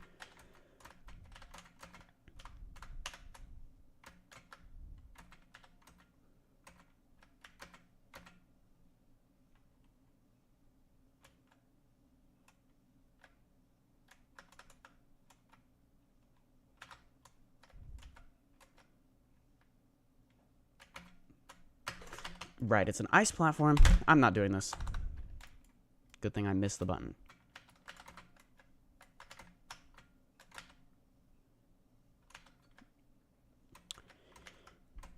Right, it's an ice platform. I'm not doing this. Good thing I missed the button.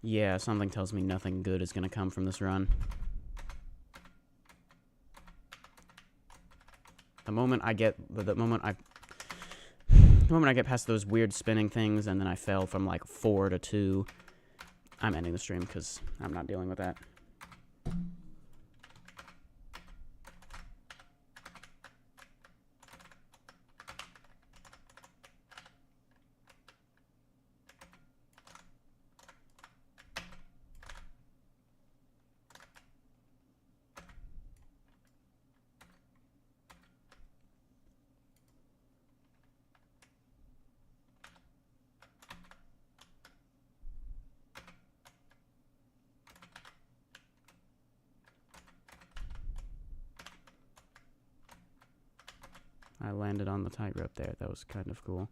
Yeah, something tells me nothing good is gonna come from this run. The moment I get past those weird spinning things and then I fell from like 4 to 2, I'm ending the stream because I'm not dealing with that. I landed on the tightrope there. That was kind of cool.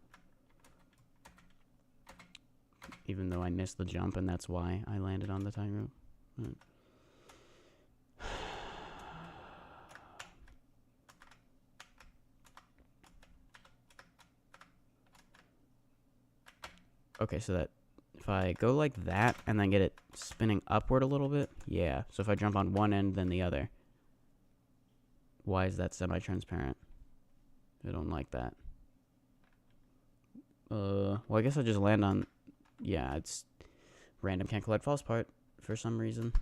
Even though I missed the jump, and that's why I landed on the tightrope. Okay, so that if I go like that and then get it spinning upward a little bit, yeah. So if I jump on one end, then the other. Why is that semi-transparent? I don't like that. Well, I guess I just land on... Yeah, it's random can't collect false part for some reason.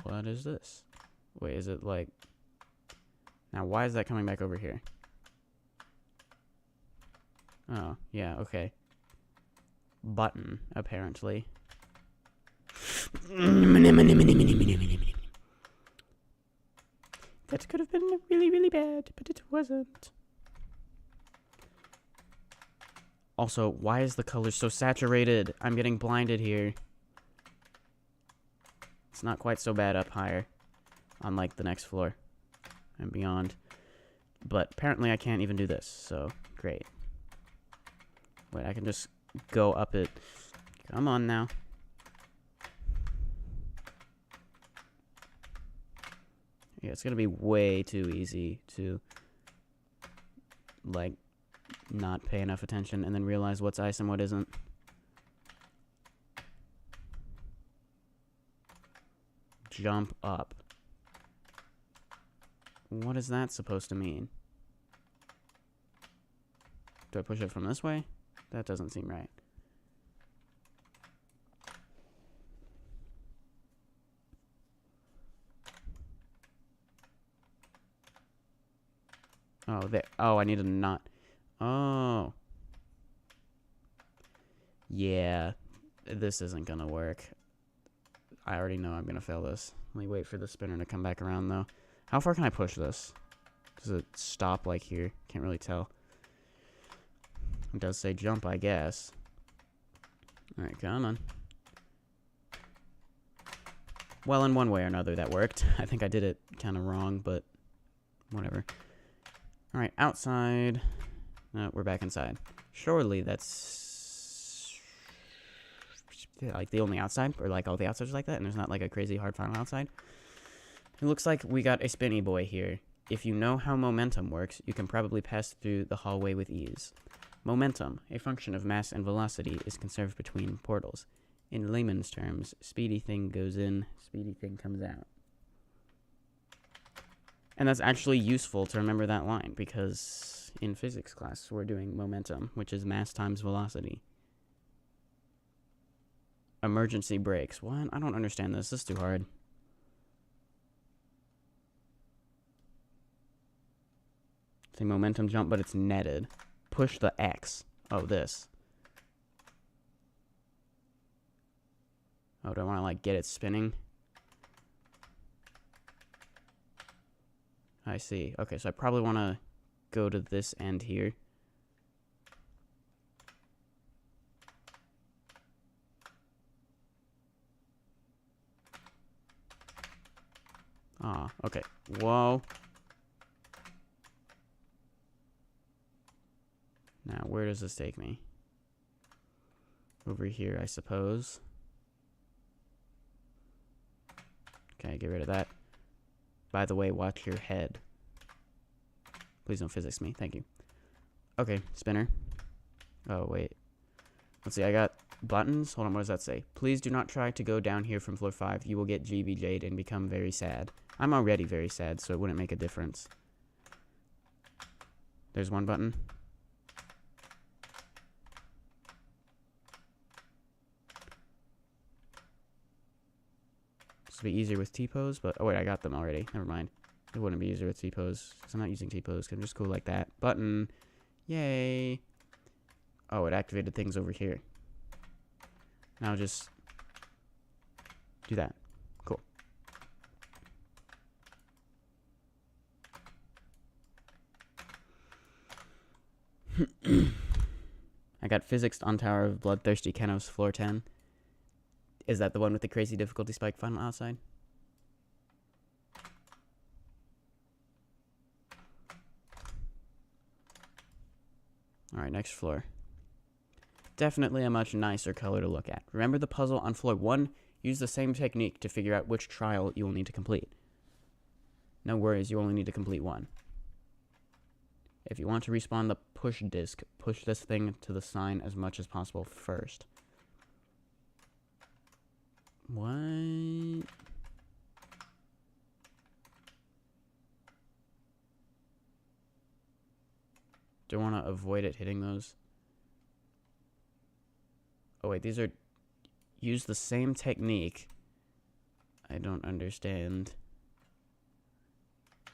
What is this? Wait, is it like... Now, why is that coming back over here? Oh, yeah, okay. Button, apparently. That could have been really, really bad, but it wasn't. Also, why is the color so saturated? I'm getting blinded here. It's not quite so bad up higher on, like, the next floor and beyond. But apparently I can't even do this, so great. Wait, I can just go up it. Come on now. Yeah, it's gonna be way too easy to, like, not pay enough attention and then realize what's ice and what isn't. Jump up. What is that supposed to mean? Do I push it from this way? That doesn't seem right. Oh, there. Oh, I need a knot. Oh. Yeah. This isn't gonna work. I already know I'm gonna fail this. Let me wait for the spinner to come back around, though. How far can I push this? Does it stop, like, here? Can't really tell. It does say jump, I guess. Alright, come on. Well, in one way or another, that worked. I think I did it kind of wrong, but whatever. Alright, outside. No, we're back inside. Surely that's... like the only outside? Or like all the outsides are like that? And there's not like a crazy hard final outside? It looks like we got a spinny boy here. If you know how momentum works, you can probably pass through the hallway with ease. Momentum, a function of mass and velocity, is conserved between portals. In layman's terms, speedy thing goes in, speedy thing comes out. And that's actually useful to remember that line, because in physics class, we're doing momentum, which is mass times velocity. Emergency brakes. What? I don't understand this. This is too hard. It's a momentum jump, but it's netted. Push the X. Oh, this. Oh, do I want to, like, get it spinning? I see. Okay, so I probably want to go to this end here. Ah, okay. Whoa. Now, where does this take me? Over here, I suppose. Okay, get rid of that. By the way, watch your head. Please don't physics me. Thank you. Okay, spinner. Oh, wait. Let's see, I got buttons. Hold on, what does that say? Please do not try to go down here from floor 5. You will get GBJ'd and become very sad. I'm already very sad, so it wouldn't make a difference. There's one button. This would be easier with T-pose, but... Oh, wait, I got them already. Never mind. It wouldn't be easier with T-pose, because I'm not using T-pose, because I'm just cool like that. Button. Yay. Oh, it activated things over here. Now just... do that. Cool. I got physics on Tower of Bloodthirsty Kenos, floor 10. Is that the one with the crazy difficulty spike final outside? Alright, next floor. Definitely a much nicer color to look at. Remember the puzzle on floor 1? Use the same technique to figure out which trial you will need to complete. No worries, you only need to complete one. If you want to respawn the push disc, push this thing to the sign as much as possible first. What? Do I want to avoid it hitting those? Oh wait, these are... Use the same technique. I don't understand.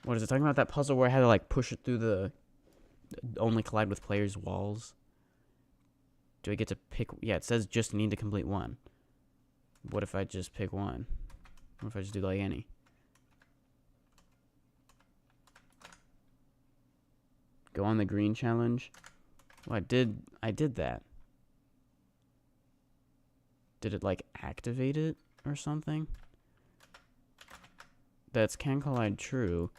What is it talking about? That puzzle where I had to like push it through the... Only collide with players' walls? Do I get to pick... Yeah, it says just need to complete one. What if I just pick one? What if I just do like any? Go on the green challenge? Well, I did that. Did it like activate it or something? That's can collide true.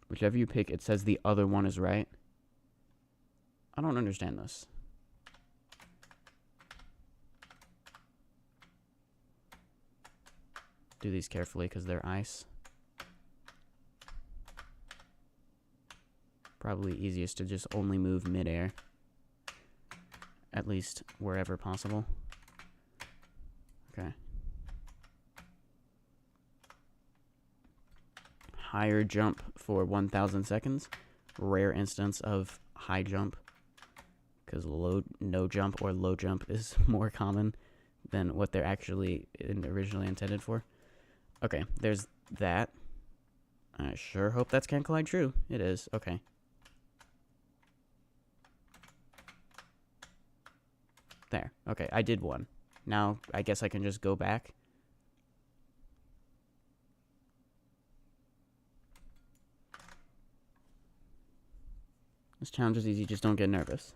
Whichever you pick, it says the other one is right. I don't understand this. Do these carefully because they're ice. Probably easiest to just only move midair. At least wherever possible. Okay. Higher jump for 1,000 seconds. Rare instance of high jump. Because no jump or low jump is more common than what they're actually originally intended for. Okay, there's that. I sure hope that's can collide true. It is. Okay. There. Okay, I did one. Now, I guess I can just go back. This challenge is easy, just don't get nervous.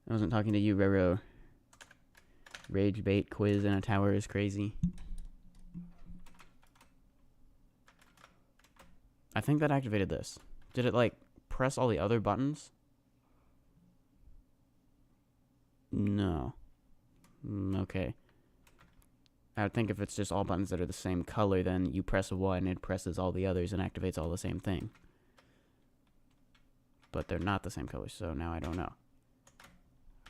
I wasn't talking to you, Roro. Rage bait quiz in a tower is crazy. I think that activated this. Did it, like, press all the other buttons? No. Okay. I would think if it's just all buttons that are the same color, then you press one, it presses all the others and activates all the same thing. But they're not the same color, so now I don't know.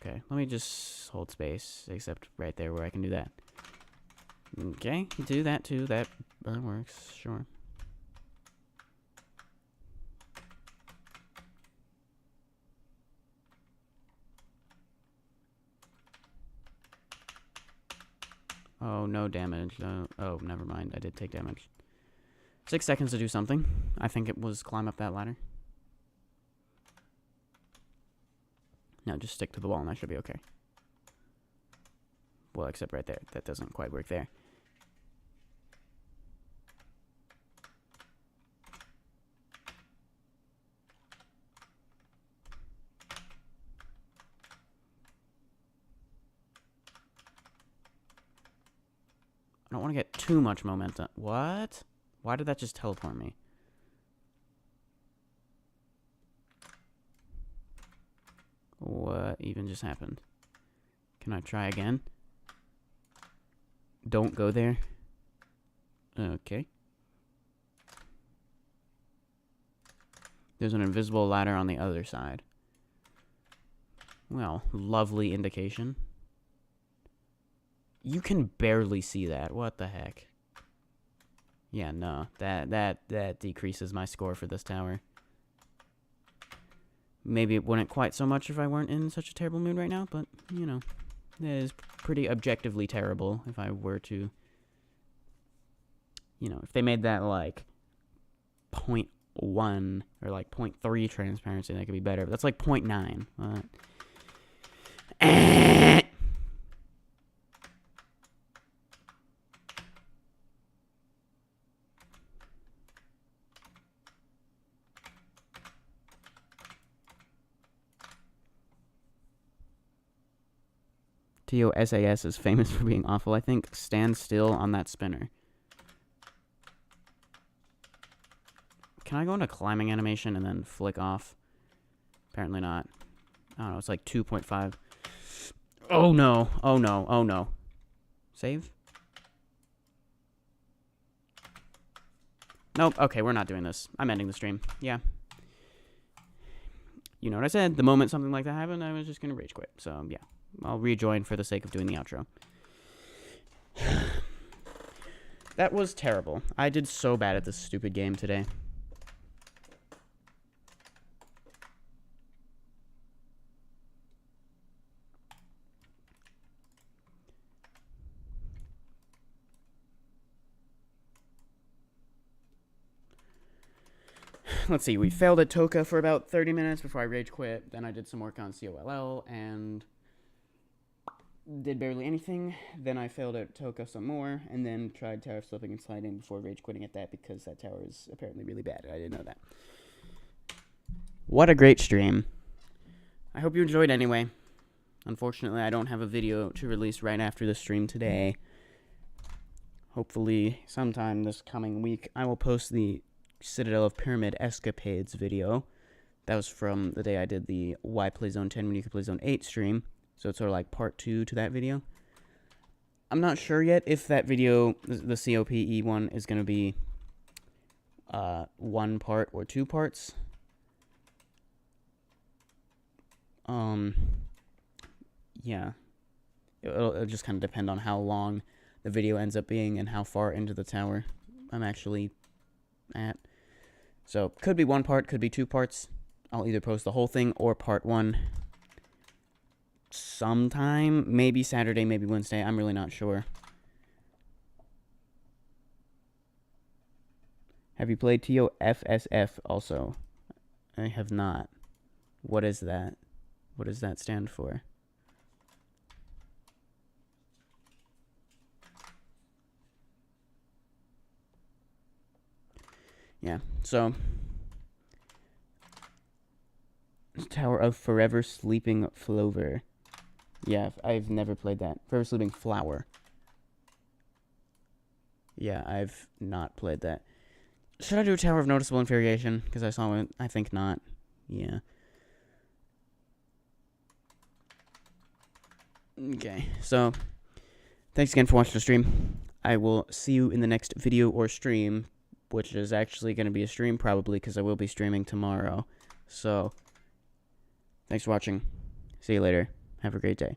Okay, let me just hold space, except right there where I can do that. Okay, do that too, that works, sure. Oh, no damage. Oh, never mind. I did take damage. 6 seconds to do something. I think it was climb up that ladder. Now just stick to the wall and I should be okay. Well, except right there. That doesn't quite work there. I don't want to get too much momentum. What? Why did that just teleport me? What even just happened? Can I try again? Don't go there. Okay. There's an invisible ladder on the other side. Well, lovely indication. You can barely see that. What the heck? Yeah, no. That decreases my score for this tower. Maybe it wouldn't quite so much if I weren't in such a terrible mood right now, but, you know, it is pretty objectively terrible if I were to, you know, if they made that, like, 0.1 or, like, 0.3 transparency, that could be better. But that's, like, 0.9. EToH SAS is famous for being awful, I think. Stand still on that spinner. Can I go into climbing animation and then flick off? Apparently not. I don't know, it's like 2.5. Oh no, oh no, oh no. Save? Nope, okay, we're not doing this. I'm ending the stream. Yeah. You know what I said, the moment something like that happened, I was just gonna rage quit. So, yeah. I'll rejoin for the sake of doing the outro. That was terrible. I did so bad at this stupid game today. Let's see, we failed at Toka for about 30 minutes before I rage quit. Then I did some work on COLL and did barely anything. Then I failed at Toka some more, and then tried tower slipping and sliding before rage quitting at that because that tower is apparently really bad. I didn't know that. What a great stream. I hope you enjoyed anyway. Unfortunately, I don't have a video to release right after the stream today. Hopefully, sometime this coming week, I will post the Citadel of Pyramid Escapades video. That was from the day I did the Why Play Zone 10 when you could play Zone 8 stream. So it's sort of like part 2 to that video. I'm not sure yet if that video, the COPE one, is going to be 1 part or 2 parts. Yeah. It'll just kind of depend on how long the video ends up being and how far into the tower I'm actually at. So, could be 1 part, could be 2 parts. I'll either post the whole thing or part 1 sometime. Maybe Saturday, maybe Wednesday. I'm really not sure. Have you played EToH also? I have not. What is that? What does that stand for? Yeah, so Tower of Forever Sleeping Flover. Yeah, I've never played that. Forever Sleeping Flower. Yeah, I've not played that. Should I do Tower of Noticeable Infuriation? Because I saw it. I think not. Yeah. Okay, so thanks again for watching the stream. I will see you in the next video or stream, which is actually going to be a stream probably because I will be streaming tomorrow. So, thanks for watching. See you later. Have a great day.